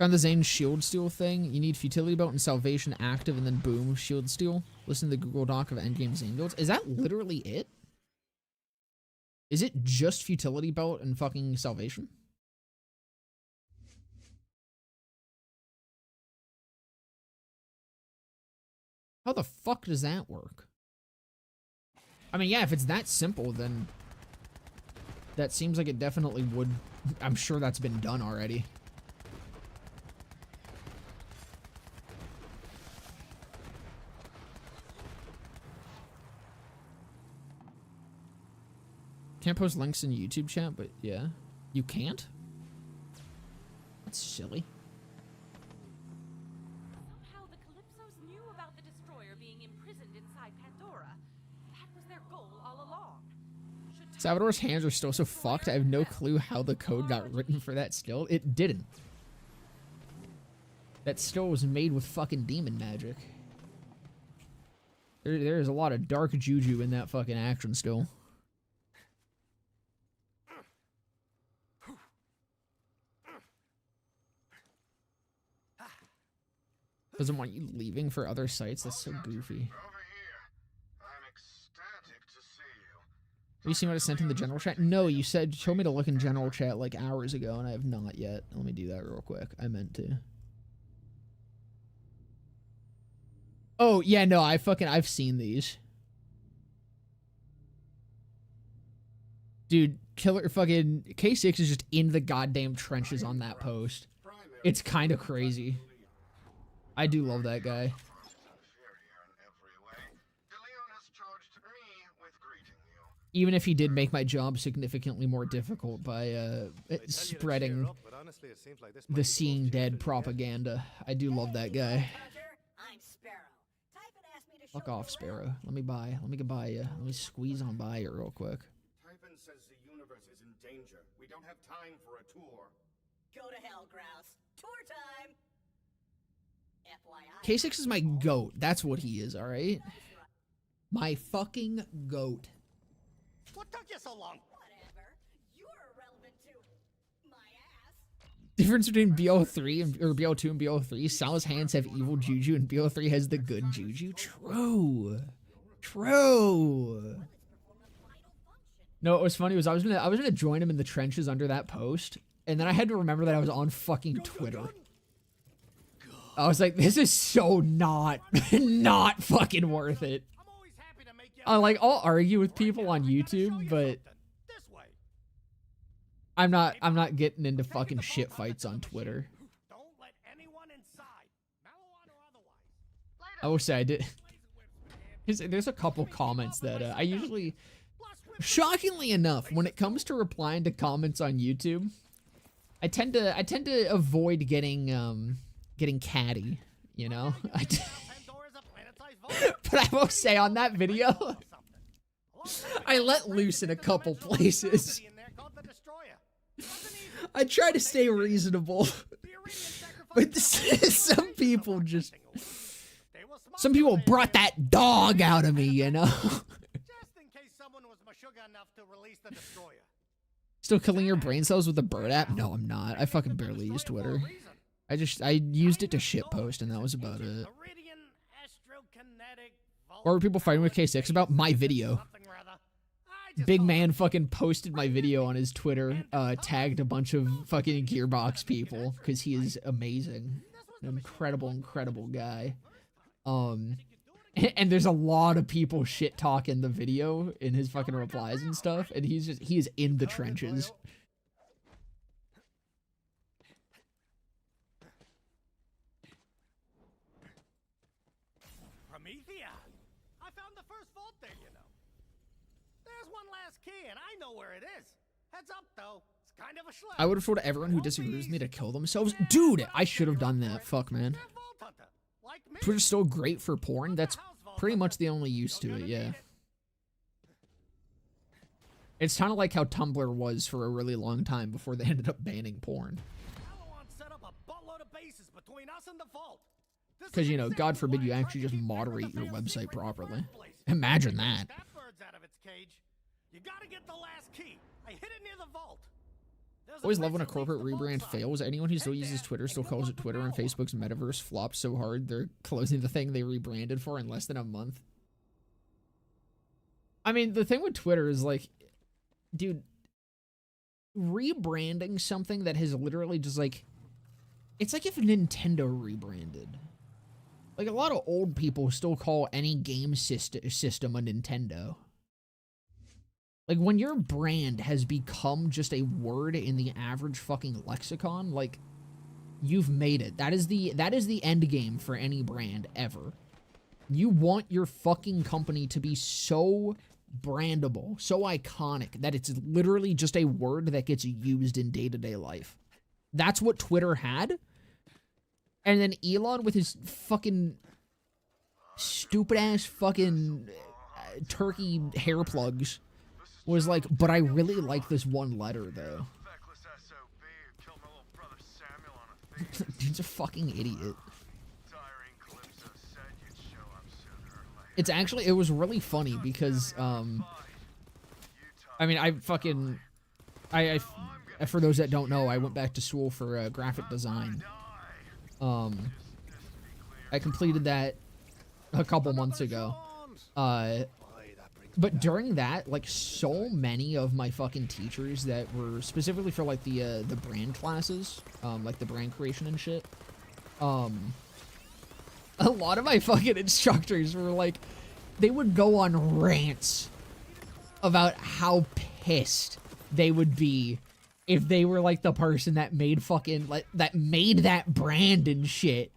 On the Zane shield steal thing, you need futility belt and salvation active and then boom, shield steal. Listen to the Google Doc of endgame Zane builds. Is that literally it? Is it just futility belt and fucking salvation? How the fuck does that work? I mean, yeah, if it's that simple, then that seems like it definitely would. I'm sure that's been done already. Can't post links in YouTube chat, but yeah. You can't? That's silly. Somehow the Calypsos knew about the destroyer being imprisoned inside Pandora. That was their goal all along. Salvador's hands are still so fucked. I have no clue how the code got written for that still. It didn't. That still was made with fucking demon magic. There's a lot of dark juju in that fucking action still. Doesn't want you leaving for other sites. That's so goofy. Have you seen what I sent in the general chat? No, you told me to look in general chat like hours ago, and I have not yet. Let me do that real quick. I meant to. Oh, yeah, no, I've seen these. Dude, fucking K6 is just in the goddamn trenches on that post. It's kind of crazy. I do love that guy. Even if he did make my job significantly more difficult by spreading the Seeing Dead propaganda. I do love that guy. Fuck off, Sparrow. Let me get by you. Let me squeeze on by you real quick. Typhon says the universe is in danger. We don't have time for a tour. Go to hell, Grouse. Tour time. FYI. K6 is my goat. That's what he is, alright? My fucking goat. What took you so long? Whatever. You're irrelevant to my ass. Difference between BO3 or BO2 and BO3. Sal's hands have evil juju and BO3 has the good juju. True. True. No, what was funny was I was gonna join him in the trenches under that post, and then I had to remember that I was on fucking Twitter. I was like, this is so not fucking worth it. I'll argue with people on YouTube, but I'm not getting into fucking shit fights on Twitter. I will say I did. There's a couple comments that I usually, shockingly enough, when it comes to replying to comments on YouTube, I tend to avoid getting catty, you know. But I will say on that video, I let loose in a couple places. I try to stay reasonable, but some people brought that dog out of me, you know. Still killing your brain cells with the bird app? No, I'm not. I fucking barely use Twitter. I used it to shitpost, and that was about it. What were people fighting with K6 about? My video. Big Man fucking posted my video on his Twitter, tagged a bunch of fucking Gearbox people, because he is amazing. An incredible guy. And there's a lot of people shit-talking the video in his fucking replies and stuff, and he is in the trenches. I found the first vault there, you know. There's one last key, and I know where it is. Heads up, though. It's kind of a schlep. I would have told everyone who disagrees with me to kill themselves. Dude, I should have done that. Fuck, man. Twitter's still great for porn. That's pretty much the only use to it, yeah. It's kind of like how Tumblr was for a really long time before they ended up banning porn. Because, you know, God forbid you actually just moderate your website properly. Imagine that. Always love when a corporate rebrand fails. Anyone who still uses Twitter still calls it Twitter, and Facebook's metaverse flopped so hard they're closing the thing they rebranded for in less than a month. I mean, the thing with Twitter is like, dude, rebranding something that has literally just like, it's like if Nintendo rebranded. Like, a lot of old people still call any game system a Nintendo. Like, when your brand has become just a word in the average fucking lexicon, like, you've made it. That is the end game for any brand ever. You want your fucking company to be so brandable, so iconic that it's literally just a word that gets used in day-to-day life. That's what Twitter had. And then Elon with his fucking stupid-ass fucking turkey hair plugs was like, but I really like this one letter, though. Dude's a fucking idiot. It's actually, it was really funny because, I mean, I for those that don't know, I went back to school for graphic design. I completed that a couple months ago. But during that, like, so many of my fucking teachers that were specifically for, like, the brand classes, like the brand creation and shit, a lot of my fucking instructors were like, they would go on rants about how pissed they would be if they were like the person that made fucking, like, that made that brand and shit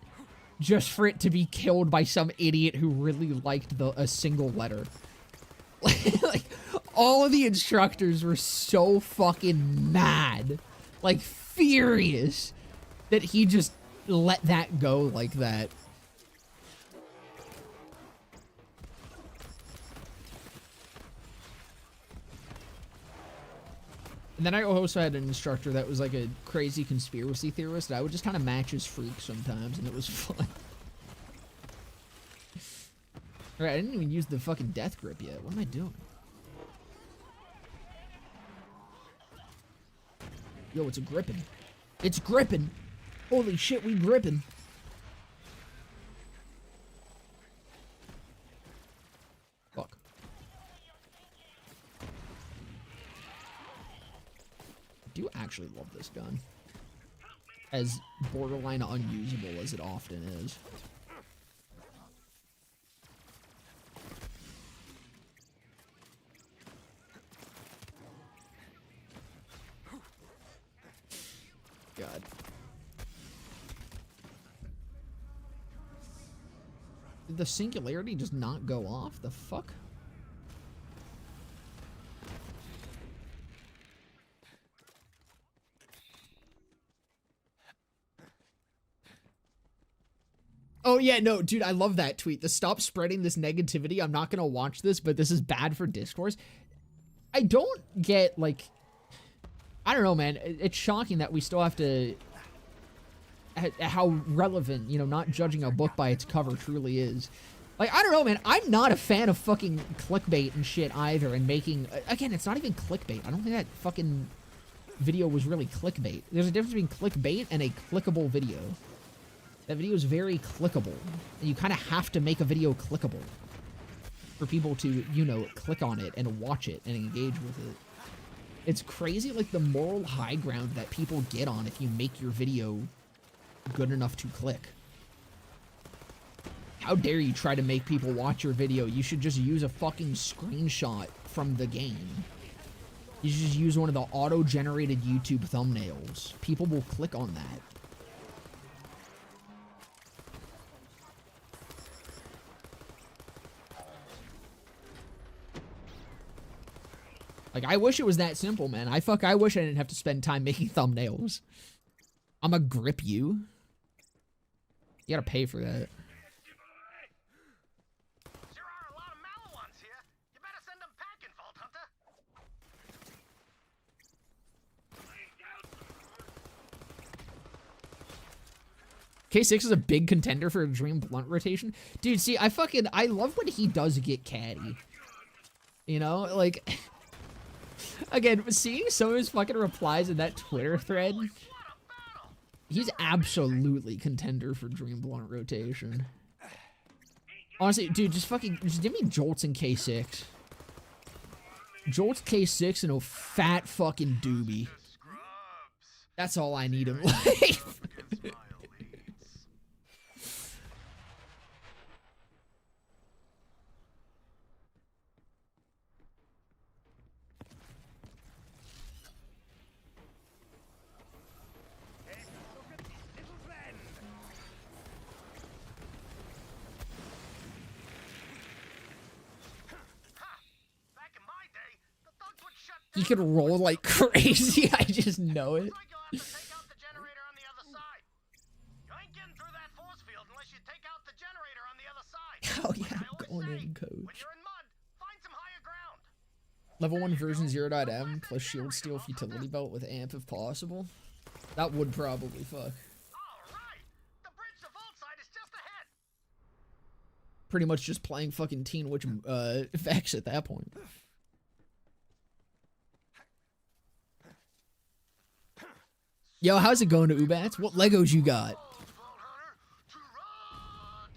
just for it to be killed by some idiot who really liked a single letter. Like, all of the instructors were so fucking mad, like furious, that he just let that go like that. And then I also had an instructor that was like a crazy conspiracy theorist. I would just kind of match his freak sometimes, and it was fun. Alright, I didn't even use the fucking death grip yet. What am I doing? Yo, it's a gripping. It's gripping! Holy shit, we gripping. Fuck. I do actually love this gun. As borderline unusable as it often is. God. Did the singularity just not go off? The fuck? Oh yeah, no, dude, I love that tweet. The stop spreading this negativity. I'm not gonna watch this, but this is bad for discourse. I don't get, like, I don't know, man. It's shocking that we still have to... How relevant, you know, not judging a book by its cover truly is. Like, I don't know, man. I'm not a fan of fucking clickbait and shit either, and making... Again, it's not even clickbait. I don't think that fucking video was really clickbait. There's a difference between clickbait and a clickable video. That video is very clickable. And you kind of have to make a video clickable for people to, you know, click on it and watch it and engage with it. It's crazy, like, the moral high ground that people get on if you make your video good enough to click. How dare you try to make people watch your video? You should just use a fucking screenshot from the game. You should just use one of the auto-generated YouTube thumbnails. People will click on that. Like, I wish it was that simple, man. I wish I didn't have to spend time making thumbnails. I'ma grip you. You gotta pay for that. There are a lot of Malawans here. You better send them packing, Vault Hunter. K6 is a big contender for a Dream Blunt rotation. Dude, see, I love when he does get catty. You know, like... Again, seeing some of his fucking replies in that Twitter thread, he's absolutely contender for Dream Blunt rotation. Honestly, dude, just give me Jolts and K6. Jolts, K6, and a fat fucking doobie. That's all I need in life. He could roll like crazy. I just know it. Looks like you'll have to take out the generator on the other side. You ain't getting through that force field unless you take out the generator on the other side. Hell Like yeah, I I'm always going say, in, coach. when you're in mud, find some higher ground. Level 1 version 0.m plus shield steel futility belt with amp if possible. That would probably fuck. All right, the bridge to vault side is just ahead. Pretty much just playing fucking Teen Witch Vex at that point. Yo, how's it going to Ubats? What Legos you got? Vault Hunter, to run!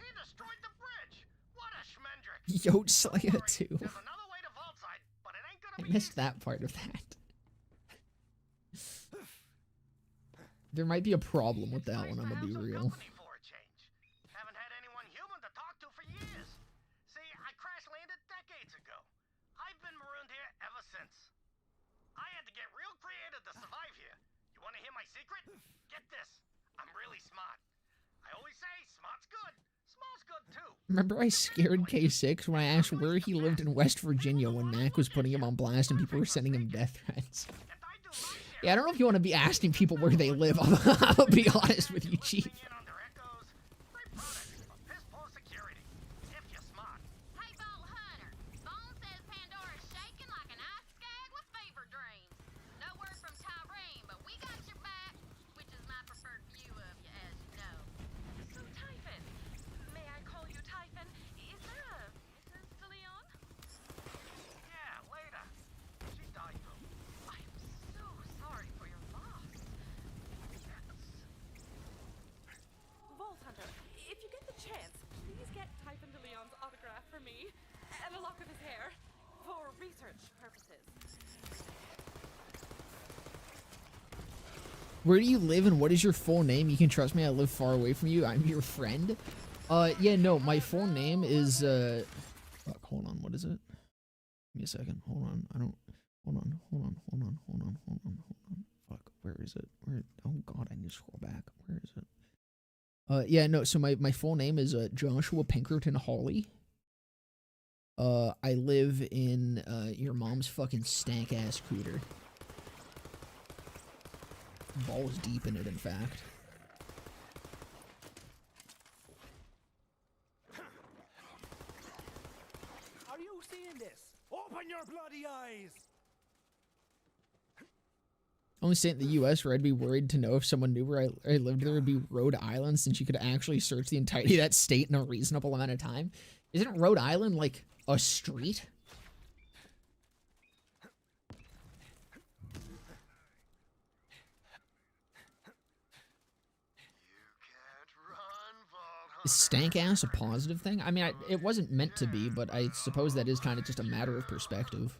He destroyed the bridge. What a schmendrick. Yote Slayer 2. There's another way to vault side, but it ain't I gonna be missed that part of that. There might be a problem with that one, I'm gonna be real. For a change. Haven't had anyone human to talk to for years. See, I crash landed decades ago. I've been marooned here ever since. I had to get real creative to survive here. You want to hear my secret? Get this. I'm really smart. I always say smart's good. Small's good too. Remember I scared K6 when I asked where he lived in West Virginia when Mac was putting him on blast and people were sending him death threats. If I do my share, Yeah, I don't know if you want to be asking people where they live. I'll be honest with you, Chief. in on their echoes, great products, but piss poor security. If you're smart. Hey, Vault Hunter. Bone says Pandora's shaking like an ice skag with fever dreams. No word from Tyrene, but we got your back, which is my preferred view of you, as you know. So, Typhon. May I call you Typhon? Is there a Mrs. DeLeon? Yeah, later. She died though. I'm so sorry for your loss. Vault Hunter, if you get the chance, please get Typhon DeLeon's autograph for me and a lock of his hair for research purposes. Where do you live and what is your full name? You can trust me, I live far away from you. I'm your friend. Yeah, no, my full name is, fuck, hold on, what is it? Give me a second, hold on, hold on. Fuck, where is it? Oh god, I need to scroll back. Where is it? Yeah, no, so my full name is, Joshua Pinkerton Hawley. I live in, your mom's fucking stank-ass cooter. Balls deep in it, in fact. Are you seeing this? Open your bloody eyes! Only state in the U.S. where I'd be worried to know if someone knew where I lived there would be Rhode Island, since you could actually search the entirety of that state in a reasonable amount of time. Isn't Rhode Island like a street? Is stank ass a positive thing? I mean, it wasn't meant to be, but I suppose that is kind of just a matter of perspective.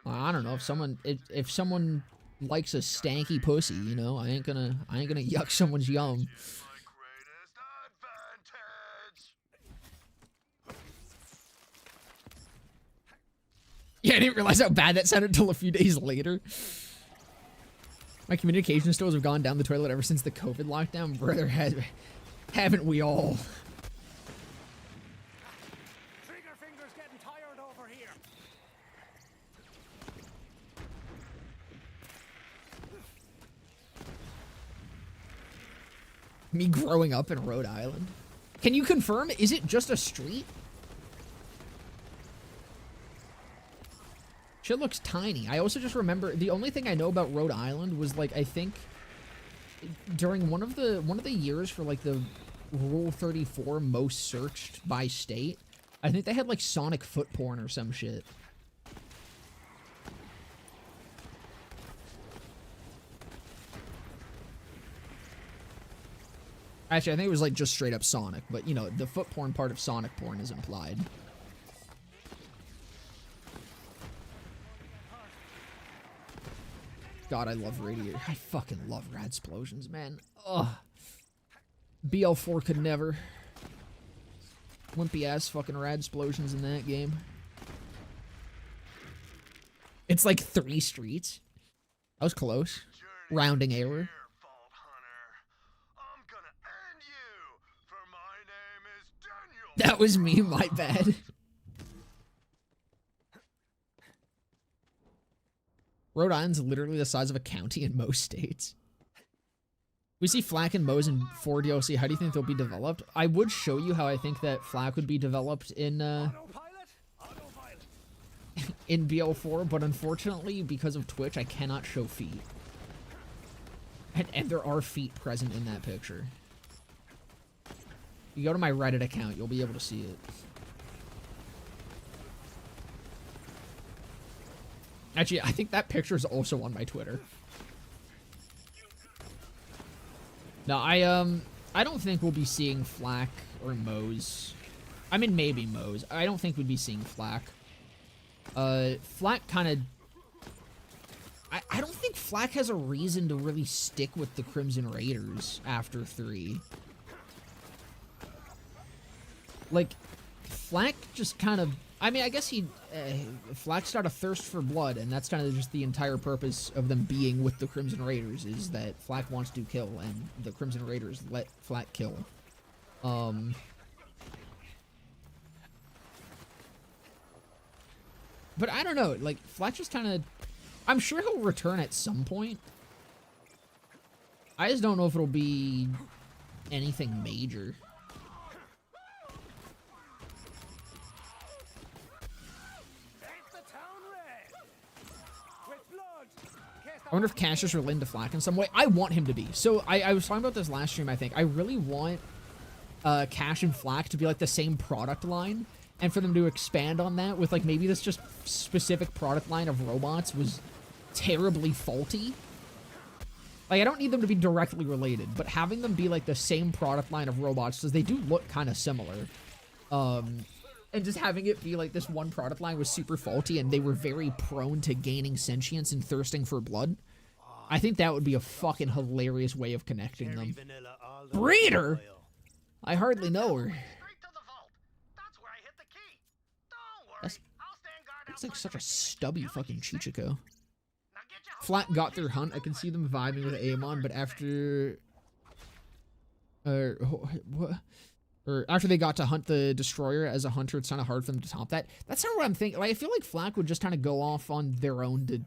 Well, I don't know, if someone likes a stanky pussy, you know, I ain't gonna yuck someone's yum. My greatest advantage! Yeah, I didn't realize how bad that sounded until a few days later. My communication skills have gone down the toilet ever since the COVID lockdown, brother. Haven't we all? Trigger finger's getting tired over here. Me growing up in Rhode Island. Can you confirm? Is it just a street? Shit looks tiny. I also just remember the only thing I know about Rhode Island was like I think during one of the years for like the Rule 34 most searched by state, I think they had like Sonic foot porn or some shit. Actually, I think it was like just straight up Sonic, but you know, the foot porn part of Sonic porn is implied. God, I love radiator. I fucking love rad explosions, man. Ugh. BL4 could never. Wimpy ass fucking rad explosions in that game. It's like 3 streets. That was close. Rounding error. Vault Hunter. I'm gonna end That was me, my bad. Rhode Island's literally the size of a county in most states. We see Flak and Moe's in 4 DLC. How do you think they'll be developed? I would show you how I think that Flak would be developed in in BL4, but unfortunately, because of Twitch, I cannot show feet. And there are feet present in that picture. You go to my Reddit account, you'll be able to see it. Actually, I think that picture is also on my Twitter. No, I don't think we'll be seeing Flak or Moe's. I mean, maybe Moe's. I don't think we'd be seeing Flak. Flak kind of... I don't think Flak has a reason to really stick with the Crimson Raiders after 3. Like, Flak just kind of... I mean, I guess Flak's got a thirst for blood, and that's kind of just the entire purpose of them being with the Crimson Raiders, is that Flak wants to kill, and the Crimson Raiders let Flak kill. But I don't know, like, Flak just kind of... I'm sure he'll return at some point. I just don't know if it'll be anything major. I wonder if Cash is related to Flak in some way. I want him to be. So I was talking about this last stream, I think. I really want Cash and Flak to be like the same product line, and for them to expand on that with like maybe this just specific product line of robots was terribly faulty. Like, I don't need them to be directly related, but having them be like the same product line of robots, because they do look kind of similar. And just having it be like this one product line was super faulty, and they were very prone to gaining sentience and thirsting for blood. I think that would be a fucking hilarious way of connecting them. Breeder? I hardly know her. That's like such a stubby fucking Chichiko. Flak got their hunt. I can see them vibing with Amon, but after... Or after they got to hunt the Destroyer as a hunter, it's kind of hard for them to top that. That's not what I'm thinking. Like, I feel like Flak would just kind of go off on their own to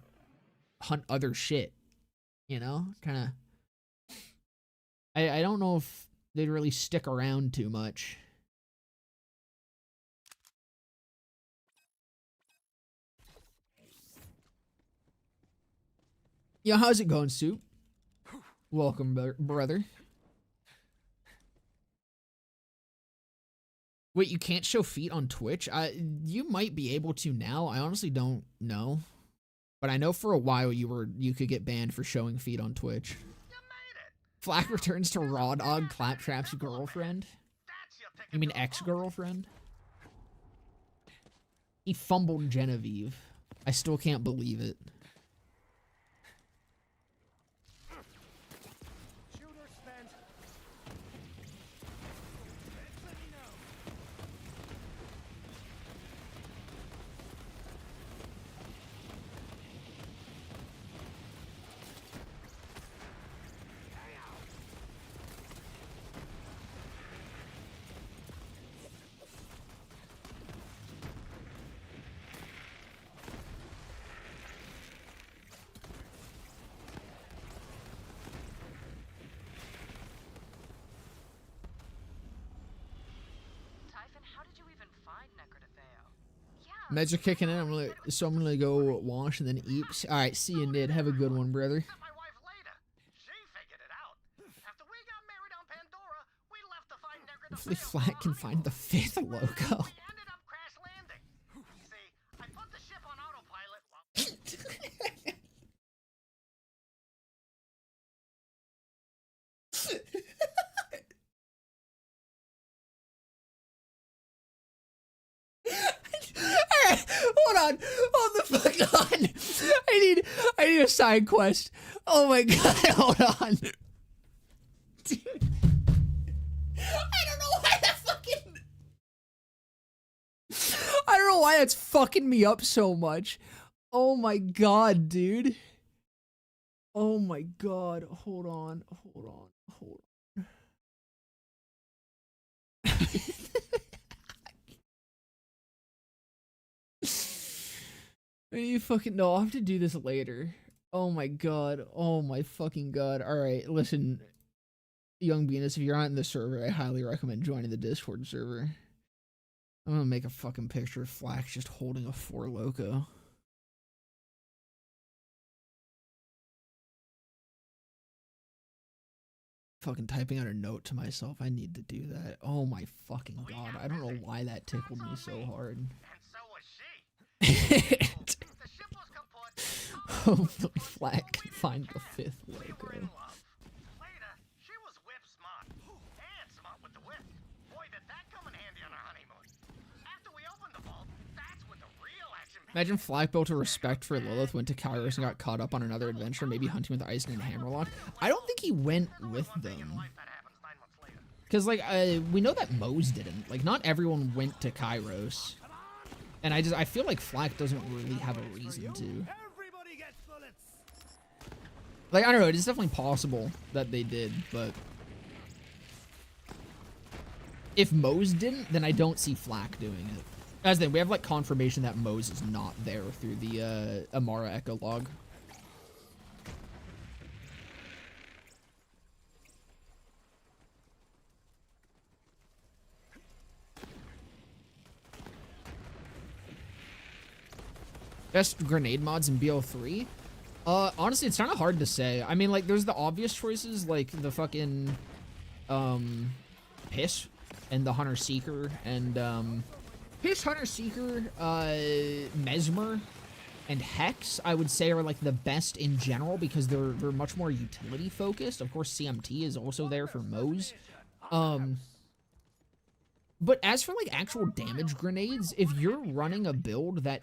hunt other shit. You know? Kind of... I don't know if they'd really stick around too much. Yo, how's it going, Soup? Welcome, brother. Wait, you can't show feet on Twitch? You might be able to now. I honestly don't know. But I know for a while you could get banned for showing feet on Twitch. Flak returns to Raw Dog Claptrap's girlfriend. You mean ex-girlfriend? He fumbled Genevieve. I still can't believe it. Meds are kicking in. I'm gonna go wash and then eat. All right, see you, Nid. Have a good one, brother. Hopefully, Flak can find the 5th logo. Hold the fuck on. I need a side quest. Oh my god, hold on. Dude. I don't know why that's fucking me up so much. Oh my god, dude. Oh my god. Hold on. You fucking no, I'll have to do this later. Oh my god. Oh my fucking god. Alright, listen. Young Venus, if you're not in the server, I highly recommend joining the Discord server. I'm gonna make a fucking picture of Flax just holding a Four Loko. Fucking typing out a note to myself. I need to do that. Oh my fucking god. I don't know why that tickled me so hard. And so was she. The ship was kaput. Hopefully Flack can find the fifth We were in Loko. love. Later, she was whip smart. And smart with the whip. Boy, did that come in handy on our honeymoon. After we opened the vault, that's when the real action began. Imagine Flack built a respect for Lilith, went to Kairos and got caught up on another adventure, maybe hunting with Ison and Hammerlock. I don't think he went with them. Life that happens 9 months later. Because, like, we know that Mose didn't. Like, not everyone went to Kairos. And I feel like Flack doesn't really have a reason to. Everybody gets bullets. Like, I don't know, it's definitely possible that they did, but... If Mose didn't, then I don't see Flack doing it. As then, we have, like, confirmation that Mose is not there through the, Amara Echo log. Best grenade mods in BO3? Honestly, it's kind of hard to say. I mean, like, there's the obvious choices, like the fucking, Piss and the Hunter Seeker, and, Piss, Hunter Seeker, Mesmer, and Hex, I would say are, like, the best in general because they're much more utility focused. Of course, CMT is also there for Mose. But as for, like, actual damage grenades, if you're running a build that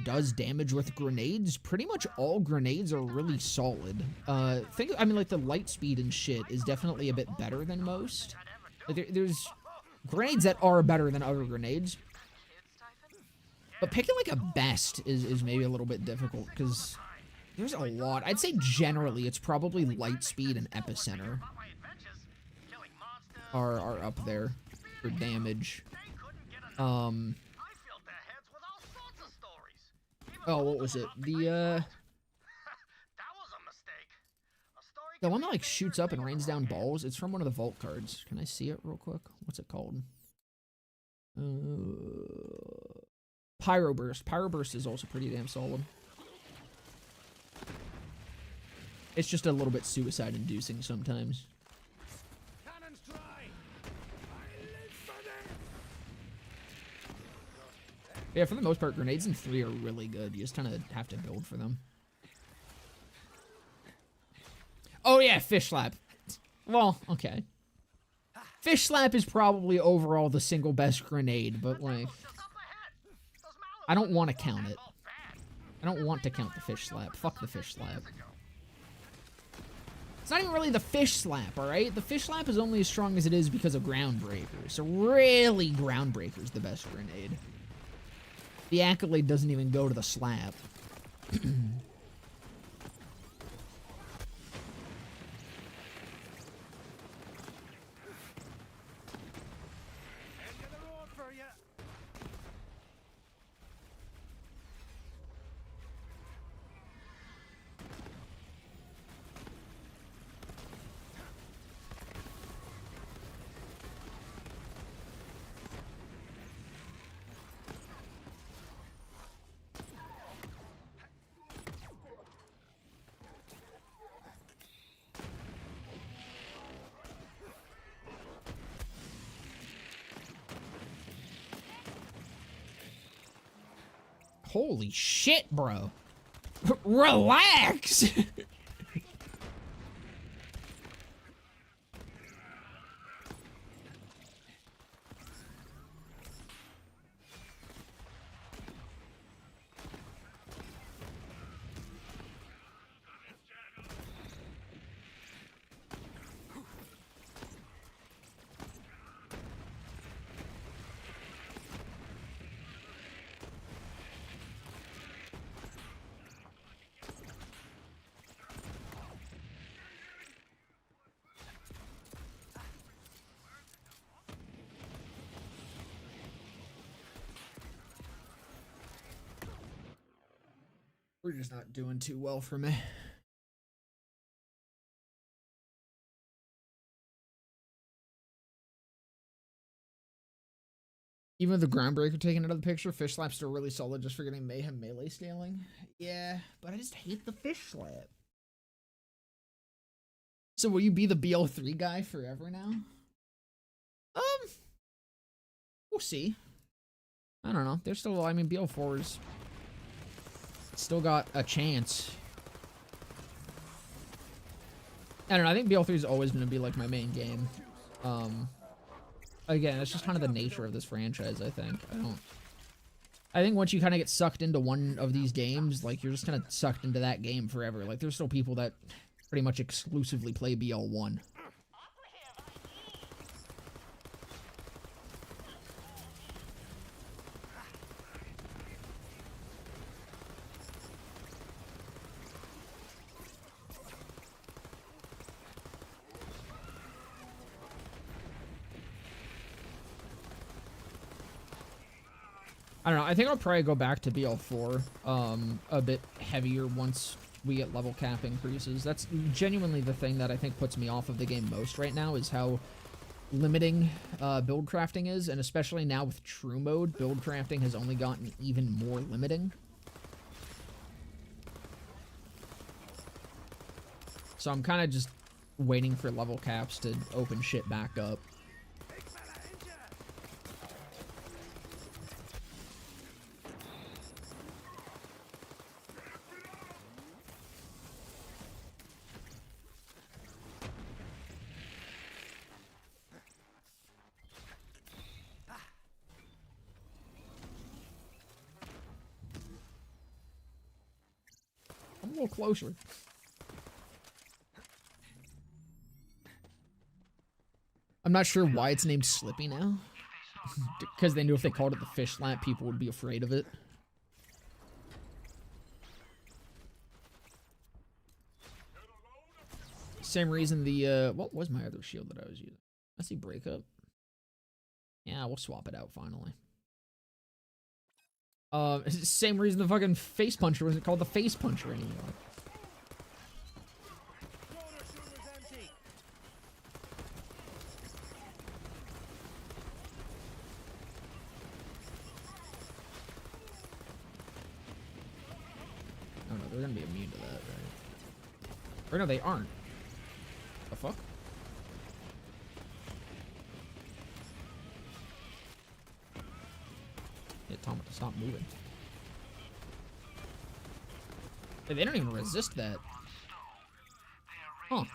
does damage with grenades, pretty much all grenades are really solid. I mean, like, the light speed and shit is definitely a bit better than most. Like, there's grenades that are better than other grenades. But picking, like, a best is maybe a little bit difficult, because there's a lot. I'd say generally it's probably light speed and epicenter are up there for damage. Oh, what was it? The one that, like, shoots up and rains down balls. It's from one of the vault cards. Can I see it real quick? What's it called? Pyro Burst. Pyro Burst is also pretty damn solid. It's just a little bit suicide-inducing sometimes. Yeah, for the most part, grenades in 3 are really good. You just kind of have to build for them. Oh, yeah, Fish Slap. Well, okay. Fish Slap is probably overall the single best grenade, but, like, I don't want to count it. I don't want to count the Fish Slap. Fuck the Fish Slap. It's not even really the Fish Slap, alright? The Fish Slap is only as strong as it is because of Groundbreaker. So really, Groundbreaker's the best grenade. The accolade doesn't even go to the slap. Holy shit, bro. Relax! We're just not doing too well for me. Even with the groundbreaker taken out of the picture, fish slap's still really solid just for getting mayhem melee scaling. Yeah, but I just hate the fish slap. So will you be the BL3 guy forever now? We'll see. I don't know. There's still, I mean, BL4's still got a chance. I don't know. I think BL3 is always going to be like my main game. Again, it's just kind of the nature of this franchise, I think. I think once you kind of get sucked into one of these games, like, you're just kind of sucked into that game forever. Like, there's still people that pretty much exclusively play BL1. I don't know. I think I'll probably go back to BL4 a bit heavier once we get level cap increases. That's genuinely the thing that I think puts me off of the game most right now, is how limiting build crafting is, and especially now with true mode, build crafting has only gotten even more limiting. So I'm kind of just waiting for level caps to open shit back up. I'm a little closer. I'm not sure why it's named Slippy now. Because they knew if they called it the fish slap, people would be afraid of it. Same reason the, what was my other shield that I was using? I see breakup. Yeah, we'll swap it out finally. Same reason the fucking face puncher wasn't called the face puncher anymore. Oh no, they're gonna be immune to that, right? Or no, they aren't. The fuck? Hit Tom to stop moving. Hey, they don't even resist that. Huh.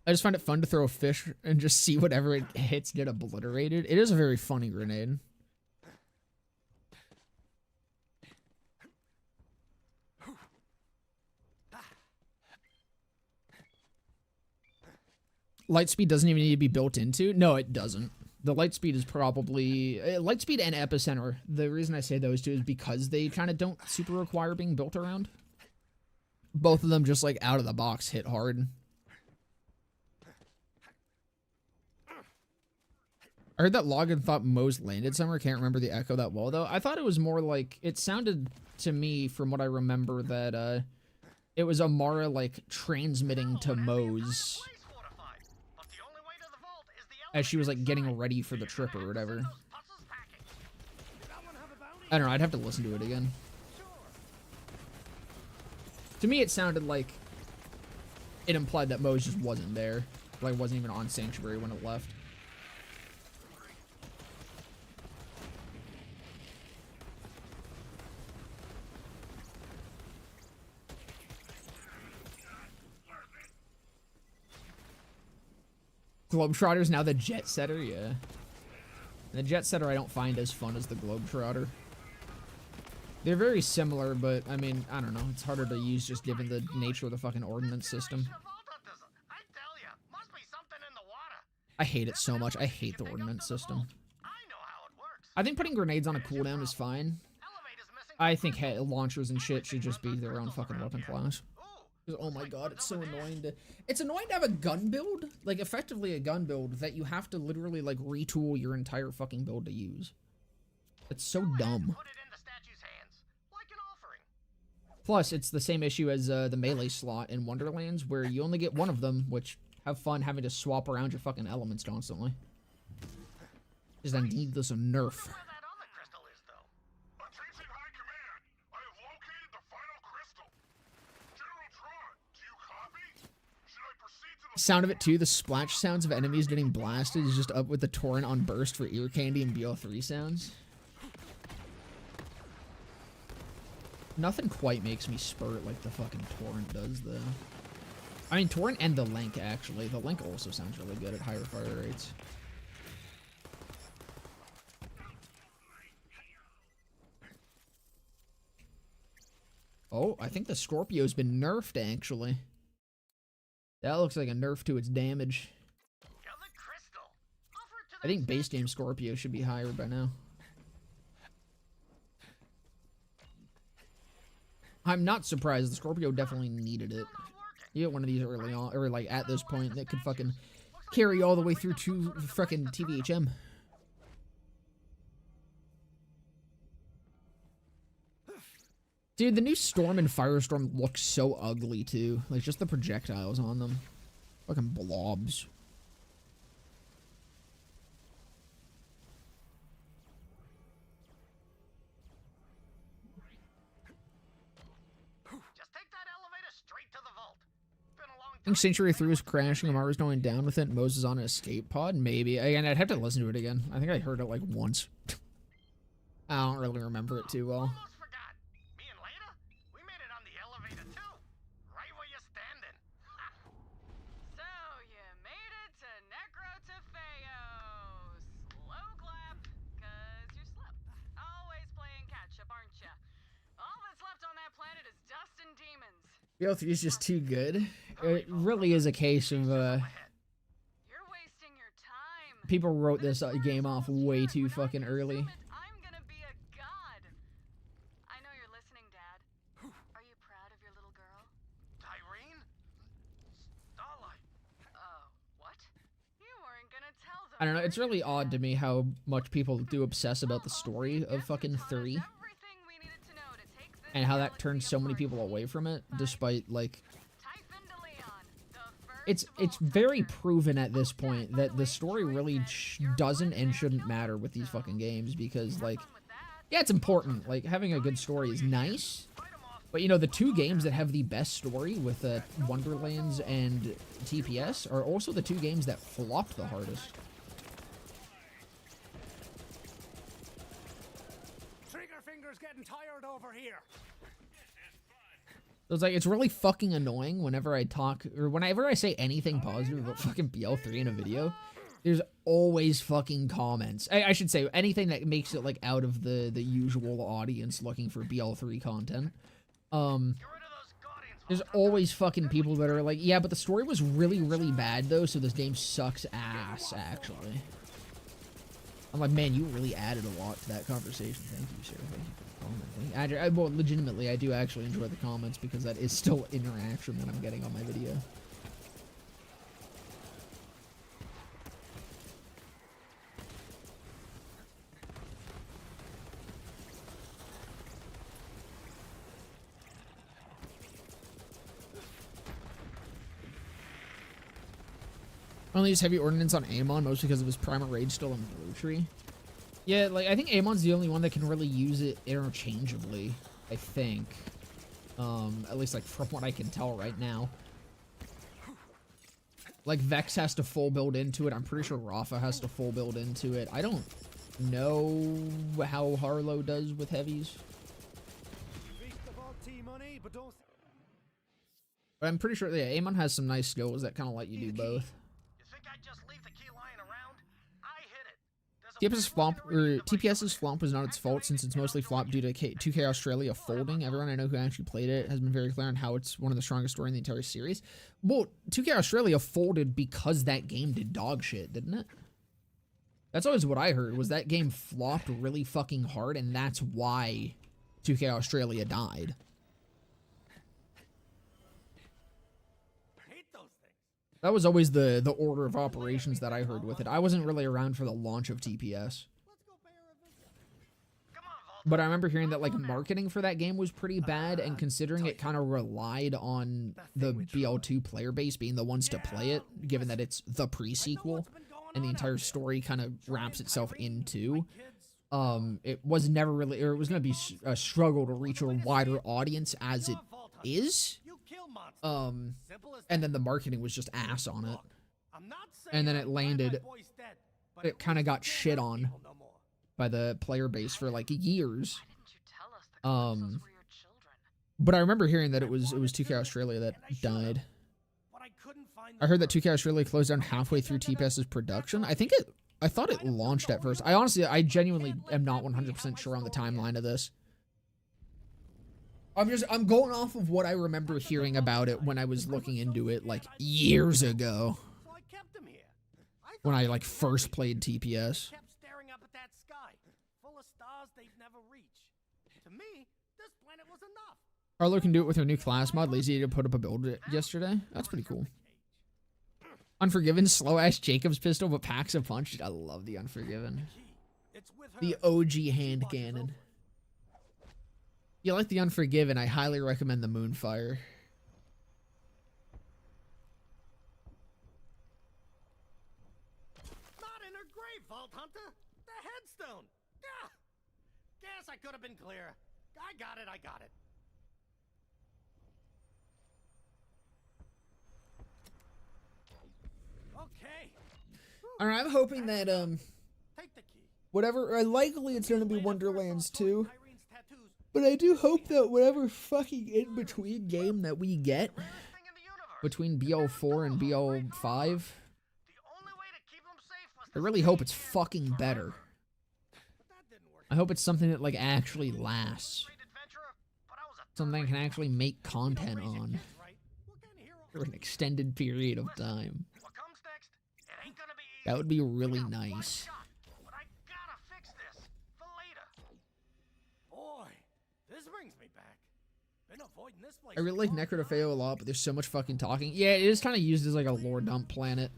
I just find it fun to throw a fish and just see whatever it hits get obliterated. It is a very funny grenade. Lightspeed doesn't even need to be built into. No, it doesn't. The lightspeed is probably... Lightspeed and epicenter. The reason I say those two is because they kind of don't super require being built around. Both of them just like out of the box hit hard. I heard that Logan thought Mose landed somewhere. Can't remember the echo that well, though. I thought it was more like... It sounded to me, from what I remember, that it was Amara, like, transmitting to Mose as she was, like, getting ready for the trip or whatever. I don't know. I'd have to listen to it again. To me, it sounded like it implied that Mose just wasn't there. Like, wasn't even on Sanctuary when it left. Globetrotter's now the Jet Setter, yeah. The Jet Setter I don't find as fun as the Globetrotter. They're very similar, but, I mean, I don't know. It's harder to use just given the nature of the fucking ordnance system. I hate it so much. I hate the ordnance system. I know how it works. I think putting grenades on a cooldown is fine. Elevator's missing. I think launchers and shit should just be their own fucking weapon class. Ooh, 'Cause, oh my god, it's so annoying to... It's annoying to have a gun build, like, effectively a gun build, that you have to literally, like, retool your entire fucking build to use. It's so dumb. put it in the statue's hands, like an offering. Plus, it's the same issue as the melee slot in Wonderlands, where you only get one of them, which have fun having to swap around your fucking elements constantly. Is a needless nerf. Where that other crystal is, though. Attention High Command! I have located the final crystal. General Tron, do you copy? Should I proceed to the Sound of it too, the splash sounds of enemies getting blasted is just up with the torrent on burst for ear candy and BO3 sounds. Nothing quite makes me spurt like the fucking torrent does, though. I mean, torrent and the link, actually. The link also sounds really good at higher fire rates. Oh, I think the Scorpio's been nerfed, actually. That looks like a nerf to its damage. Other crystal. Offer it to I think base game Scorpio should be higher by now. I'm not surprised. The Scorpio definitely needed it. You get one of these early on, or like at this point, that could fucking carry all the way through to fucking TVHM. Dude, the new Storm and Firestorm look so ugly too. Like just the projectiles on them. Fucking blobs. Just take that elevator straight to the vault. Been a long I think time. Century 3 was crashing and Mars going down with it. Moses on an escape pod? Maybe. Again, I'd have to listen to it again. I think I heard it like once. I don't really remember it too well. Almost forgot. Me and Leda, we made it on the elevator too. Right where you're standing. So, you made it to Necrotafeo. Slow clap, cause you're slow. Always playing catch up, aren't ya? All that's left on that planet is dust and demons. BO3 is just too good. It really is a case of, You're wasting your time. people wrote this game off way too fucking early. I'm gonna be a god. I know you're listening, Dad. Are you proud of your little girl? Gyreen? Starlight. Oh, what? You weren't gonna tell them. I don't know, it's were you, really odd to Dad? me how much people do obsess about the story of fucking 3. Everything we needed to know to take this And how that galaxy turns so many apart. people away from it, despite, like... Typhon de Leon, the first It's Vault very Hunter. proven at this point that the story really doesn't and shouldn't matter with these fucking games, because, like... Fun with that. Yeah, it's important. Like, having a good story is nice. But, you know, the two games that have the best story with Wonderlands and TPS are also the two games that flopped the hardest. Trigger finger's getting tired over here. So it's like, it's really fucking annoying whenever I talk, or whenever I say anything positive about fucking BL3 in a video, there's always fucking comments. I should say, anything that makes it, like, out of the usual audience looking for BL3 content. Get rid of those guardians. There's always fucking people that are like, yeah, but the story was really, really bad, though, so this game sucks ass, actually. I'm like, man, you really added a lot to that conversation. Thank you, sir. Thank you for the comment. Well, legitimately, I do actually enjoy the comments, because that is still interaction that I'm getting on my video. Only use heavy ordnance on Amon, mostly because of his primal rage still in Blue Tree. Yeah, like, I think Amon's the only one that can really use it interchangeably, I think. At least, like, from what I can tell right now. Like, Vex has to full build into it. I'm pretty sure Rafa has to full build into it. I don't know how Harlow does with heavies. Beat the vault money, but don't. But I'm pretty sure, yeah, Amon has some nice skills that kind of let you do both. You think I'd just leave the key lying around? I hid it. There's TPS's flop was not its fault since it's mostly flopped due to 2K Australia folding. Everyone I know who actually played it has been very clear on how it's one of the strongest story in the entire series. Well, 2K Australia folded because that game did dog shit, didn't it? That's always what I heard, was that game flopped really fucking hard, and that's why 2K Australia died. That was always the order of operations that I heard with it. I wasn't really around for the launch of TPS. But I remember hearing that like marketing for that game was pretty bad, and considering it kind of relied on the BL2 player base being the ones to play it, given that it's the pre-sequel and the entire story kind of wraps itself into, it was never really, or it was going to be a struggle to reach a wider audience as it is. And then the marketing was just ass on it. And then it landed, it kind of got shit on by the player base for like years. But I remember hearing that it was 2K Australia that died. I heard that 2K Australia closed down halfway through TPS's production. I thought it launched at first. I genuinely am not 100% sure on the timeline of this. I'm going off of what I remember hearing about it when I was looking into it like years ago. When I like first played TPS. Kept staring up at that sky, full of stars they'd never reach. To me, this planet was enough. Arlo can do it with her new class mod. Lazy to put up a build yesterday. That's pretty cool. Unforgiven, slow-ass Jacob's pistol, but packs a punch. I love the Unforgiven. The OG hand cannon. If you like the Unforgiven, I highly recommend the Moonfire. Not in her grave, Vault Hunter. The headstone. Ah! Guess I could have been clearer. I got it. Okay. Alright, I'm hoping that, Take the key. whatever, likely it's gonna be Wonderlands 2. But I do hope that whatever fucking in-between game that we get between BL4 and BL5, I really hope it's fucking better. I hope it's something that like actually lasts. Something I can actually make content on for an extended period of time. That would be really nice. This brings me back. Been avoiding this place. I really like Necrotofeo a lot, but there's so much fucking talking. Yeah, it is kind of used as like a lore dump planet.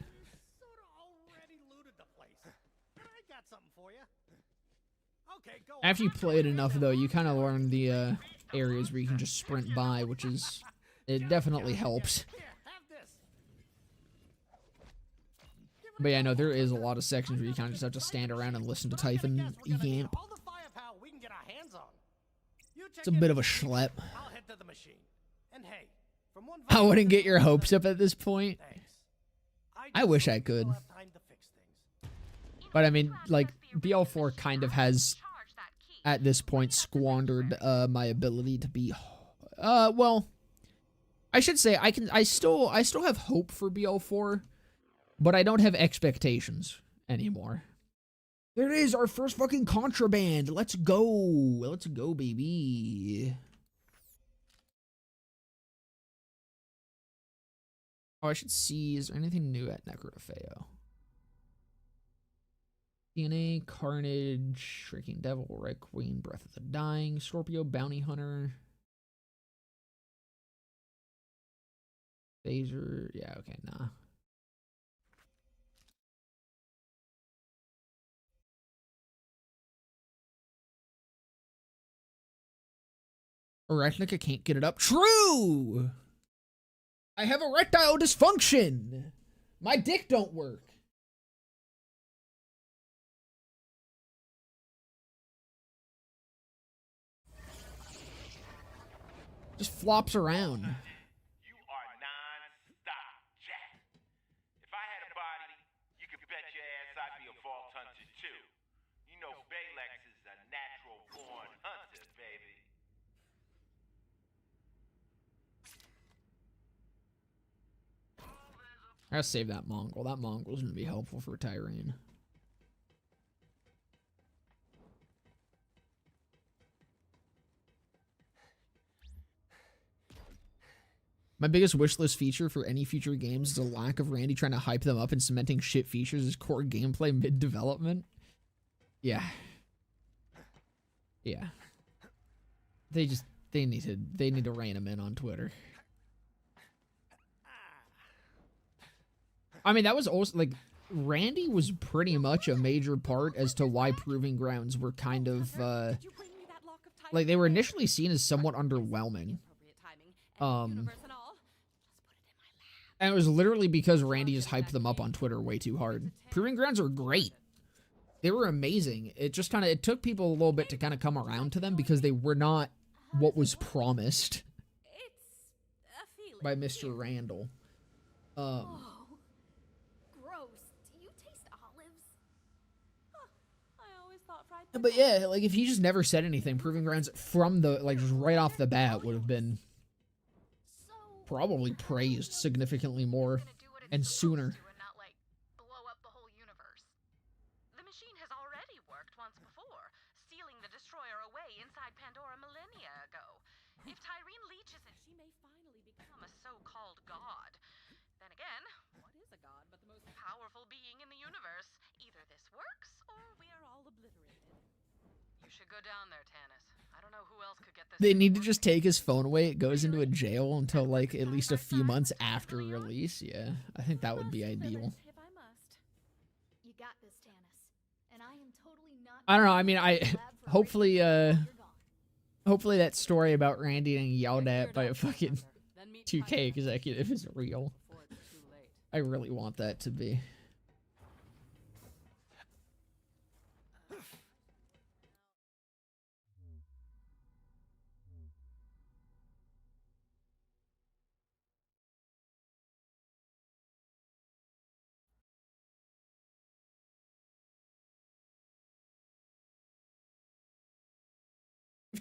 Sort of already looted the place. I got something for you. Okay, go. After you play it enough, though, you kind of learn the areas where you can just sprint by, which is, it definitely helps. Here, have this. But yeah, no, there is a lot of sections where you kind of just have to stand around and listen to Typhon yamp. All the firepower we can get our hands on. It's a bit of a schlep. I'll head to the machine. And hey, from one I wouldn't get your hopes up at this point. Thanks. I wish I could. Have time to fix things. But I mean, like, BL4 kind of has, at this point, squandered my ability to be, well, I should say I still have hope for BL4, but I don't have expectations anymore. There it is, our first fucking contraband. Let's go. Let's go, baby. Oh, I should see, is there anything new at Necrotofeo? DNA, Carnage, Shrieking Devil, Red Queen, Breath of the Dying, Scorpio, Bounty Hunter. Phaser, yeah, okay, nah. Arachnica can't get it up. True! I have erectile dysfunction! My dick don't work. Just flops around. You are non-stop, Jack. If I had a body, you could bet your ass I'd be a vault hunter too. You know Balex is a natural-born hunter, baby. I gotta save that Mongol. That Mongol's gonna be helpful for Tyrene. My biggest wish list feature for any future games is a lack of Randy trying to hype them up and cementing shit features as core gameplay mid-development. Yeah. Yeah. They need to rein him in on Twitter. I mean, that was also, like, Randy was pretty much a major part as to why Proving Grounds were kind of, like, they were initially seen as somewhat underwhelming. And it was literally because Randy just hyped them up on Twitter way too hard. Proving Grounds are great. They were amazing. It just kind of, it took people a little bit to kind of come around to them because they were not what was promised by Mr. Randall. Gross. Do you taste olives? I always thought fried But yeah, like if he just never said anything, Proving Grounds from the, like just right off the bat would have been probably praised significantly more and sooner. and not like blow up the whole universe. The machine has already worked once before, sealing the destroyer away inside Pandora millennia ago. If Tyreen leeches it, she may finally become a so-called god. Then again, what is a god but the most powerful being in the universe? Either this works or we are all obliterated. You should go down there, Tannis. I don't know who else could get this. They need to just take his phone away. It goes into a jail until like at least a few months after release. Yeah, I think that would be ideal. If I must. You got this, Tannis. And I am totally not. I don't know. I mean, hopefully that story about Randy getting yelled at by a fucking 2K executive is real. I really want that to be.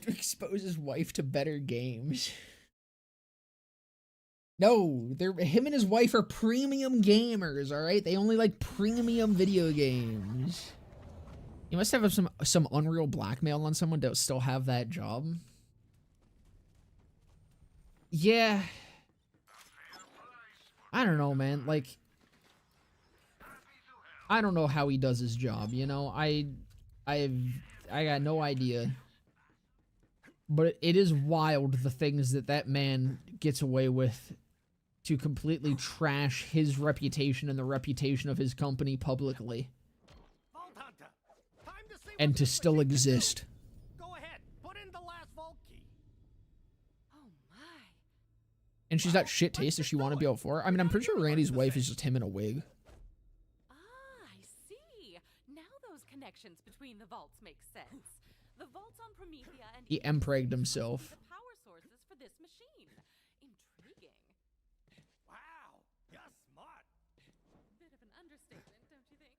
To expose his wife to better games. No, him and his wife are premium gamers, alright? They only like premium video games. You must have some unreal blackmail on someone to still have that job. Yeah. I don't know, man. Like, I don't know how he does his job, you know? I got no idea. But it is wild the things that man gets away with to completely trash his reputation and the reputation of his company publicly. And to still exist. Go ahead, put in the last vault key. Oh my. And she's got shit taste if she wanted to be out for her. I mean, I'm pretty sure Randy's wife is just him in a wig. Ah, I see. Now those connections between the vaults make sense. The vaults on Promethea and He empregged himself. the power sources for this machine. Intriguing. Wow, you're smart. Bit of an understatement, don't you think?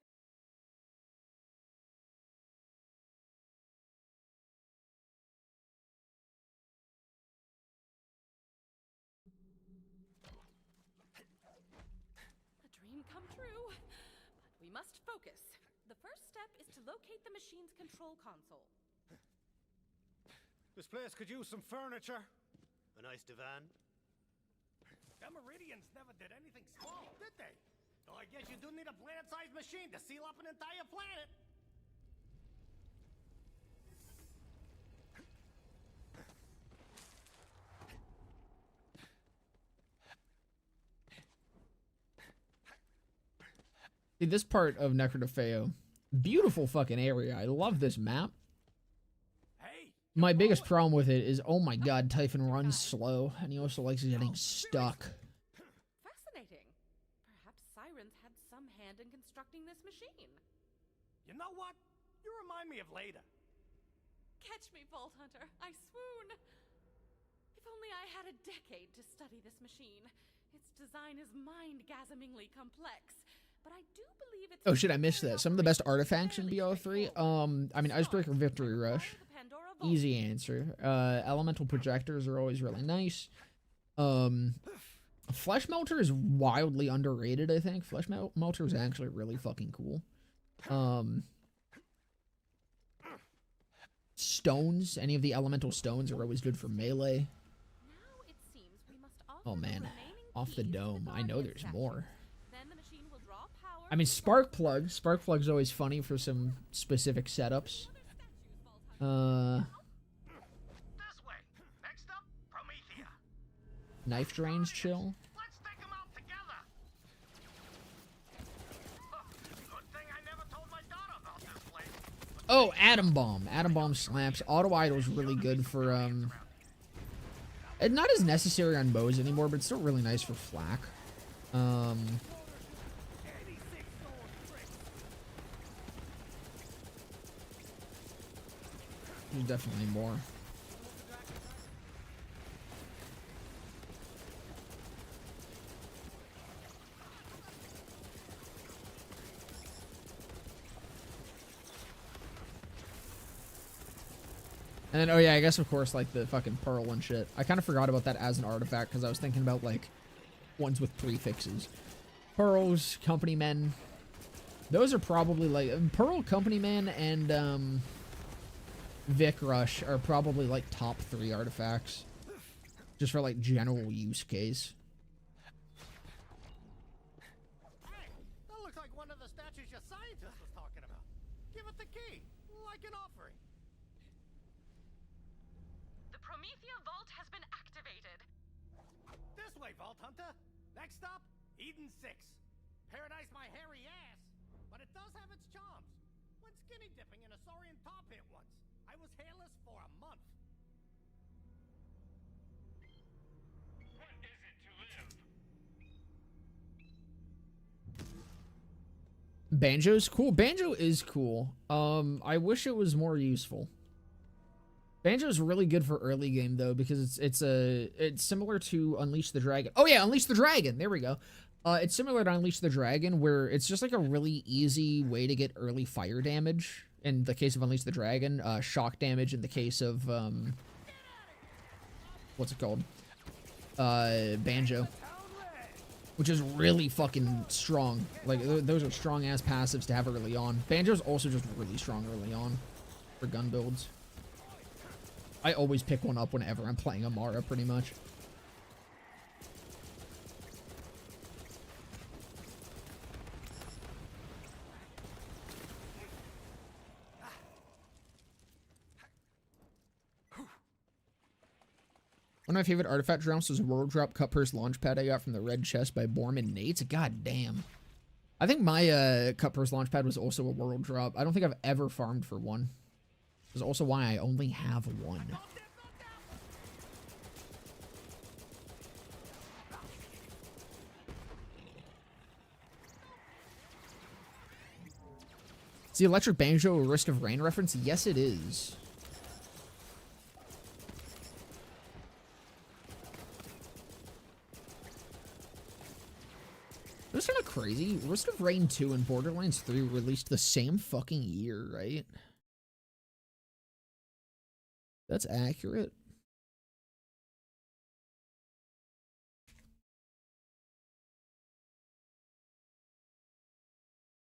A dream come true. But we must focus. The first step is to locate the machine's control console. This place could use some furniture. A nice divan. The Meridians never did anything small, did they? Though I guess you do need a planet-sized machine to seal up an entire planet. See, this part of Necrodefeo, beautiful fucking area. I love this map. My biggest problem with it is, oh my god, Typhon runs slow, and he also likes getting stuck. Fascinating. Perhaps Sirens had some hand in constructing this machine. You know what? You remind me of later. Catch me, Vault Hunter. I swoon. If only I had a decade to study this machine. Its design is mind-gasmingly complex, but I do believe it's... Oh shit, I missed that. Some of the best artifacts in BO3. I mean, Icebreaker Victory Rush. Easy answer. Elemental projectors are always really nice. Flesh Melter is wildly underrated, I think. Flesh Melter is actually really fucking cool. Stones, any of the elemental stones are always good for melee. Now it seems we must also Oh man, off the dome. I know there's more. Then the machine will draw power. I mean, spark plug. Spark plug's always funny for some specific setups. This way. Next up, Promethea. Knife drains chill. Let's take them out together. Good thing I never told my daughter about this place. Oh, Atom Bomb. Atom Bomb slaps. Auto Idol's really good for, it's not as necessary on bows anymore, but it's still really nice for flak. There's definitely more. And then, oh yeah, I guess of course, like the fucking pearl and shit. I kind of forgot about that as an artifact because I was thinking about like ones with prefixes. Pearls, company men. Those are probably like Pearl, company men, and Vic Rush are probably like top 3 artifacts, just for like general use case. Hey, that looks like one of the statues your scientist was talking about. Give it the key, like an offering. The Promethea Vault has been activated. This way, Vault Hunter. Next stop, Eden 6. Paradise my hairy ass, but it does have its charms. Went skinny dipping in a saurian tar pit once. I was hairless for a month. What is it to live? Banjo's cool. Banjo is cool. I wish it was more useful. Banjo's really good for early game though, because it's similar to Unleash the Dragon. Oh yeah, Unleash the Dragon. There we go. It's similar to Unleash the Dragon, where it's just like a really easy way to get early fire damage. In the case of Unleash the Dragon, shock damage in the case of what's it called? Banjo, which is really fucking strong. Like those are strong ass passives to have early on. Banjo's also just really strong early on for gun builds. I always pick one up whenever I'm playing Amara, pretty much. One of my favorite artifact drops was a World Drop Cut Purse Launchpad I got from the Red Chest by Borman Nates. God damn. I think my Cut Purse Launchpad was also a World Drop. I don't think I've ever farmed for one. That's also why I only have one. Is the Electric Banjo a Risk of Rain reference? Yes, it is. That's kind of crazy. Risk of Rain 2 and Borderlands 3 were released the same fucking year, right? That's accurate.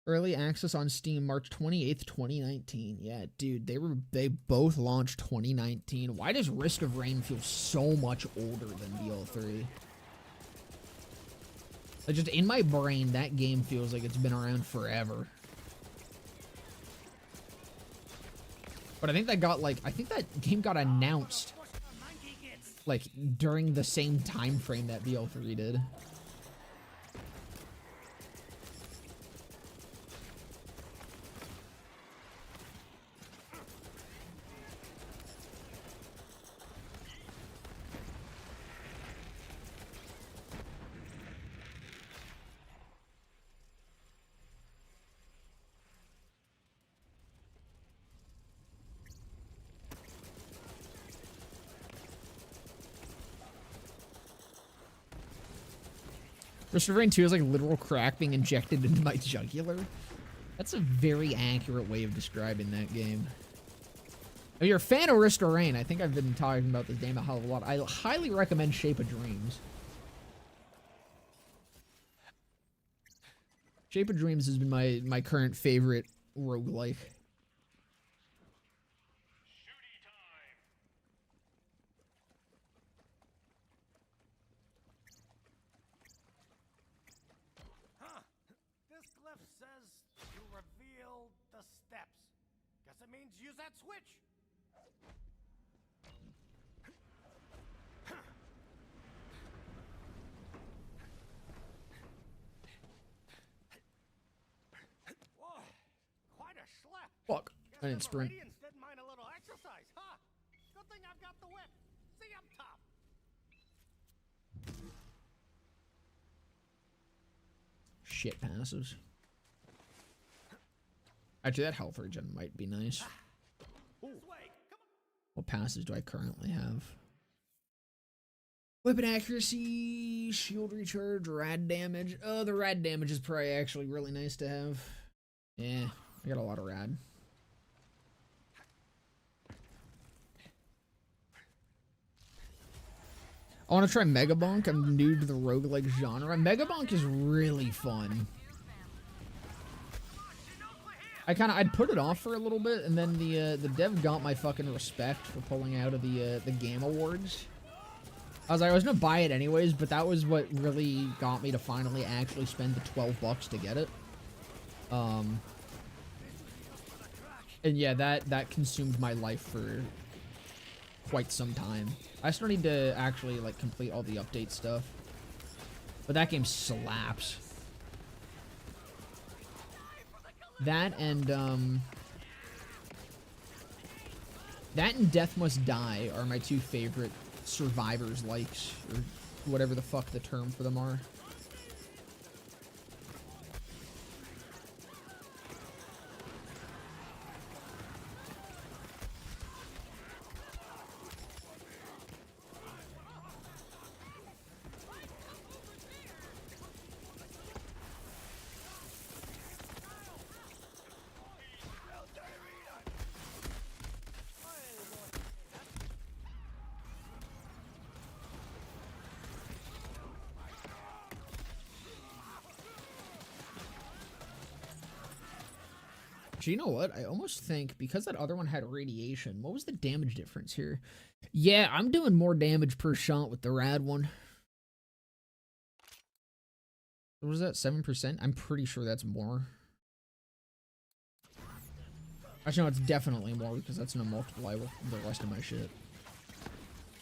Early access on Steam, March 28th, 2019. Yeah, dude, they both launched 2019. Why does Risk of Rain feel so much older than BL3? Like, just in my brain, that game feels like it's been around forever. But I think that game got announced like during the same time frame that BL3 did. Risk of Rain 2 is like literal crack being injected into my jugular. That's a very accurate way of describing that game. If you're a fan of Risk of Rain, I think I've been talking about this game a hell of a lot. I highly recommend Shape of Dreams. Shape of Dreams has been my current favorite roguelike. means use that switch. Whoa, quite a schlep. Fuck. I didn't Guess the sprint. Radiants didn't mind a little exercise, huh? Good thing I've got the whip. See up top. Shit passes. Actually, that health regen might be nice. This way. Come on. What passes do I currently have? Weapon accuracy, shield recharge, rad damage. Oh, the rad damage is probably actually really nice to have. Yeah, I got a lot of rad. I want to try Mega Bonk. I'm new to the roguelike genre. Mega Bonk is really fun. I'd put it off for a little bit, and then the dev got my fucking respect for pulling out of the game awards. I was like, I was gonna buy it anyways, but that was what really got me to finally actually spend the $12 to get it. And yeah, that consumed my life for quite some time. I still need to actually like complete all the update stuff, but that game slaps. That and Death Must Die are my two favorite survivors likes, or whatever the fuck the term for them are. So you know what? I almost think because that other one had radiation, what was the damage difference here? Yeah, I'm doing more damage per shot with the rad one. What was that, 7%? I'm pretty sure that's more. Actually, no, it's definitely more because that's gonna multiply with the rest of my shit.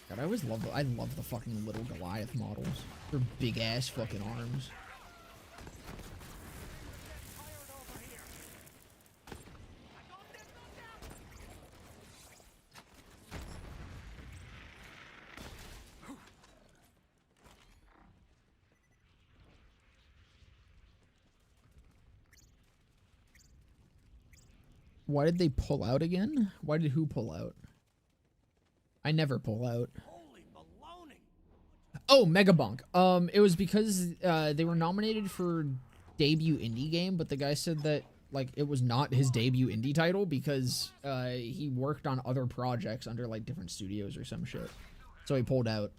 God, I always love I love the fucking little Goliath models. Their big ass fucking arms. Why did they pull out again? Why did who pull out? I never pull out. Holy baloney. Oh, Mega Bonk. It was because they were nominated for debut indie game, but the guy said that like it was not his debut indie title because he worked on other projects under like different studios or some shit. So he pulled out.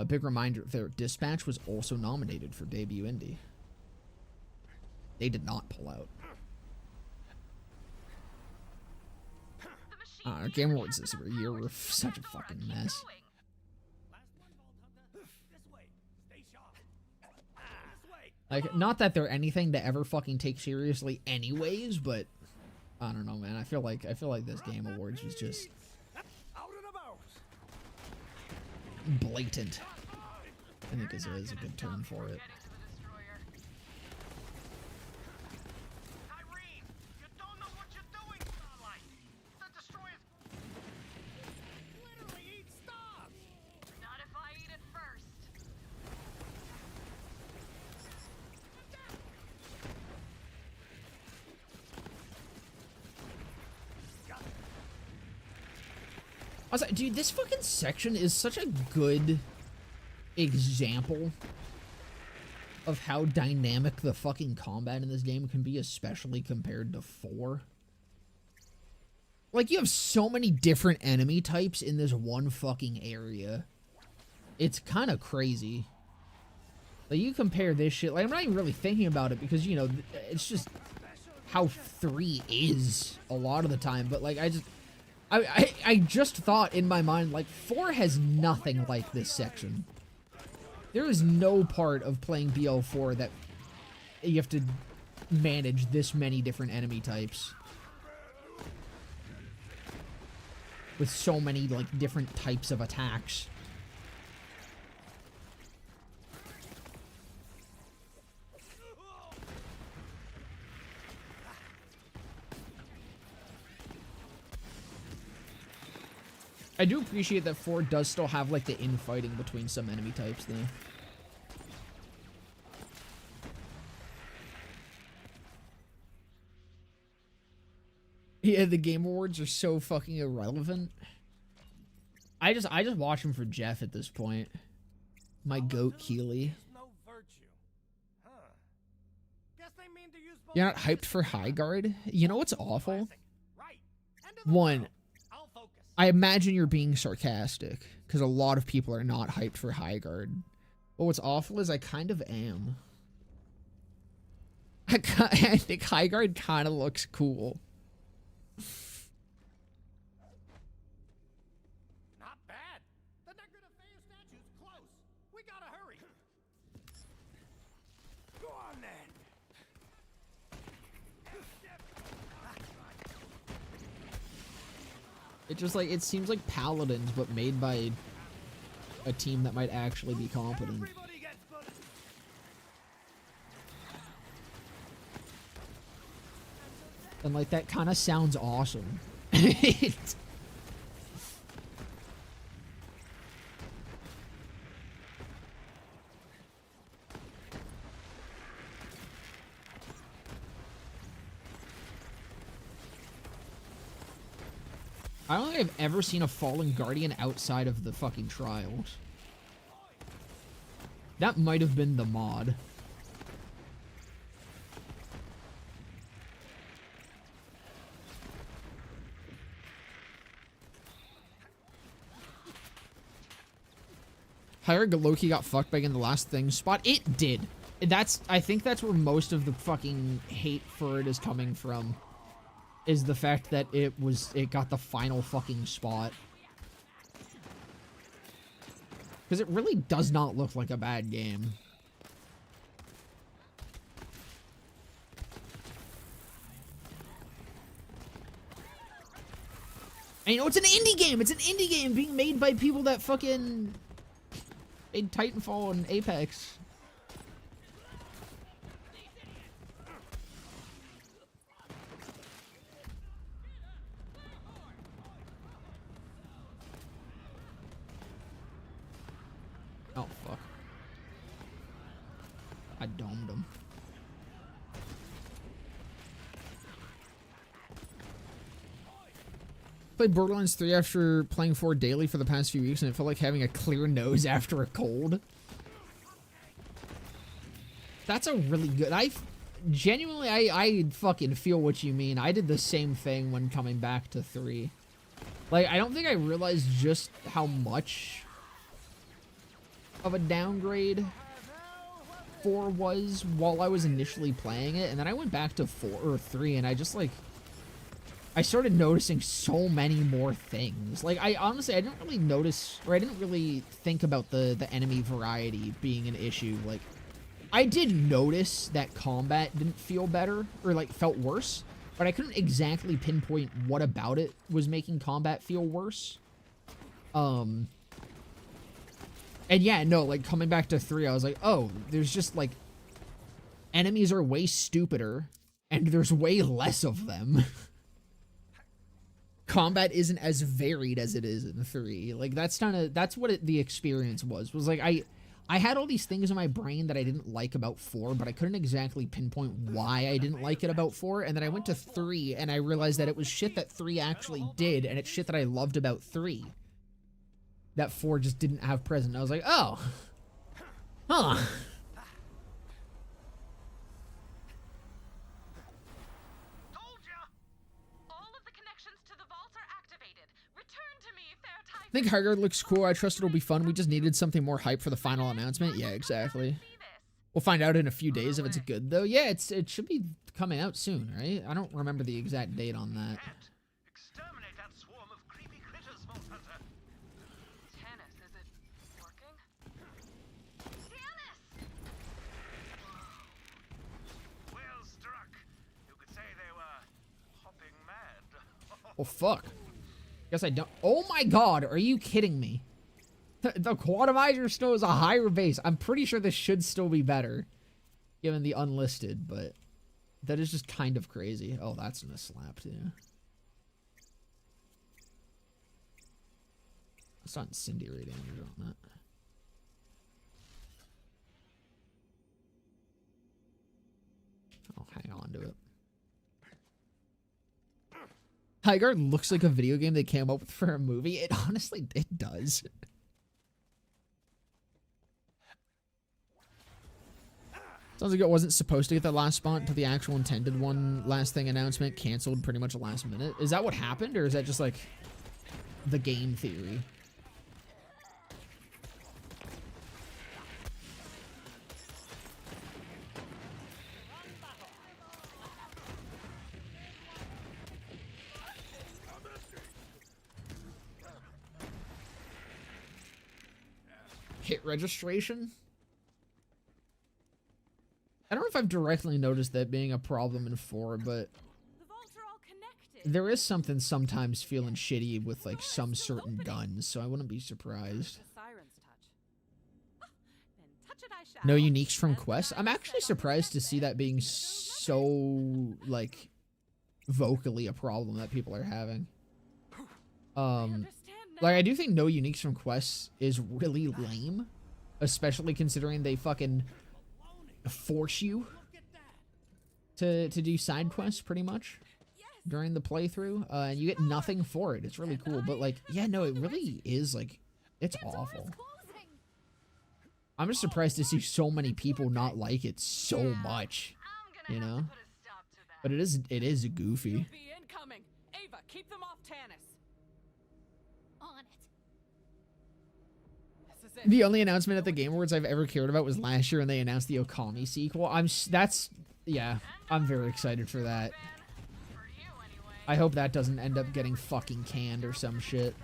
Big reminder there, Dispatch was also nominated for debut indie. They did not pull out. Game Awards this year were such a fucking mess. Like, not that they're anything to ever fucking take seriously anyways, but I don't know, man. I feel like this Game Awards was just blatant. I think is a good term for it. I was like, dude, this fucking section is such a good example of how dynamic the fucking combat in this game can be, especially compared to 4. Like, you have so many different enemy types in this one fucking area. It's kind of crazy. Like, you compare this shit, like, I'm not even really thinking about it because, you know, it's just how 3 is a lot of the time, but, like, I just thought in my mind, like, 4 has nothing like this section. There is no part of playing BL4 that you have to manage this many different enemy types. With so many, like, different types of attacks. I do appreciate that 4 does still have, like, the infighting between some enemy types, though. Yeah, the Game Awards are so fucking irrelevant. I just watch them for Jeff at this point. My goat Keely. No virtue. Huh. Guess they mean to use both. You're not hyped for High Guard? You know what's awful? Right. End of the One, world. I'll focus. I imagine you're being sarcastic, because a lot of people are not hyped for High Guard. But what's awful is I kind of am. I think High Guard kind of looks cool. Not bad. The Necrotophaeus statue's close. We gotta hurry. Go on then. It just like, it seems like Paladins, but made by a team that might actually be competent. Everybody gets bullet. And like, that kind of sounds awesome. I don't think I've ever seen a Fallen Guardian outside of the fucking Trials. That might have been the mod. Higher Loki got fucked back in the last thing spot. It did. I think that's where most of the fucking hate for it is coming from. Is the fact that it got the final fucking spot. Because it really does not look like a bad game. And you know, it's an indie game! It's an indie game being made by people that fucking made Titanfall and Apex. Oh, fuck. I domed him. Played Borderlands 3 after playing 4 daily for the past few weeks, and it felt like having a clear nose after a cold. That's a really good... Genuinely, I fucking feel what you mean. I did the same thing when coming back to 3. Like, I don't think I realized just how much of a downgrade 4 was while I was initially playing it, and then I went back to 4 or 3, and I just like I started noticing so many more things. Like, I honestly didn't really notice, or I didn't really think about the enemy variety being an issue. Like, I did notice that combat didn't feel better, or like felt worse, but I couldn't exactly pinpoint what about it was making combat feel worse. And yeah, no, like, coming back to 3, I was like, oh, there's just, like, enemies are way stupider, and there's way less of them. Combat isn't as varied as it is in 3. Like, that's what the experience was like, I had all these things in my brain that I didn't like about 4, but I couldn't exactly pinpoint why I didn't like it about 4, and then I went to 3, and I realized that it was shit that 3 actually did, and it's shit that I loved about 3. That 4 just didn't have present. I was like, oh. Huh. Told ya! All of the connections to the vault are activated. Return to me if they're I typing. think High Guard looks cool. I trust it'll be fun. We just needed something more hype for the final announcement. Yeah, exactly. We'll find out in a few days if it's good, though. Yeah, it should be coming out soon, right? I don't remember the exact date on that. Exterminate that swarm of creepy critters, Vault Hunter. Tennis, is it working? Dennis! Well struck. Oh, fuck. Guess I don't. Oh my god, are you kidding me? The Quantumizer still is a higher base. I'm pretty sure this should still be better, given the unlisted, but that is just kind of crazy. Oh, that's gonna slap too. It's not incendiary damage on that. I'll hang on to it. Highguard looks like a video game they came up with for a movie. It honestly, it does. Sounds like it wasn't supposed to get that last spot until the actual intended one. Last thing announcement canceled pretty much last minute. Is that what happened, or is that just like the game theory? Hit registration? I don't know if I've directly noticed that being a problem in 4, but The vaults are all connected. there is something sometimes feeling shitty with like some certain guns, so I wouldn't be surprised. The siren's touch. Then touch it I shall. No uniques from As quests? the I'm guy actually said on the surprised to see deathbed, that being no so like vocally a problem that people are having. understand now. Like I do think no uniques from quests is really lame, especially considering they fucking force you to do side quests pretty much during the playthrough, and you get nothing for it. It's really cool, but like, yeah, no, it really is like, it's awful. I'm just surprised to see so many people not like it so much, you know. But it is goofy. UV incoming. Ava, keep them off Tanis. On it. This is it. The only announcement at the Game Awards I've ever cared about was last year when they announced the Okami sequel. I'm very excited for that. I hope that doesn't end up getting fucking canned or some shit.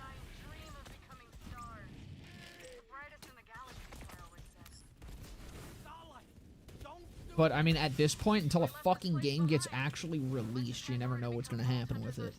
But I mean, at this point, until a fucking game gets actually released, you never know what's gonna happen with it.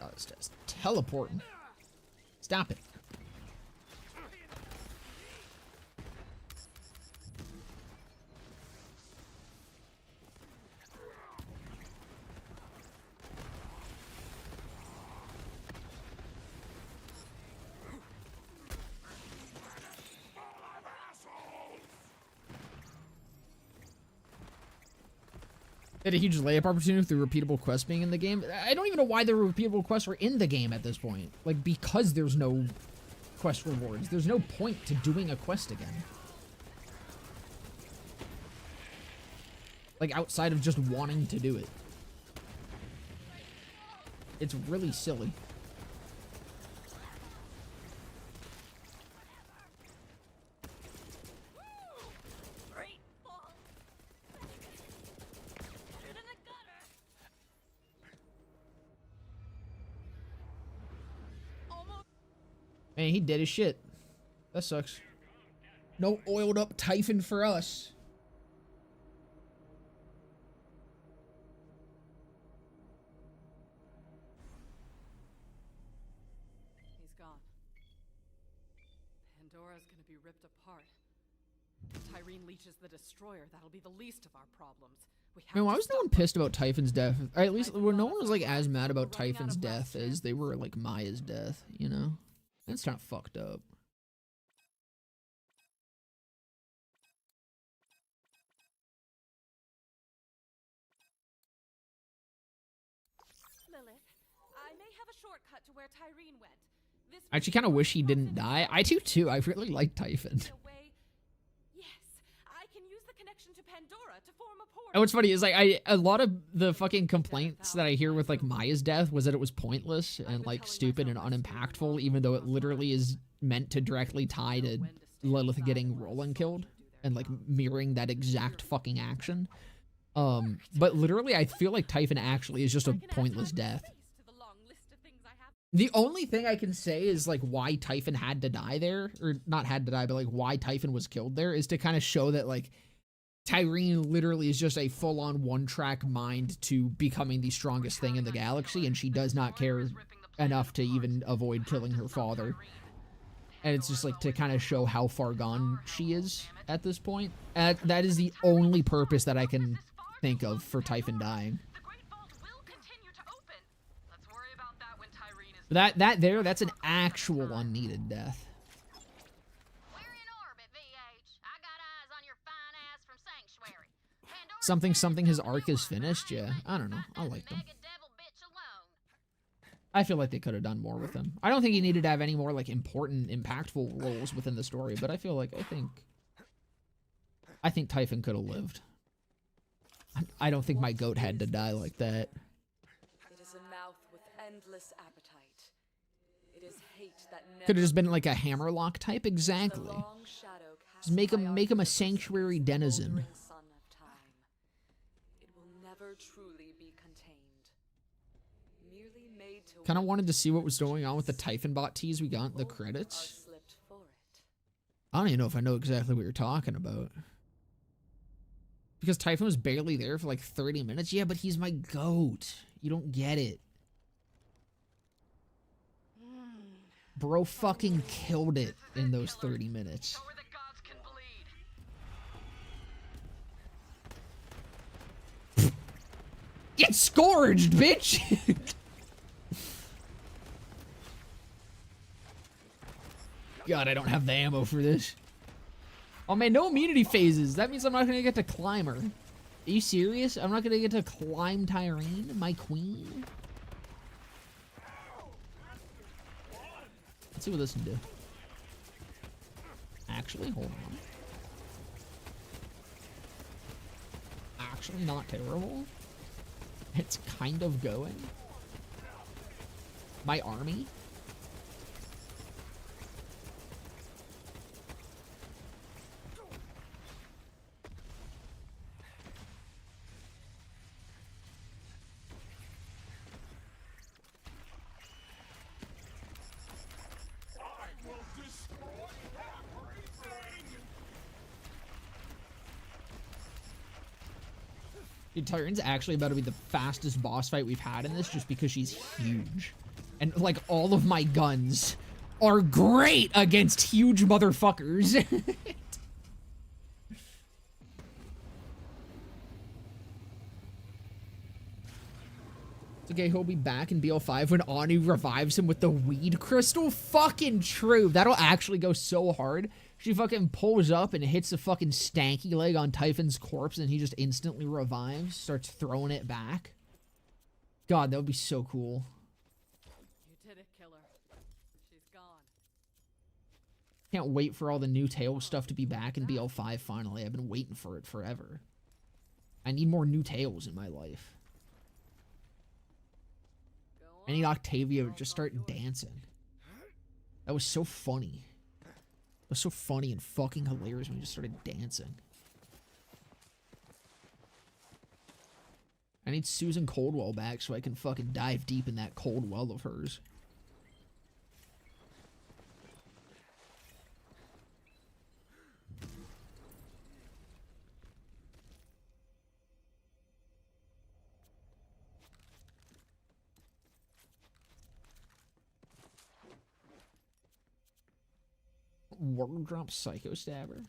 Oh, it's just teleporting. Stop it. They had a huge layup opportunity through repeatable quests being in the game. I don't even know why the repeatable quests are in the game at this point. Like, because there's no quest rewards. There's no point to doing a quest again. Like, outside of just wanting to do it. It's really silly. Man, he dead as shit. That sucks. No oiled up Typhon for us. He's gone. Pandora's gonna be ripped apart. If Tyreen leaches the destroyer, that'll be the least of our problems. We I mean, why have was to no one stop pissed about Typhon's death? Or at least, Typhon well, no lost one was like our as lives. mad about We're running out Typhon's of death questions. as they were like Maya's death, you know? That's kind of fucked up. Lilith, I may have a shortcut to where Tyreen went. This I actually kind of wish he didn't die. I do too. I really like Typhon. Yes, I can use the connection to Pandora to form a portal. And what's funny is like a lot of the fucking complaints that I hear with like Maya's death was that it was pointless and like stupid and unimpactful, even though it literally is meant to directly tie to Lilith getting Roland killed and like mirroring that exact fucking action. But literally I feel like Typhon actually is just a pointless death. The only thing I can say is like why Typhon had to die there, or not had to die, but like why Typhon was killed there is to kind of show that like Tyreen literally is just a full-on one-track mind to becoming the strongest thing in the galaxy, and she does not care enough to even avoid killing her father. And it's just like to kind of show how far gone she is at this point. That is the only purpose that I can think of for Typhon dying. That's an actual unneeded death. We're in orbit, VH. I got eyes on your fine ass from Sanctuary. Something his arc is finished, yeah. I don't know. I like them. I feel like they could have done more with him. I don't think he needed to have any more like important, impactful roles within the story, but I feel like I think Typhon could have lived. I don't think my goat had to die like that. It is a mouth with endless appetite. It is hate that Could have just been like a Hammerlock type, exactly. Just make him a sanctuary denizen. It will never truly be contained. Merely made to Kind of wanted to see what was going on with the Typhon bot tease we got in the credits. I don't even know if I know exactly what you're talking about. Because Typhon was barely there for like 30 minutes. Yeah, but he's my goat. You don't get it. Bro fucking killed it in those 30 minutes. Get scourged, bitch! God, I don't have the ammo for this. Oh man, no immunity phases. That means I'm not gonna get to climb her. Are you serious? I'm not gonna get to climb Tyreen, my queen? Let's see what this can do. Actually, hold on. Actually, not terrible. It's kind of going. My army. Dude, Tyreen's actually about to be the fastest boss fight we've had in this just because she's huge. And, like, all of my guns are great against huge motherfuckers. It's okay, he'll be back in BL5 when Anu revives him with the weed crystal. Fucking true. That'll actually go so hard. She fucking pulls up and hits the fucking stanky leg on Typhon's corpse and he just instantly revives, starts throwing it back. God, that would be so cool. You did it, killer. She's gone. Can't wait for all the new Tail stuff to be back in BL5 finally. I've been waiting for it forever. I need more new Tails in my life. I need Octavia to just start dancing. That was so funny. It was so funny and fucking hilarious when we just started dancing. I need Susan Coldwell back so I can fucking dive deep in that cold well of hers. Word drop Psycho Stabber.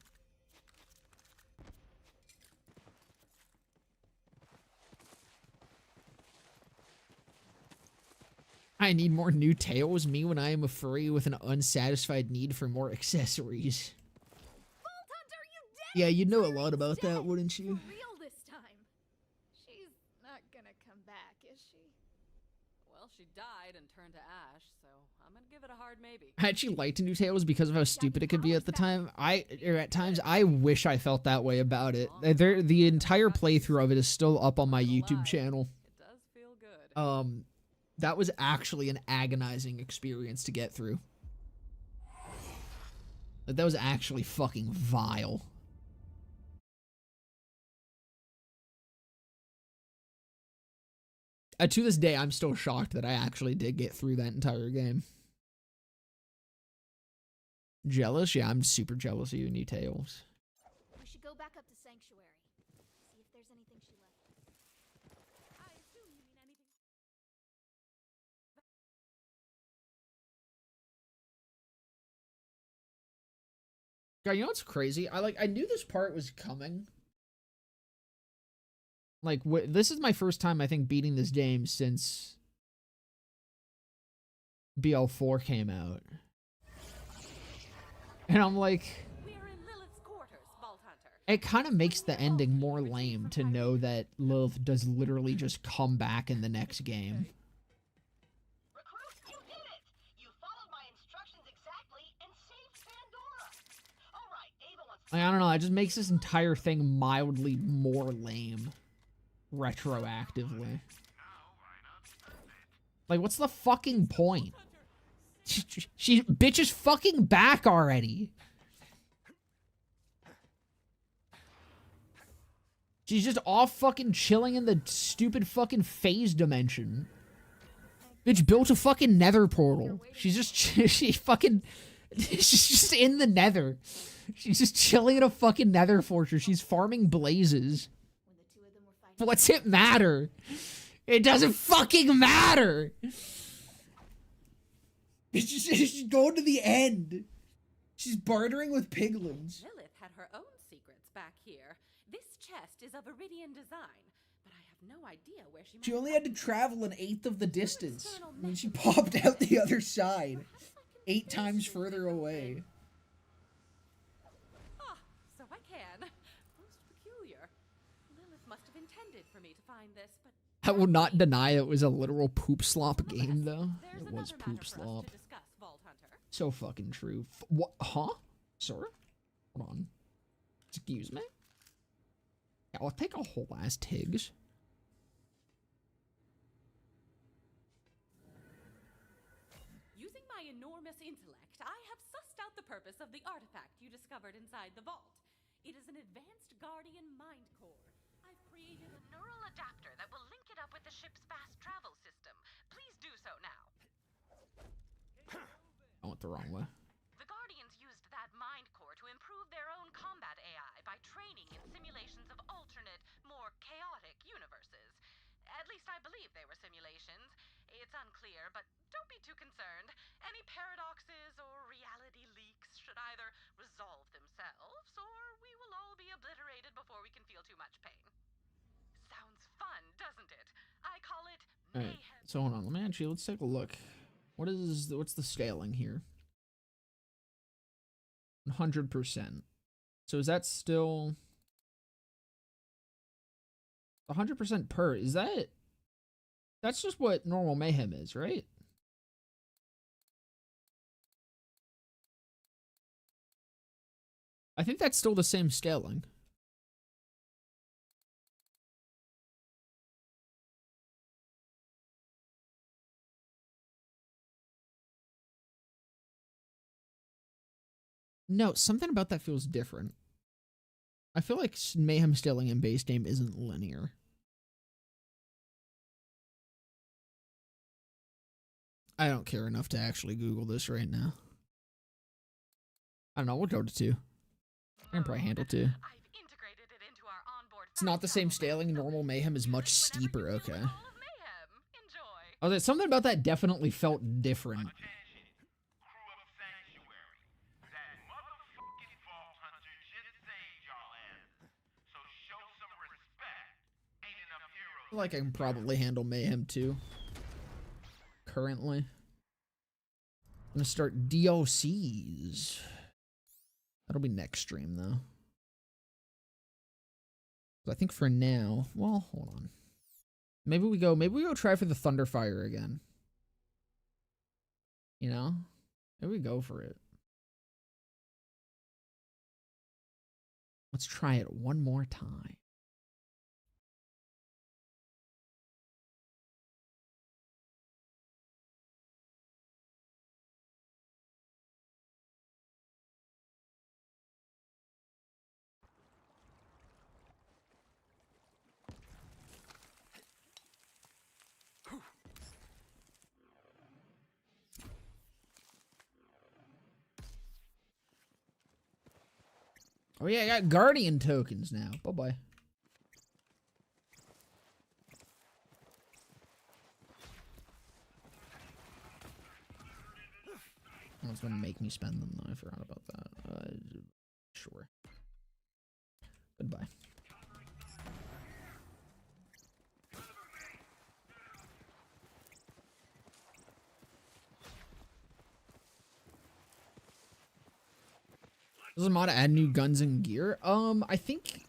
I need more new tails. Me when I am a furry with an unsatisfied need for more accessories. Vault Hunter, you dead? Yeah, you'd know a lot about that, wouldn't For you? real this time. She's not gonna come back, is she? Well, she died and turned to ash, so I'm gonna give it a hard maybe. I actually liked New Tales because of how stupid it could be at the time. At times, I wish I felt that way about it. The entire playthrough of it is still up on my YouTube channel. It does feel good. That was actually an agonizing experience to get through. Like, that was actually fucking vile. To this day, I'm still shocked that I actually did get through that entire game. Jealous? Yeah, I'm super jealous of you, New Tales. We should go back up to Sanctuary. See if there's anything she left. I assume you mean anything. God, you know what's crazy? I knew this part was coming. Like, this is my first time, I think, beating this game since BL4 came out. And I'm like, We are in Lilith's quarters, Vault Hunter. it kind of makes the ending more lame to know that Lilith does literally just come back in the next game. Recruit, you did it! You followed my instructions exactly and saved Pandora! Alright, Ava wants Like, I don't know, it just makes this entire thing mildly more lame. Retroactively. Like, what's the fucking point? She bitch is fucking back already. She's just off fucking chilling in the stupid fucking phase dimension. Bitch built a fucking nether portal. She's just, she's just in the nether. She's just chilling in a fucking nether fortress. She's farming blazes. What's it matter? It doesn't fucking matter. She's going to the end. She's bartering with piglins. Lilith had her own secrets back here. This chest is of Iridian design, but I have no idea where she. She only had to travel an eighth of the distance. I mean, she popped out the other side. 8 times further away. Ah, so I can. Most peculiar. Lilith must have intended for me to find this, but I will not deny it was a literal poop slop game, though. there's It was another matter poop for us slop. to discuss, Vault Hunter. So fucking true. What? Huh? Sir? Hold on. Excuse me? Yeah, I'll take a whole ass Tiggs. Using my enormous intellect, I have sussed out the purpose of the artifact you discovered inside the vault. It is an advanced Guardian mind core. I've created a Neural adapter that will link it up with the ship's fast travel system. Please do so now. I went the wrong way. The Guardians used that mind core to improve their own combat AI by training in simulations of alternate, more chaotic universes. At least I believe they were simulations. It's unclear, but don't be too concerned. Any paradoxes or reality leaks should either resolve themselves, or we will all be obliterated before we can feel too much pain. Sounds fun, doesn't it? I call it Alright, mayhem. so hold on. Let's take a look. What's the scaling here? 100%. So is that still 100% per? Is that? That's just what normal mayhem is, right? I think that's still the same scaling. No, something about that feels different. I feel like mayhem scaling in base game isn't linear. I don't care enough to actually Google this right now. I don't know, we'll go to 2. I can probably handle 2. I've integrated it into our onboard. It's not the same scaling. Normal mayhem is much steeper, okay. All of mayhem. Enjoy. Oh, there's something about that definitely felt different. Crew of Sanctuary. That motherfucking Vault Hunter just saved y'all asses. So show some respect. Ain't enough heroes. I feel like I can probably handle mayhem too. currently. I'm gonna start DLCs. That'll be next stream though. I think for now, well, hold on. Maybe we go try for the Thunderfire again. You know? Maybe we go for it. Let's try it one more time. Oh yeah, I got Guardian tokens now. Bye-bye. Oh, it's gonna make me spend them though. I forgot about that. Sure. Goodbye. Does the mod add new guns and gear? I think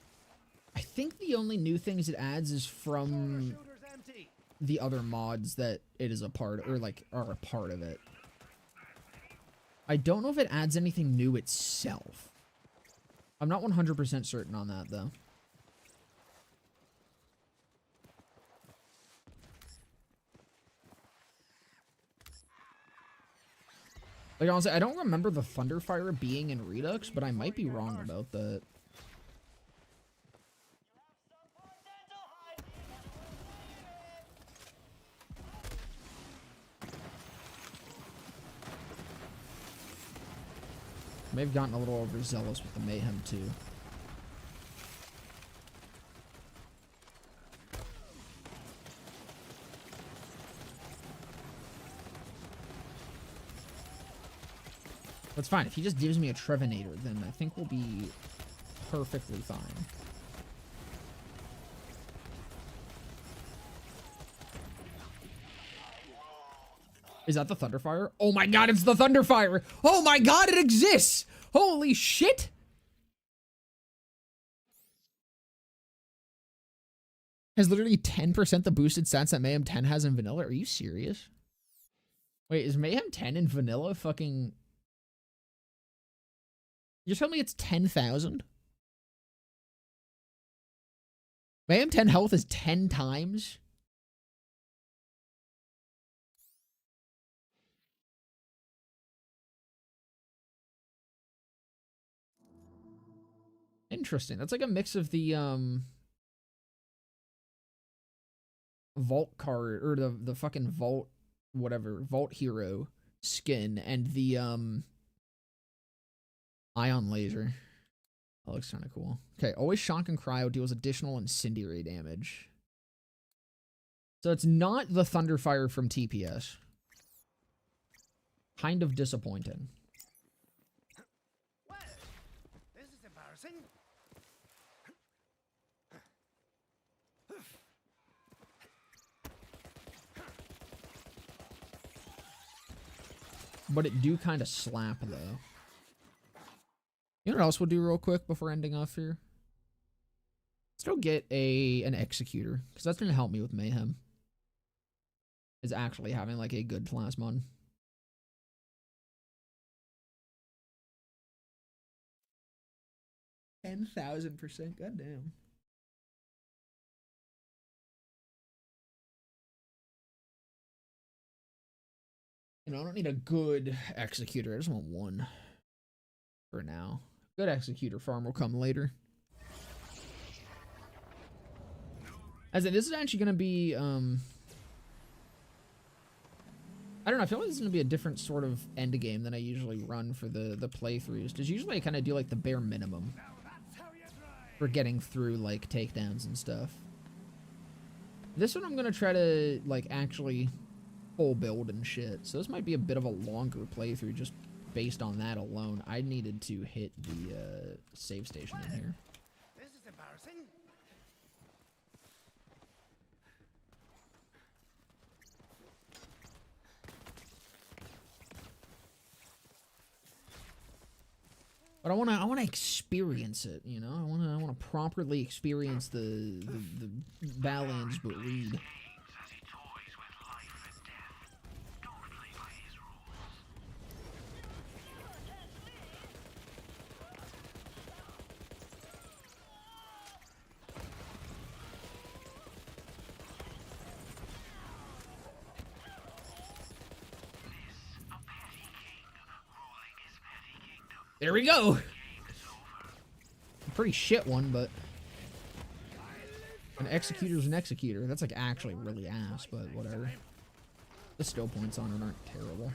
the only new things it adds is from the other mods that it is a part, or like are a part of it. I don't know if it adds anything new itself. I'm not 100% certain on that though. Like honestly, I don't remember the Thunderfire being in Redux, but I might be wrong about that. May have gotten a little overzealous with the Mayhem too. That's fine. If he just gives me a Trevinator, then I think we'll be perfectly fine. Is that the Thunderfire? Oh my god, it's the Thunderfire! Oh my god, it exists! Holy shit! Has literally 10% the boosted stats that Mayhem 10 has in vanilla? Are you serious? Wait, is Mayhem 10 in vanilla fucking... You're telling me it's 10,000? Mayhem 10 health is 10 times? Interesting. That's like a mix of the Vault card, or the fucking Vault, whatever, Vault Hero skin, and the Ion Laser. That looks kind of cool. Okay, always Shock and Cryo deals additional incendiary damage. So it's not the Thunderfire from TPS. Kind of disappointing. Well, this is embarrassing. But it do kind of slap, though. You know what else we'll do real quick before ending off here? Let's go get an Executor, because that's going to help me with Mayhem. Is actually having, like, a good Plasmon. 10,000%, goddamn. You know, I don't need a good Executor. I just want one for now. Good Executor farm will come later. As in, this is actually going to be, I don't know, I feel like this is going to be a different sort of end game than I usually run for the playthroughs. Because usually I kind of do, like, the bare minimum for getting through, like, takedowns and stuff. This one I'm going to try to, like, actually full build and shit. So this might be a bit of a longer playthrough just based on that alone. I needed to hit the save station in here. This is embarrassing. But I wanna experience it, you know. I wanna properly experience the balands, but read. There we go. Pretty shit one, but an executor's an executor. That's like actually really ass, but whatever. The skill points on it aren't terrible.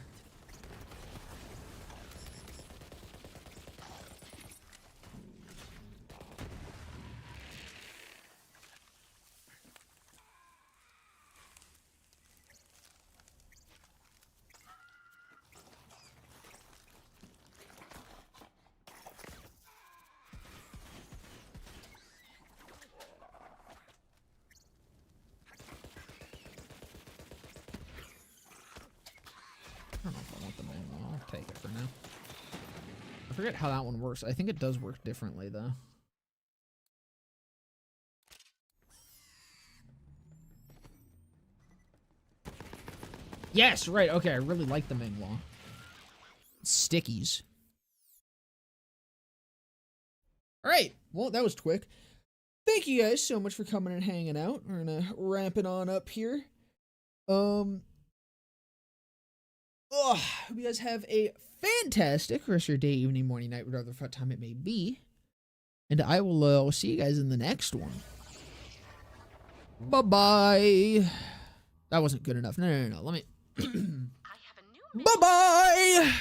I don't know if I want the manual. I'll take it for now. I forget how that one works. I think it does work differently, though. Yes, right. Okay, I really like the manual. Stickies. All right. Well, that was quick. Thank you guys so much for coming and hanging out. We're gonna wrap it on up here. Hope you guys have a fantastic rest of your day, evening, morning, night, whatever time it may be. And I will see you guys in the next one. Bye-bye. That wasn't good enough. No. Let me... Bye-bye!